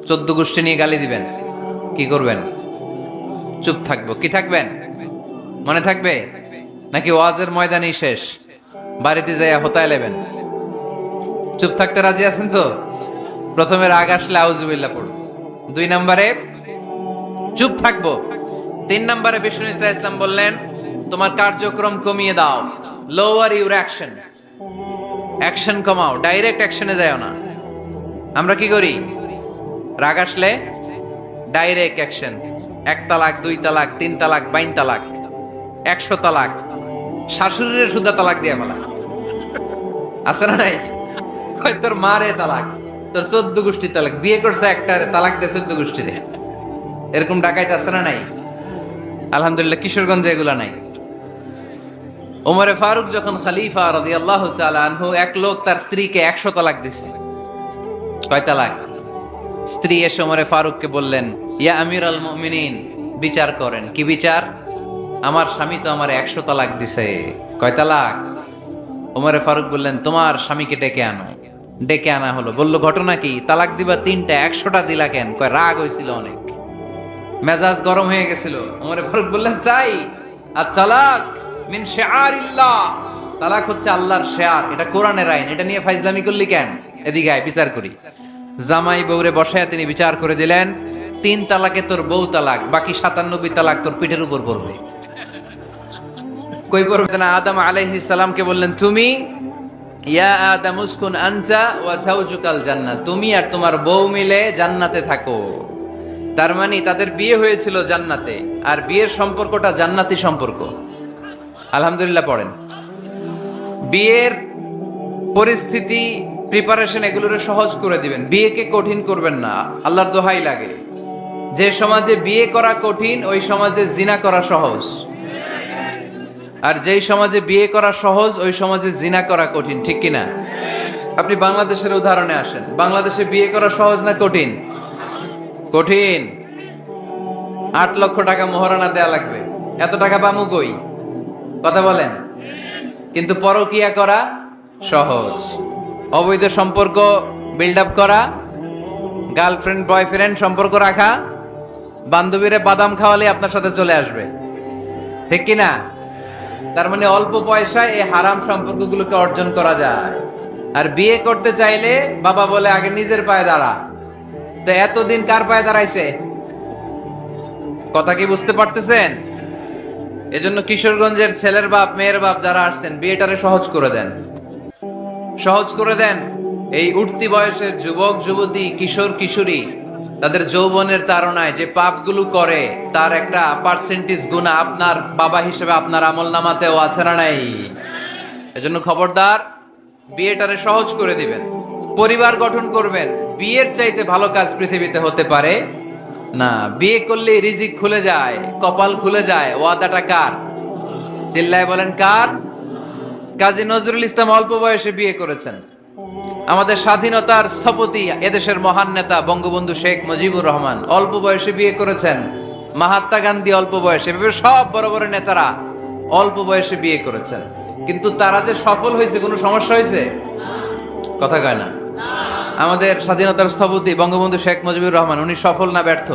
14 গোষ্ঠী নিয়ে গালি দিবেন? কি করবেন? চুপ থাকবো। কি থাকবেন? মনে থাকবে? নাকি ওয়াজের ময়দানেই শেষ, বাড়িতে যাইয়া হোতায় লেবেন? চুপ থাকতে রাজি আছেন তো? প্রথমে রাগ আসলে আউযুবিল্লাহ পড়ব, 2 নম্বরে চুপ থাকবো, 3 নম্বরে বিষ্ণু ঈসা ইসলাম বললেন, তোমার কার্যক্রম কমিয়ে দাও, লোয়ার ইউর অ্যাকশন। অ্যাকশন কমাও, ডাইরেক্ট অ্যাকশনে যাও না। আমরা কি করি? রাগ আসলে ডাইরেক্ট অ্যাকশন। 1 তালাক, 2 তালাক, 3 তালাক, 22 তালাক, 100 তালাক, শাশুড়ির সুদ্ধা তালাক দিয়ে ফেলা, আছে না নাই? কয় তোর মারে তালাক, তোর 14 গোষ্ঠী তালাক, বিয়ে করছে একটারে তালাক দিয়ে 14 গোষ্ঠীরে। এরকম ডাকাইতে আছে না নাই? আলহামদুলিল্লাহ কিশোরগঞ্জে এগুলা নাই। ওমরে ফারুক যখন খলিফা রাদিয়াল্লাহু তাআলা আনহু, এক লোক তার স্ত্রীকে 100 তালাক দিছে। কয় তালাক? স্ত্রী এসে ওমরে ফারুককে বললেন, ইয়া আমিরুল মুমিনিন, বিচার করেন। কি বিচার? আমার স্বামী তো আমার 100 তালাক দিছে। কয় তালাক? ওমরে ফারুক বললেন, তোমার স্বামীকে ডেকে আনো। ডেকে আনা হলো। বলল, ঘটনা কি? তালাক দিবা 3টা, 100টা দিলা কেন? কয় রাগ হয়েছিল অনেক, মেজাজ গরম হয়ে গেছিল। ওমরে ফারুক বললেন, তাই? আর তালাক মিন শিআরিল্লাহ, তালাক হচ্ছে আল্লাহর শিআর, এটা কোরআনের আইন, এটা নিয়ে ফাইজলামি করলি কেন? এদিকে আয়, বিচার করি। জামাই বউরে বসায়া তিনি বিচার করে দিলেন, 3 তালাকে তোর বউ তালাক, বাকি 97 তালাক তোর পিঠের উপর পড়বে। কই পড়বে না? আদম আলাইহিস সালামকে বললেন, তুমি ইয়া আদম উসকুন আনতা ওয়া যাওজুকাল জান্নাহ, তুমি আর তোমার বউ মিলে জান্নাতে থাকো। তার মানে তাদের বিয়ে হয়েছিল জান্নাতে, আর বিয়ের সম্পর্কটা জান্নাতি সম্পর্ক। আলহামদুলিল্লাহ পড়েন। বিয়ের পরিস্থিতি, প্রিপারেশন, এগুলোরে সহজ করে দিবেন, বিয়েকে কঠিন করবেন না। আল্লাহর দোহাই লাগে, যে সমাজে বিয়ে করা কঠিন ওই সমাজে জিনা করা সহজ, আর যেই সমাজে বিয়ে করা সহজ ওই সমাজে জিনা করা কঠিন, ঠিক কিনা? আপনি বাংলাদেশের উদাহরণে আসেন, বাংলাদেশে বিয়ে করা সহজ না কঠিন? কঠিন। 8 লক্ষ টাকা মোহরানা দেয়া লাগবে, এত টাকা পামু কই? কথা বলেন। কিন্তু পরকিয়া করা সহজ, অবৈধ সম্পর্ক বিল্ড আপ করা, গার্লফ্রেন্ড বয়ফ্রেন্ড সম্পর্ক রাখা, বান্ধবীরে বাদাম খাওয়ালে আপনার সাথে চলে আসবে, ঠিক কিনা? তার মানে অল্প পয়সায় এই হারাম সম্পর্কগুলোকে অর্জন করা যায়। আর বিয়ে করতে চাইলে বাবা বলে আগে নিজের পায়ে দাঁড়া। তো এতদিন কার পায়ে দাঁড়াইছে? কথা কি বুঝতে পারতেছেন? এজন্য কিশোরগঞ্জের ছেলের বাপ মেয়ের বাপ যারা আসছেন, বিয়েটারে সহজ করে দেন, সহজ করে দেন। এই উঠতি বয়সের যুবক যুবতী, কিশোর কিশোরী তাদের যৌবনের তাড়নায় যে পাপগুলো করে তার একটা পার্সেন্টেজ গুণা আপনার বাবা হিসেবে আপনার আমলনামাতেও আছে না নাই? এজন্য খবরদার, বিয়েটারে সহজ করে দিবেন, পরিবার গঠন করবেন। বিয়ের চাইতে ভালো কাজ পৃথিবীতে হতে পারে না। বিয়ে করলে রিজিক খুলে যায়, কপাল খুলে যায়। ওয়াদাটা কার? চিল্লায় বলেন কার? কাজী নজরুল ইসলাম অল্প বয়সে বিয়ে করেছেন। আমাদের স্বাধীনতার স্থপতি এদেশের মহান নেতা বঙ্গবন্ধু শেখ মুজিবুর রহমান অল্প বয়সে বিয়ে করেছেন। মহাত্মা গান্ধী অল্প বয়সে, সব বড় বড় নেতারা অল্প বয়সে বিয়ে করেছেন। কিন্তু তারা যে সফল হয়েছে, কোনো সমস্যা হয়েছে? কথা কয় না। আমাদের স্বাধীনতার স্থপতি বঙ্গবন্ধু শেখ মুজিবুর রহমান, উনি সফল না ব্যর্থ?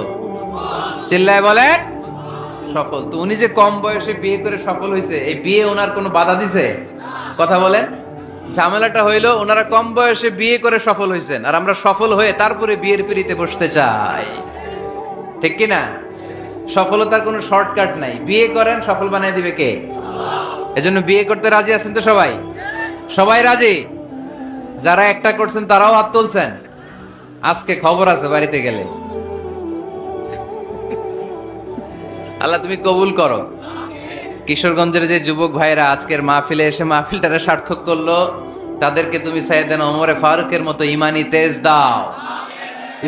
চিল্লায় বলেন সফল। তো উনি যে কম বয়সে বিয়ে করে সফল হয়েছে, এই বিয়ে ওনার কোনো বাধা দিছে? কথা বলেন। ঝামেলাটা হইলো ওনারা কম বয়সে বিয়ে করে সফল হয়েছেন, আর আমরা সফল হয়ে তারপরে বিয়ের পিড়িতে বসতে চাই, ঠিক কিনা? সফলতার কোনো শর্টকাট নাই। বিয়ে করেন, সফল বানিয়ে দিবে কে? এজন্য বিয়ে করতে রাজি আছেন তো সবাই? সবাই রাজি? যারা একটা করছেন তারাও হাত তুলছেন। আজকে খবর আছে বাড়িতে গেলে। আল্লাহ তুমি কবুল করো। কিশোরগঞ্জের যে যুবক ভাইরা আজকের মাহফিলে এসে মাহফিলটারে সার্থক করলো, তাদেরকে তুমি সাইয়েদনা ওমরে ফারুকের মতো ইমানি তেজ দাও।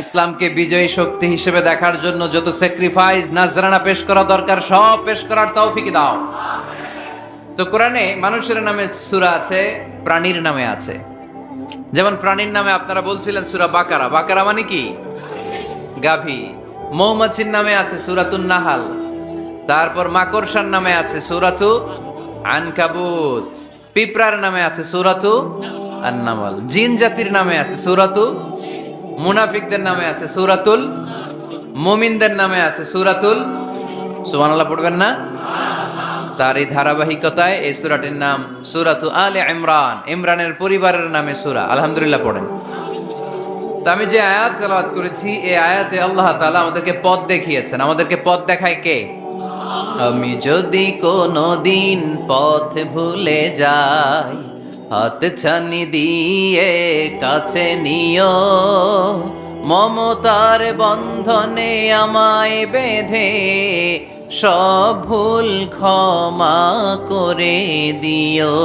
ইসলামকে বিজয়ী শক্তি হিসেবে দেখার জন্য যত স্যাক্রিফাইস নাজরানা পেশ করা দরকার সব পেশ করার তৌফিক দাও। তো কোরআনে মানুষের নামে সূরা আছে, প্রাণীর নামে আছে। যেমন প্রাণীর নামে আপনারা বলছিলেন সূরা বাকারা। বাকারা মানে কি? গাভী। মৌমাছির নামে আছে সূরাতুন নাহাল। তারপর মাকড়সার নামে আছে সূরাতু আনকাবুত। পিঁপড়ার নামে আছে সূরাতু আন-নামল। জিন জাতির নামে আছে সূরাতু, মুনাফিকদের নামে আছে সূরাতুল, মুমিনদের নামে আছে সূরাতুল। সুবহানাল্লাহ পড়বেন না? তার এই ধারাবাহিকতায় এই সূরাটির নাম সূরাতু আলে ইমরান। ইমরানের পরিবারের নামে সূরা। আলহামদুলিল্লাহ পড়েন। তো আমি যে আয়াত তেলাওয়াত করেছি, এই আয়াতে আল্লাহ তাআলা আমাদেরকে পথ দেখিয়েছেন। আমাদেরকে পথ দেখায় কে? আমি যদি কোনো দিন পথ ভুলে যাই, হাত ছানি দিয়ে কাছে নিও, মমতার বন্ধনে আমায় বেঁধে সব ভুল ক্ষমা করে দিও।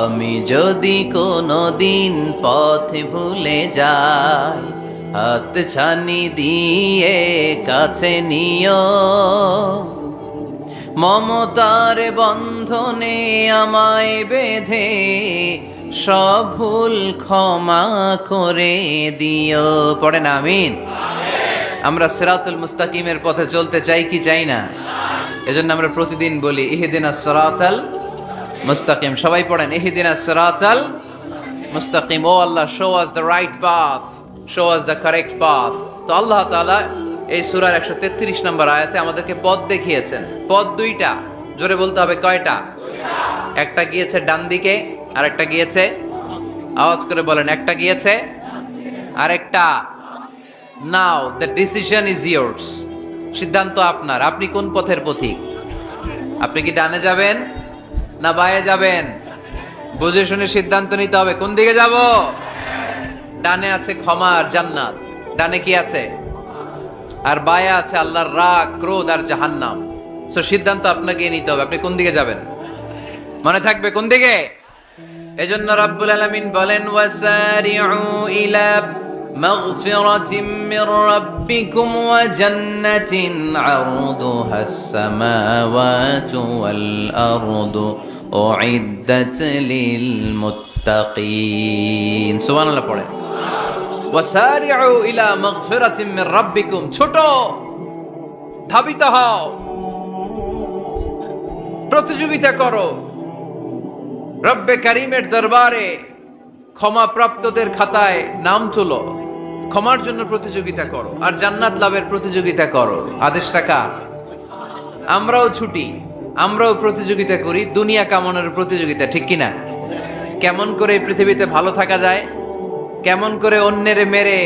আমি যদি কোনো দিন পথ ভুলে যাই, হাত ছানি দিয়ে কাছে নিও, মমতার বন্ধনে আমায় বেঁধে সব ভুল ক্ষমা করে দিও। পড়েন আমিন। আমরা সিরাতুল মুস্তাকিমের পথে চলতে চাই কি চাই না? এজন্য আমরা প্রতিদিন বলি ইহদিনাস সিরাতাল মুস্তাকিম। সবাই পড়েন ইহদিনাস সিরাতাল মুস্তাকিম। ও Allah, show us the right path, show us the correct path. তো আল্লাহ তাআলা এই সূরার 133 নম্বর আয়াতে আমাদেরকে পথ দেখিয়েছেন। পথ দুইটা, জোরে বলতে হবে কয়টা? একটা গিয়েছে ডান দিকে, আর একটা গিয়েছে, আওয়াজ করে বলেন, একটা গিয়েছে আর একটা। নাও দ্য ডিসিশন ইজ ইয়ার্স। সিদ্ধান্ত আপনার। আপনি কোন পথের পথিক? আপনি কি ডানে যাবেন না বায়ে যাবেন? বুঝে শুনে সিদ্ধান্ত নিতে হবে কোন দিকে যাব। ডানে আছে ক্ষমা আর জান্নাত। ডানে কি আছে? আর বায়ে আছে আল্লাহর রাগ, ক্রোধ আর জাহান্নাম। সো সিদ্ধান্ত আপনাকে নিতে হবে আপনি কোন দিকে যাবেন। মনে থাকবে কোন দিকে। এজন্য রাব্বুল আলামিন বলেন ওয়াসারিউ ইলা মাগফিরাতিম মির রাব্বিকুম ওয়া জান্নাতিন আরদুহাস সামাওয়াতু ওয়াল আরদু উইদ্দাত লিল মুত্তাকিন। সুবহানাল্লাহ পড়েন। ওয়াসারিউ ইলা মাগফিরাতিম মির রাব্বিকুম, ছোট ধাবিত হও, প্রতিযোগিতা করো রব্বে কারীমের দরবারে, ক্ষমা প্রাপ্তদের খাতায় নাম তুলো, ক্ষমার জন্য প্রতিযোগিতা করো আর জান্নাত লাভের প্রতিযোগিতা করো। আদেশটা কার? আমরাও ছুটি, আমরাও প্রতিযোগিতা করি, দুনিয়া কামানোর প্রতিযোগিতা, ঠিক কিনা? কেমন করে এই পৃথিবীতে ভালো থাকা যায়, কেমন করে অন্যের মেরে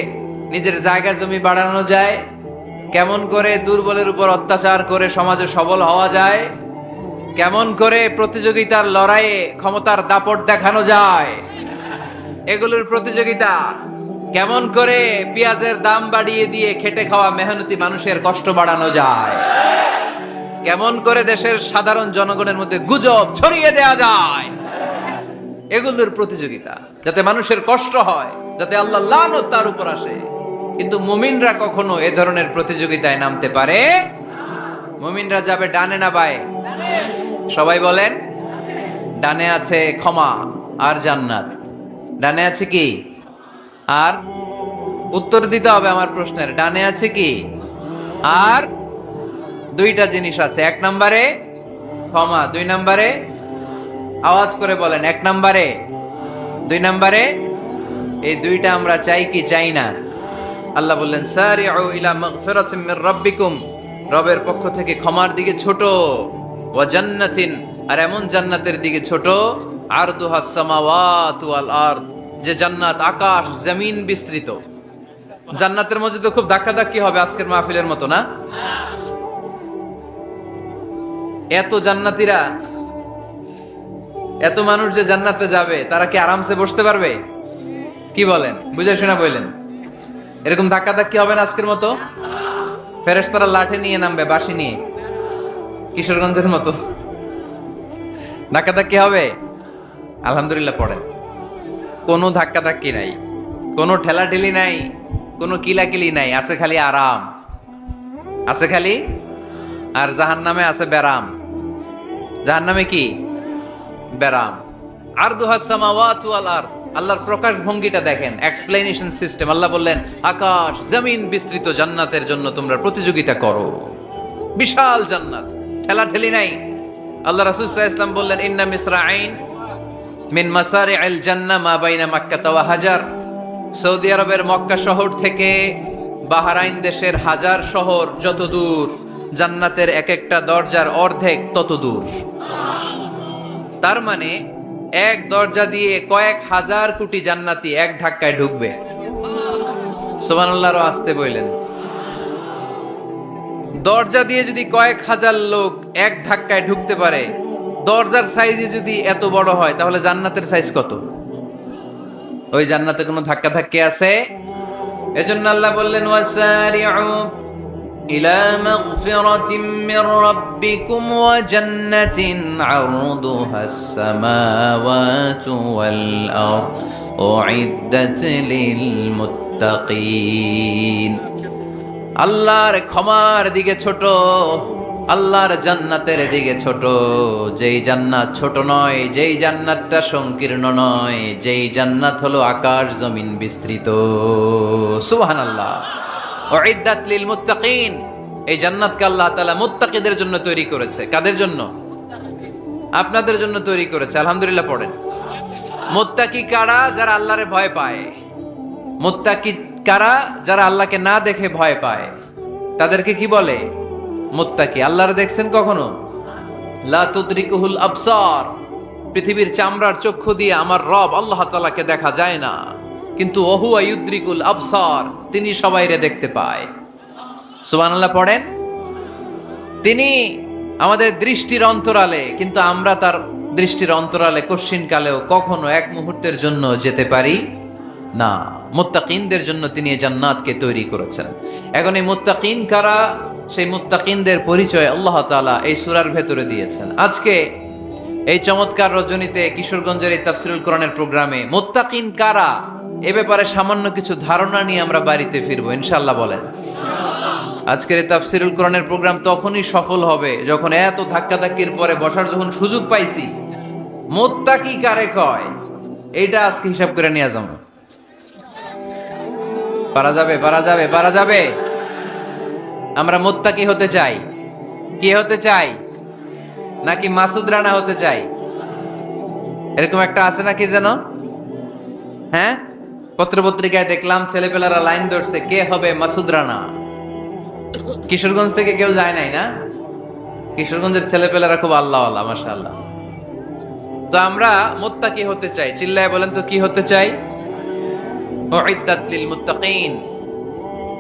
নিজের জায়গা জমি বাড়ানো যায়, কেমন করে দুর্বলের উপর অত্যাচার করে সমাজে সবল হওয়া যায়, কেমন করে প্রতিযোগিতার লড়াইয়ে ক্ষমতার দাপট দেখানো যায়, এগুলোর প্রতিযোগিতা। কেমন করে পেঁয়াজের দাম বাড়িয়ে দিয়ে খেটে খাওয়া মেহনতি মানুষের কষ্ট বাড়ানো যায়, কেমন করে দেশের সাধারণ জনগণের মধ্যে গুজব ছড়িয়ে দেয়া যায়, এগুলোর প্রতিযোগিতা, যাতে মানুষের কষ্ট হয়, যাতে আল্লাহ লানত তার উপর আসে। কিন্তু মুমিনরা কখনো এ ধরনের প্রতিযোগিতায় নামতে পারে? মুমিনরা যাবে ডানে না বায়ে? সবাই বলেন। ডানে আছে ক্ষমা আর জান্নাত। ডানে আছে কি? আর উত্তর দিতে হবে আমার প্রশ্নের। ডানে আছে কি? আর দুইটা জিনিস আছে। এক নম্বরে ক্ষমা, দুই নম্বরে আওয়াজ করে বলেন, এক নম্বরে, দুই নম্বরে। এই দুইটা আমরা চাই কি চাই না? আল্লাহ বললেন সারিউ ইলা মাগফিরাতিম মির রাব্বিকুম, রবের পক্ষ থেকে ক্ষমার দিকে ছোট, ওয়া জান্নাতিন, আর এমন জান্নাতের দিকে ছোট, আরদুহাস সামাওয়াতু ওয়াল আরদ, যে জান্নাত আকাশ জমিন বিস্তৃত। জান্নাতের মধ্যে তো খুব ধাক্কাধাক্কি হবে আজকের মাহফিলের মতো না? এত জান্নাতীরা, এত মানুষ যে জান্নাতে যাবে, তারা কি আরামসে বসতে পারবে? কি বলেন? বুঝে শোনা বললেন। এরকম ধাক্কাধাক্কি হবে না আজকের মতো? ফেরেশতারা লাঠি নিয়ে নামবে, বাঁশি নিয়ে, কিশোরগঞ্জের মতো ধাক্কাধাক্কি হবে? আলহামদুলিল্লাহ পড়েন। কোনো ধাক্কাধাক্কি নাই, কোনো ঠেলাঠেলি নাই, কোনো কিলাকিলি নাই, আছে খালি আরাম, আছে খালি। আর জাহান্নামে আছে ব্যারাম। জাহান্নামে কি? ব্যারাম। আরদুহাস সামাওয়াতু ওয়াল আরদ, আল্লাহর প্রকাশ ভঙ্গিটা দেখেন, এক্সপ্লেনেশন সিস্টেম। আল্লাহ বললেন আকাশ জমিন বিস্তৃত জান্নাতের জন্য তোমরা প্রতিযোগিতা করো। বিশাল জান্নাত, ঠেলাঠেলি নাই। আল্লাহ রাসূল সাল্লাল্লাহু আলাইহি ওয়াসাল্লাম বললেন ইন্না মিসরাঈন মিন মাসারিআল জান্নাহ মা বাইনা মাক্কা ওয়া হাজার। সৌদি আরবের মক্কা শহর থেকে বাহরাইন দেশের হাজার শহর যত দূর, জান্নাতের এক একটা দরজার অর্ধেক তত দূর। তার মানে এক দরজা দিয়ে কয়েক হাজার কোটি জান্নাতি এক ধাক্কায় ঢুকবে। সুবহানাল্লাহর আসতে বললেন। দরজা দিয়ে যদি কয়েক হাজার লোক এক ধাক্কায় ঢুকতে পারে, দরজার সাইজে যদি এত বড় হয়, তাহলে জান্নাতের সাইজ কত? ওই জান্নাতে কোনো ধাক্কা ধাক্কি আছে? এজন্য আল্লাহ বললেন ওয়াসারিউ ইলা মাগফিরাতিম মির রাব্বিকুম ওয়া জান্নাতিন আরদুহাস সামাওয়াতু ওয়াল আরদ উইদ্দাত লিল মুত্তাকিন। আল্লাহর ক্ষমার দিকে ছোট, আল্লাহর জান্নাতের দিকে ছোট। যেই জান্নাত ছোট নয়, যেই জান্নাতটা সংকীর্ণ নয়, যেই জান্নাত হলো আকাশ জমিন বিস্তৃত। সুবহানাল্লাহ। উইদ্দাত লিল মুত্তাকিন, এই জান্নাতকে আল্লাহ তাআলা মুত্তাকিদের জন্য তৈরি করেছে। কাদের জন্য? আপনাদের জন্য তৈরি করেছে। আলহামদুলিল্লাহ পড়েন। মুত্তাকি কারা? যারা আল্লাহরে ভয় পায়। মুত্তাকি কারা? যারা আল্লাহকে না দেখে ভয় পায়। তাদেরকে কি বলে? মুত্তাকি। আল্লাহরে দেখছেন কখনো? লা তুদরিকুহুল আবসার, পৃথিবীর চামড়ার চক্ষু দিয়ে আমার রব আল্লাহ তাআলাকে দেখা যায় না, কিন্তু ওহুয়া ইউদ্রিকুল আবসার, তিনি সবাইরে দেখতে পায়। সুবহানাল্লাহ পড়েন। তিনি আমাদের দৃষ্টির অন্তরালে, কিন্তু আমরা তার দৃষ্টির অন্তরালে কশ্চিনকালেও কখনো এক মুহূর্তের জন্য যেতে পারি না। মুত্তাকিনদের জন্য তিনি এই জান্নাতকে তৈরি করেছেন। এখন এই মুত্তাকিন কারা? সেই মুত্তাকিনদের পরিচয় আল্লাহ তাআলা এই সূরার ভেতরে দিয়েছেন। আজকে এই চমৎকার রজনীতে কিশোরগঞ্জের এই তাফসীরুল কোরআনের প্রোগ্রামে মুত্তাকিন কারা এ ব্যাপারে সামান্য কিছু ধারণা নিয়ে আমরা বাড়িতে ফিরবো ইনশাআল্লাহ। বলেন, আজকের এই তাফসিরুল কোরআনের প্রোগ্রাম তখনই সফল হবে যখন এত ধাক্কাধাক্কির পরে বসার যখন সুযোগ পাইছি, মুত্তাকি কারে কয় এইটা আজকে হিসাব করে নিয়ে যাবো। পারা যাবে, পারা যাবে, পারা যাবে। আমরা মুত্তাকি হতে চাই। কি হতে চাই? নাকি মাসুদ রানা হতে চাই? এরকম একটা আছে নাকি যেন, হ্যাঁ, পত্রপত্রিকায় দেখলাম ছেলেপেলারা লাইন ধরছে কে হবে মাসুদ রানা। কিশোরগঞ্জ থেকে কেউ যায় নাই না? কিশোরগঞ্জের ছেলেপেলারা খুব আল্লাহ আল্লাহ, মাশাআল্লাহ। তো আমরা মুত্তাকি হতে চাই। চিল্লায় বলেন তো কি হতে চাই? উইদ্দাত লিল মুত্তাকিন।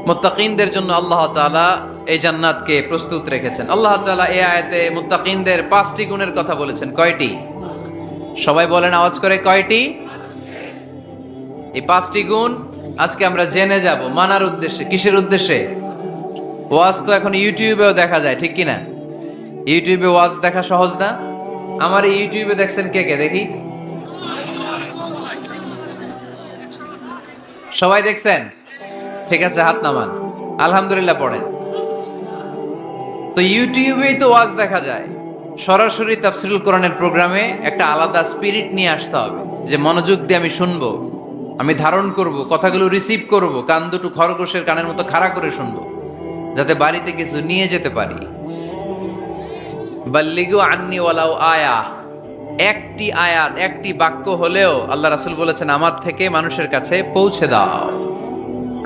মুত্তাকিনদের জন্য আল্লাহ তাআলা এই জান্নাতকে প্রস্তুত রেখেছেন। আল্লাহ তাআলা এই আয়াতে মুত্তাকিনদের 5টি গুণের কথা বলেছেন। কয়টি? সবাই বলেন আওয়াজ করে, কয়টি? এই 5টি গুণ আজকে আমরা জেনে যাব মানার উদ্দেশ্যে। কিসের উদ্দেশ্যে? ওয়াজ তো এখন ইউটিউবেও দেখা যায়, ঠিক কি না? ইউটিউবে ওয়াজ দেখা সহজ না? আমার এই ইউটিউবে দেখছেন কে কে দেখি? সবাই দেখছেন? ঠিক আছে, হাত নামান। আলহামদুলিল্লাহ পড়েন। তো ইউটিউবেই তো ওয়াজ দেখা যায়। সরাসরি তাফসিরুল কোরআনের প্রোগ্রামে একটা আলাদা স্পিরিট নিয়ে আসতে হবে, যে মনোযোগ দিয়ে আমি শুনবো, আমি ধারণ করব, কথাগুলো রিসিভ করব, কান দুটো খরগোশের কানের মতো খাড়া করে শুনবো, যাতে বাড়িতে কিছু নিয়ে যেতে পারি। বাল্লিগু আন্নি ওয়ালাউ আয়া, একটি আয়াত, একটি বাক্য হলেও আল্লাহ রাসূল বলেছেন আমার থেকে মানুষের কাছে পৌঁছে দাও।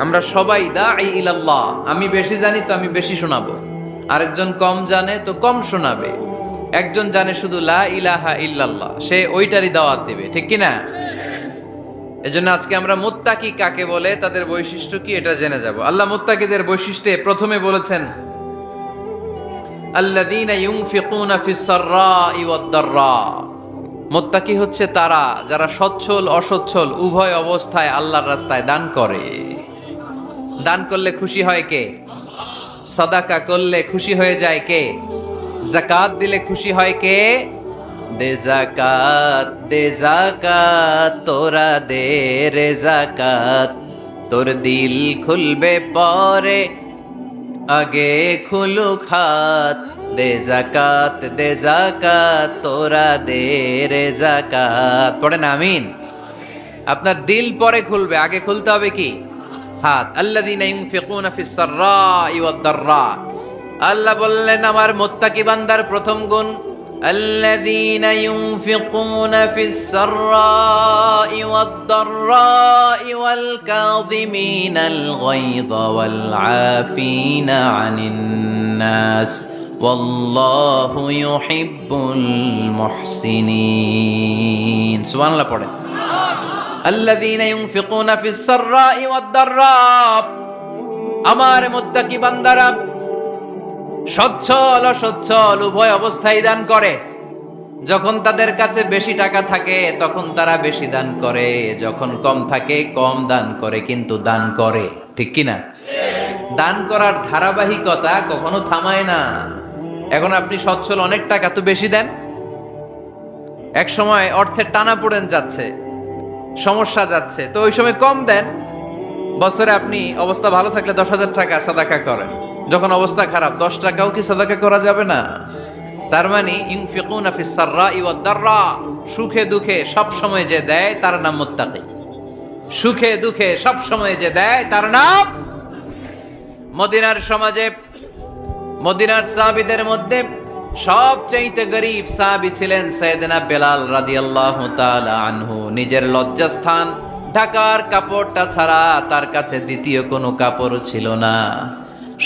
আমরা সবাই দাঈ ইলাল্লাহ। আমি বেশি জানি তো আমি বেশি শোনাবো, আরেকজন কম জানে তো কম শোনাবে। একজন জানে শুধু লা ইলাহা ইল্লাল্লাহ, সে ওইটারই দাওয়াত দিবে, ঠিক কি না? এজন্য আজকে আমরা মুত্তাকি কাকে বলে, তাদের বৈশিষ্ট্য কি, এটা জেনে যাব। আল্লাহ মুত্তাকিদের বৈশিষ্ট্যে প্রথমে বলেছেন আল্লাযীনা ইউনফিকুনা ফিস সাররাই ওয়াদ দাররা। মুত্তাকি হচ্ছে তারা যারা সচ্ছল অসচ্ছল উভয় অবস্থায় আল্লাহর রাস্তায় দান করে। দান করলে খুশি হয় কে? সাদাকা করলে খুশি হয়ে যায় কে? যাকাত দিলে খুশি হয় কে? দে যাকাত, দে যাকাত, তোরা দে রে যাকাত, তোর দিল খুলবে পরে আগে খুলুক হাত। দে যাকাত, দে যাকাত, তোরা দে রে যাকাত। পড়েন আমিন। আপনার দিল পরে খুলবে, আগে খুলতে হবে কি? হাত। আল্লাযীনা ইউনফিকুনা ফিস সাররাই ওয়াদ দাররা। আল্লাহ বললেন আমার মুত্তাকি বান্দার প্রথম গুণ الذين ينفقون في السراء والضراء والكاظمين الغيظ والعافين عن الناس والله يحب المحسنين سبحان الله পড়ে الذين ينفقون في السراء والضراء আমার মুত্তাকি বান্দারা সচ্ছল অসচ্ছল উভয় অবস্থায় দান করে। যখন তাদের কাছে বেশি টাকা থাকে তখন তারা বেশি দান করে, যখন কম থাকে কম দান করে, কিন্তু দান করে, ঠিক কি না? দান করার ধারাবাহিকতা কখনো থামায় না। এখন আপনি সচ্ছল, অনেক টাকা তো বেশি দেন, এক সময় অর্থের টানাপোড়েন যাচ্ছে, সমস্যা যাচ্ছে, তো ওই সময় কম দেন। বছরে আপনি অবস্থা ভালো থাকলে 10,000 টাকা সাদাকা করেন, যখন অবস্থা খারাপ 10 টাকাও কি সাদাকা করা যাবে না? তার মানে ইউনফিকুনা ফিস সাররাই ওয়াদ দাররা, সুখে দুঃখে সব সময় যে দেয় তার নাম মুত্তাকি। সুখে দুঃখে সব সময় যে দেয় তার নাম। মদিনার সমাজে মদিনার সাহাবীদের মধ্যে সবচেয়ে গরীব সাহাবী ছিলেন সাইয়েদনা বেলাল রাদিয়াল্লাহু তাআলা আনহু। নিজের লজ্জাস্থান ঢাকার কাপড়টা ছাড়া তার কাছে দ্বিতীয় কোনো কাপড় ছিল না।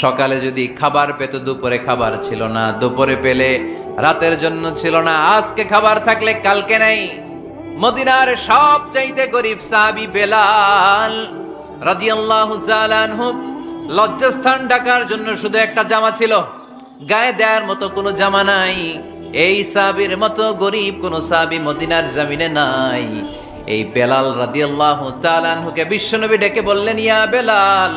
সকালে যদি খাবার পেত, দুপুরে খাবার ছিল না, দুপুরে পেলে রাতের জন্য ছিল না, আজকে খাবার থাকলে কালকে নাই। মদিনার সবচাইতে গরীব সাহাবী বেলাল রাদিয়াল্লাহু তাআলা আনহু, লজ্জাস্থান ঢাকার জন্য শুধু একটা জামা ছিল, গায়ে দেওয়ার মতো কোনো জামা নাই। এই সাহাবীর মতো গরীব কোনো সাহাবী মদিনার জমিনে নাই। এই বেলাল রাদিয়াল্লাহু তাআলা আনহুকে বিশ্বনবী ডেকে বললেন, ইয়া বেলাল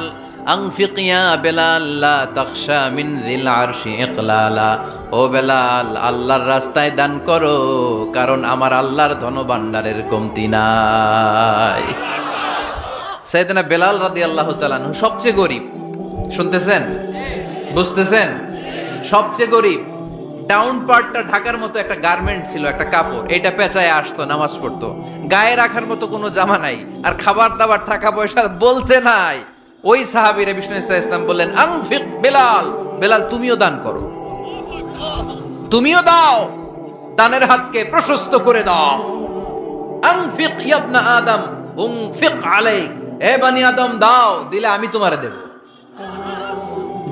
আনফিক ইয়া বেলাল লা তাখশা মিন যিল আরশি ইকলালা। ও বেলাল, আল্লাহর রাস্তায় দান করো, কারণ আমার আল্লাহর ধনভাণ্ডারের কমতি নাই। সাইয়েদনা বেলাল রাদিয়াল্লাহু তাআলা আনহু সবচেয়ে গরিব। শুনতেছেন, বুঝতেছেন? সবচেয়ে গরিব। ডাউন পার্টটা ঢাকার মতো একটা গার্মেন্ট ছিল, একটা কাপড়, এটা পেঁচায় আসতো, নামাজ পড়তো। গায়ে রাখার মতো কোনো জামা নাই, আর খাবার দাবার টাকা পয়সা বলতে নাই। ওই সাহাবীরা বিষ্ণু ইসলাম বললেন, আনফিক বেলাল, বেলাল তুমিও দান করো, তুমিও দাও, দানের হাতকে প্রশস্ত করে দাও। আনফিক ইবনা আদম উনফিক আলাইক, এ বনি আদম দাও, দিলে আমি তোমারে দেব।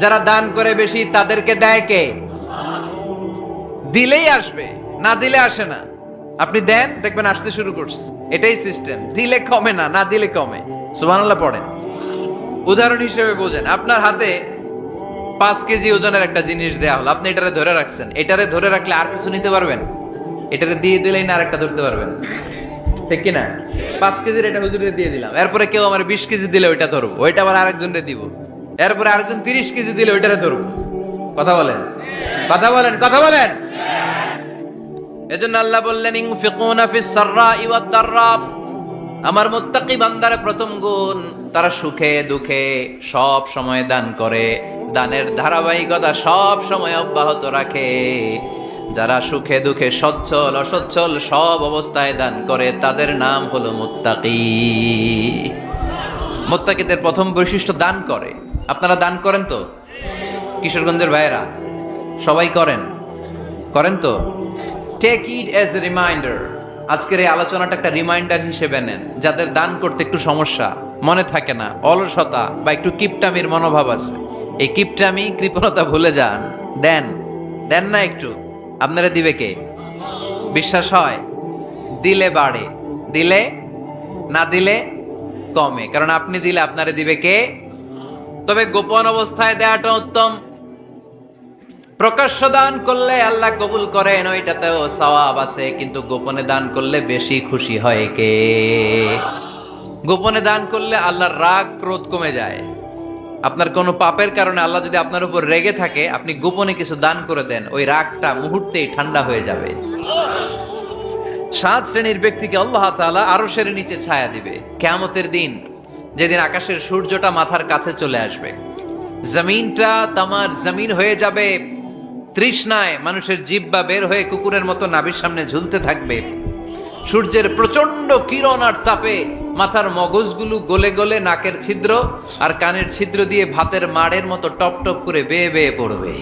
যারা দান করে বেশি তাদেরকে দেয় কে? দিলেই আসবে, না দিলে আসে না। আপনি দেন, দেখবেন আসতে শুরু করছে। এটাই সিস্টেম। দিলে কমে না, না দিলে কমে। সুবহানাল্লাহ পড়েন। উদাহরণ হিসেবে বোঝেন, আপনার হাতে 5 কেজি ওজনের একটা জিনিস দেয়া হলো, আপনি এটারে ধরে রাখছেন। এটারে ধরে রাখলে আর কিছু নিতে পারবেন? এটারে দিয়ে দিলেই না আরেকটা ধরতে পারবেন, ঠিক কিনা? 5 কেজির এটা হুজুরে দিয়ে দিলাম, এরপরে কেউ আমার 20 কেজি দিলে ওইটা ধরবো, ওইটা আবার আরেকজনরে দিব, এরপরে আরেকজন 30 কেজি দিলে ওইটারে ধরবো। কথা বলেন, কথা বলেন, কথা বলেন। এজন্য আল্লাহ বললেন, ইনফিকুনা ফিস সাররাই ওয়াদ দাররা। আমার মুত্তাকি বান্দারা প্রথম গুণ, তারা সুখে দুঃখে সব সময় দান করে, দানের ধারাবাহিকতা সব সময় অব্যাহত রাখে। যারা সুখে দুঃখে সচ্ছল অসচ্ছল সব অবস্থায় দান করে, তাদের নাম হলো মুত্তাকি। মুত্তাকিদের প্রথম বৈশিষ্ট্য দান করে। আপনারা দান করেন তো? কিশোরগঞ্জের ভাইয়েরা সবাই করেন, করেন তো? Take it as a reminder. আজকের এই আলোচনাটা একটা রিমাইন্ডার হিসেবে নেন। যাদের দান করতে একটু সমস্যা, মনে থাকে না, অলসতা বা একটু কিপটামির মনোভাব আছে, এই কিপটামি কৃপণতা ভুলে যান, দেন। দেন না একটু, আপনারা দিবে কে? বিশ্বাস হয়? দিলে বাড়ে, দিলে না দিলে কমে। কারণ আপনি দিলে আপনারে দিবে কে? তবে গোপন অবস্থায় দেওয়াটা উত্তম। প্রকাশ্য দান করলে আল্লাহ কবুল করেন, ওইটাতেও সওয়াব আছে, কিন্তু গোপনে দান করলে বেশি খুশি হয় কে? গোপনে দান করলে আল্লাহর রাগ ক্রোধ কমে যায়। আপনার কোনো পাপের কারণে আল্লাহ যদি আপনার উপর রেগে থাকে, আপনি গোপনে কিছু দান করে দেন, ওই রাগটা মুহূর্তেই ঠান্ডা হয়ে যাবে। 7 শ্রেণীর ব্যক্তিকে আল্লাহ তাআলা আরশের নিচে ছায়া দিবে কিয়ামতের দিন, যেদিন আকাশের সূর্যটা মাথার কাছে চলে আসবে, জমিনটা তামার জমিন হয়ে যাবে, তৃষ্ণায় মানুষের জিহ্বা বের হয়ে কুকুরের মতো নাভির সামনে ঝুলতে থাকবে। সূর্যের প্রচন্ড কিরণ আর তাপে মাথার মগজগুলো গলে গলে নাকের ছিদ্র আর কানের ছিদ্র দিয়ে ভাতের মাড়ের মতো টপ টপ করে বেয়ে বেয়ে পড়বে।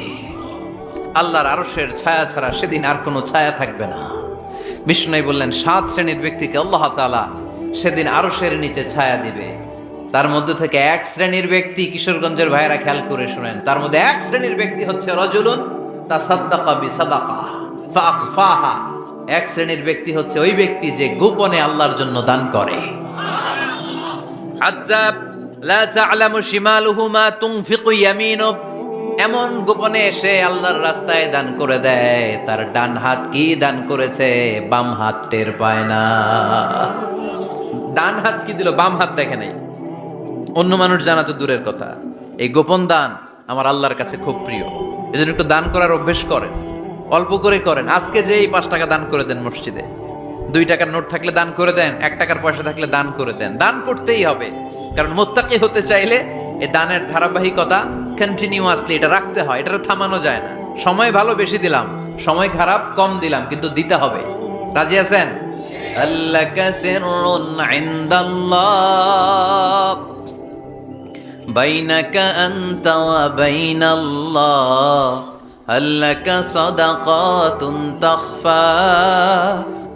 আল্লাহর আরশের ছায়া ছাড়া সেদিন আর কোনো ছায়া থাকবে না। বিষ্ণু বললেন, 7 শ্রেণীর ব্যক্তিকে আল্লাহ তাআলা সেদিন আরশের নিচে ছায়া দিবে। তার মধ্যে থেকে 1 শ্রেণীর ব্যক্তি, কিশোরগঞ্জের ভাইয়েরা খেয়াল করে শুনেন, তার মধ্যে 1 শ্রেণীর ব্যক্তি হচ্ছে রাজুলুন তাসাদ্দাকা বিসাদাকা ফাআখফাহা। 1 শ্রেণীর ব্যক্তি হচ্ছে ওই ব্যক্তি যে গোপনে আল্লাহর জন্য দান করে। আযাব লা তা'লামু শিমালুহু মা তুনফিকু ইয়ামিনু। এমন গোপনে এসে আল্লাহর রাস্তায় দান করে দেয়, তার ডান হাত কি দান করেছে বাম হাত টের পায় না। ডান হাত কি দিল, বাম হাত দেখে নাই। অন্য মানুষ জানা তো দূরের কথা, এই গোপন দান আমার আল্লাহর কাছে খুব প্রিয়। এজন্য একটু দান করার অভ্যেস করেন, অল্প করে করেন। আজকে যে এই 5 টাকা দান করে দেন মসজিদে, 2 টাকার নোট থাকলে দান করে দেন, 1 টাকার পয়সা থাকলে দান করে দেন। দান করতেই হবে, কারণ মুত্তাকি হতে চাইলে এই দানের ধারাবাহিকতা কন্টিনিউয়াসলি এটা রাখতে হয়, এটা থামানো যায় না। সময় ভালো বেশি দিলাম, সময় খারাপ কম দিলাম, কিন্তু দিতে হবে। রাজি আছেন? আল্লাকা সিররুন ইনদাল্লাহ বাইনাকা আনতা ওয়া বাইনাল্লাহ, আল্লাকা সাদাকাতুন তাখফা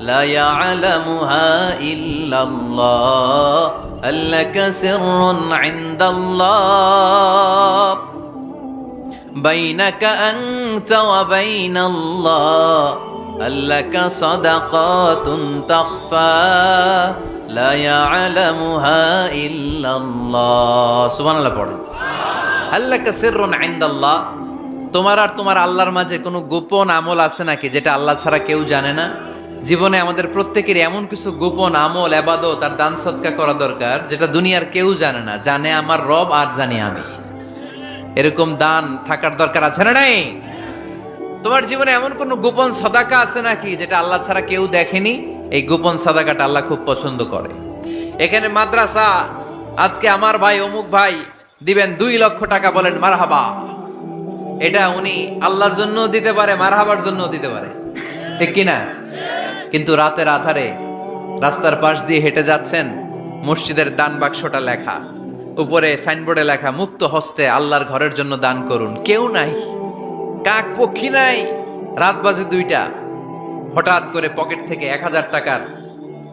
লা ইয়ালামুহা ইল্লাল্লাহ, আল্লাকা সিররুন ইনদাল্লাহ বাইনাকা আনতা ওয়া বাইনাল্লাহ, আল্লাকা সাদাকাতুন তাখফা লা ইয়ালামুহা ইল্লাল্লাহ। সুবহানাল্লাহ পড়েন। আল্লাকা সিররুন ইনদাল্লাহ, তোমার আর তোমার আল্লাহর মাঝে কোনো গোপন আমল আছে নাকি যেটা আল্লাহ ছাড়া কেউ জানে না? জীবনে আমাদের প্রত্যেকেরই এমন কিছু গোপন আমল, ইবাদত আর দান সদকা করা দরকার যেটা দুনিয়ার কেউ জানে না, জানে আমার রব আর জানি আমি। এরকম দান থাকার দরকার আছে না নাই? তোমার জীবনে এমন কোন গোপন সাদাকা আছে নাকি যেটা আল্লাহ ছাড়া কেউ দেখেনি? এই গোপন সাদাকাটা আল্লাহ খুব পছন্দ করে। এখানে মাদ্রাসা আজকে আমার ভাই অমুক ভাই দিবেন 2 লক্ষ টাকা, বলেন মারহাবা। এটা উনি আল্লাহর জন্য দিতে পারে, মারহাবার জন্য দিতে পারে, ঠিক কিনা? কিন্তু রাতের আধারে রাস্তার পাশ দিয়ে হেঁটে যাচ্ছেন, মসজিদের দান বাক্সটা লেখা, উপরে সাইনবোর্ডে লেখা মুক্ত হস্তে আল্লাহর ঘরের জন্য দান করুন। কেউ নাই, কাক পক্ষী নাই। রাত বাজে 2টা, হঠাৎ করে পকেট থেকে 1000 টাকার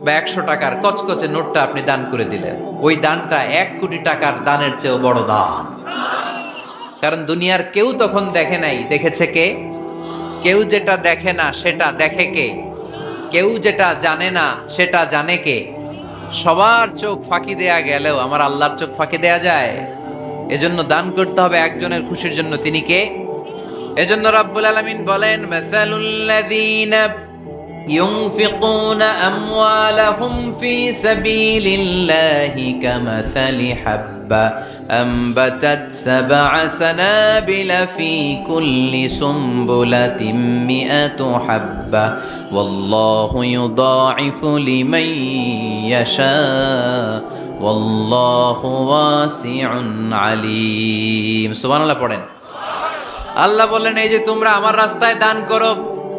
বা 100 টাকার কচকচে নোটটা আপনি দান করে দিলেন। ওই দানটা 1 কোটি টাকার দানের চেয়েও বড় দান। কারণ দুনিয়ার কেউ তখন দেখে নাই, দেখেছে কে? কেউ যেটা দেখে না সেটা দেখে কে? কেউ যেটা জানে না সেটা জানে কে? সবার চোখ ফাঁকি দেয়া গেলেও আমার আল্লাহর চোখ ফাঁকি দেয়া যায়? এজন্য দান করতে হবে একজনের খুশির জন্য। তিনি কে? এজন্য রাব্বুল আলামিন বলেন, মাসালুল্লাযীনা ইউনফিকুনা আমওয়ালাহুম ফি সাবিলিল্লাহি কামাসালি হাব্বা আম্বাতাত সাবআ সানাবিলা ফি কুল্লি সুমবুলাতিন মিআতু হাব্বা ওয়াল্লাহু ইউদাঈফু লিমান ইয়াশা ওয়াল্লাহু ওয়াসিউন আলীম। সুবহানাল্লাহ পড়েন। আল্লাহ বললেন, এই যে তোমরা আমার রাস্তায় দান করো,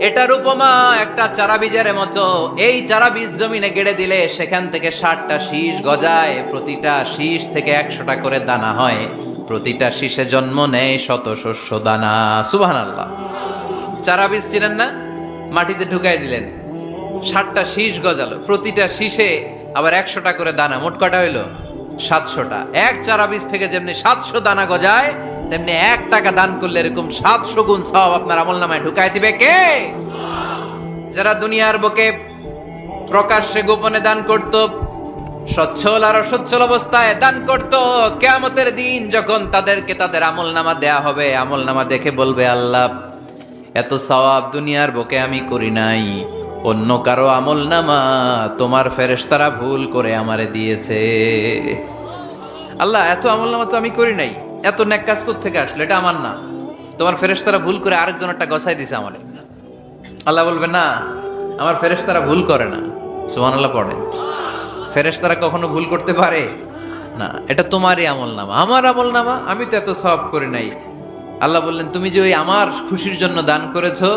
এটার উপমা একটা চারা বীজের মতো। এই চারা বীজ জমিনে গেড়ে দিলে সেখান থেকে 60টা শীষ গজায়, প্রতিটা শীষ থেকে 100টা করে দানা হয়, প্রতিটা শীষে জন্ম নেয় শত শস্য দানা। সুবহানাল্লাহ। চারা বীজ চিনেন না? মাটিতে ঢুকাই দিলেন, 60টা শীষ গজালো, প্রতিটা শীষে আবার 100টা করে দানা, মোট কটা হইলো? 700টা। এক চারা বীজ থেকে যেমনি 700 দানা গজায়, তেমনি 1 টাকা দান করলে এরকম 700 গুণ সওয়াব আপনার আমলনামায় ঢুকাই দিবে কে? যারা দুনিয়ার বুকে প্রকাশ্যে গোপনে দান করত, সচ্ছল আর অসচ্ছল অবস্থায় দান করত, কিয়ামতের দিন যখন তাদেরকে তাদের আমলনামা দেয়া হবে, আমলনামা দেখে বলবে, আল্লাহ এত সওয়াব দুনিয়ার বুকে আমি করি নাই, অন্য কারো আমলনামা তোমার ফেরেশতারা ভুল করে আমারে দিয়েছে। আল্লাহ এত আমলনামা তো আমি করি নাই, এত নেক কাজ কোত্থেকে আসলো? এটা আমার না, তোমার ফেরেশতারা ভুল করে আরেকজনেরটা গছাই দিছে আমারে। আল্লাহ বলবে, না, আমার ফেরেশতারা ভুল করে না। সুবহানাল্লাহ পড়েন। ফেরেশতারা কখনো ভুল করতে পারে না, এটা তোমারই আমলনামা, আমার আমলনামা, আমি তো এত সওয়াব করি নাই। আল্লাহ বললেন, তুমি যে ওই আমার খুশির জন্য দান করেছো,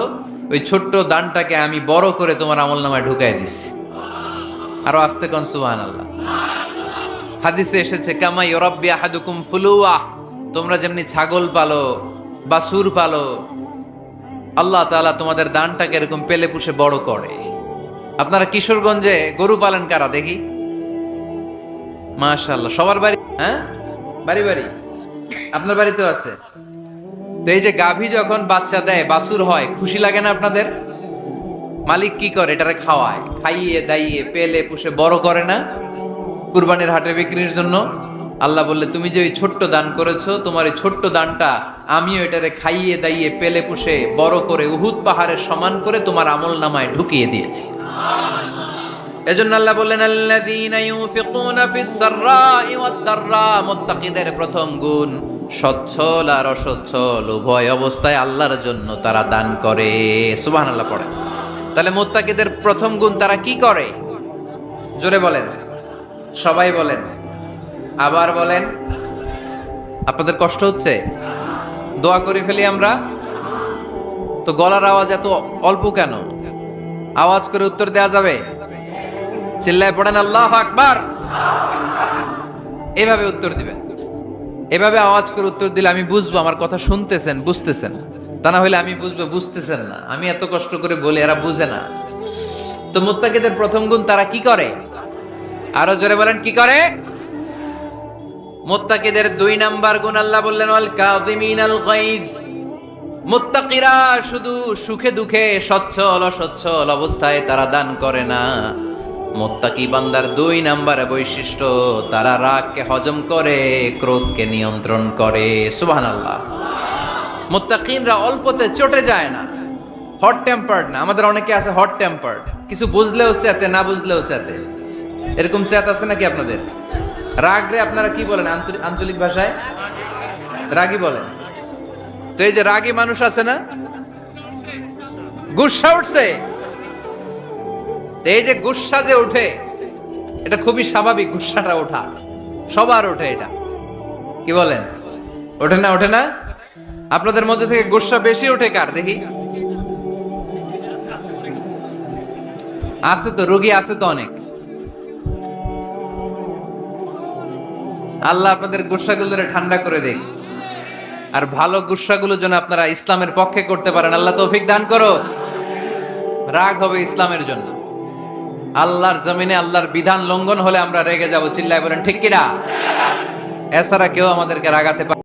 ওই ছোট্ট দানটাকে আমি বড় করে তোমার আমলনামায় ঢুকাই দিচ্ছি। আরো আস্তে কোন সুবহানাল্লাহ। হাদিসে এসেছে, কামা ইউরাব্বি আহাদুকুম ফুলুয়া, তোমরা যেমনি ছাগল পালো, বাছুর পালো, আল্লাহ তাআলা তোমাদের দানটাকে এরকম পেলে পুষে বড় করে। আপনারা কিশোরগঞ্জে গরু পালেন কারা দেখি? মাশাআল্লাহ, সবার বাড়ি, হ্যাঁ বাড়ি বাড়ি, আপনার বাড়িতেও আছে। তো এই যে গাভী যখন বাচ্চা দেয়, বাছুর হয়, খুশি লাগে না আপনাদের? মালিক কি করে? এটারে খাওয়ায়, খাইয়ে দাইয়ে পেলে পুষে বড় করে না? কুরবানির হাটে বিক্রির জন্য। আল্লাহ বললে, তুমি যে ওই ছোট্ট দান করেছো, তোমার এই ছোট্ট দানটা আমিও এটারে খাইয়ে দাইয়ে পেলে পুষে বড় করে উহুদ পাহাড়ের সমান করে তোমার আমলনামায় ঢুকিয়ে দিয়েছি। এজন্য আল্লাহ বললেন, আল্লাযীনা ইউনফিকুনা ফিস সাররাই ওয়াদ দাররা, মুত্তাকিদের প্রথম গুণ সচ্ছল আর অসচ্ছল উভয় অবস্থায় আল্লাহর জন্য তারা দান করে। সুবহানাল্লাহ পড়ে। তাহলে মুত্তাকিদের প্রথম গুণ, তারা কি করে? জোরে বলেন, সবাই বলেন, আবার বলেন। আপনাদের কষ্ট হচ্ছে? দোয়া করে ফেলি আমরা তো। গলার আওয়াজ এত অল্প কেন? আওয়াজ করে উত্তর দেয়া যাবে? চিল্লায় পড়েন আল্লাহু আকবার। এভাবে উত্তর দিবেন, এভাবে আওয়াজ করে উত্তর দিলে আমি বুঝবো আমার কথা শুনতেছেন, বুঝতেছেন। তা না হলে আমি বুঝবো বুঝতেছেন না, আমি এত কষ্ট করে বলি এরা বুঝে না। তো মুত্তাকিদের প্রথম গুণ, তারা কি করে? আরো জোরে বলেন, কি করে? মুত্তাকিদের 2 নাম্বার গুণ আল্লাহ বললেন, ওয়াল কাযিমিনাল গায়জ। মুত্তাকিরা শুধু সুখে দুঃখে, সচ্ছল অসচ্ছল অবস্থায় তারা দান করে না। মুত্তাকি বান্দার 2 নাম্বার বৈশিষ্ট্য, তারা রাগকে হজম করে, ক্রোধকে নিয়ন্ত্রণ করে। সুবহানাল্লাহ। মুত্তাকিনরা অল্পতে চটে যায় না, হট টেম্পার্ড না। আমাদের অনেকে আছে হট টেম্পার্ড, কিছু বুঝলেও চেতে, না বুঝলেও চেতে। এরকম চেত আছে নাকি আপনাদের? রাগ রে আপনারা কি বলেন আঞ্চলিক ভাষায়? রাগী বলেন। তো এই যে রাগী মানুষ আছে না, গুসা উঠছে, এই যে গুসা যে উঠে, এটা খুবই স্বাভাবিক, গুসাটা ওঠা। সবার ওঠে এটা, কি বলেন? ওঠে না? ওঠে না? আপনাদের মধ্যে থেকে গুসা বেশি ওঠে কার দেখি? আছে তো, রোগী আছে তো অনেক। আল্লাহ আপনাদের গুসাগুলো ঠান্ডা করে দেখ, আর ভালো গুসাগুলো যেন আপনারা ইসলামের পক্ষে করতে পারেন। আল্লাহ তৌফিক দান করো। রাগ হবে ইসলামের জন্য। আল্লাহর জমিনে আল্লাহর বিধান লঙ্ঘন হলে আমরা রেগে যাব। চিল্লায় বলেন ঠিক কিনা? এছাড়া কেউ আমাদেরকে রাগাতে পারে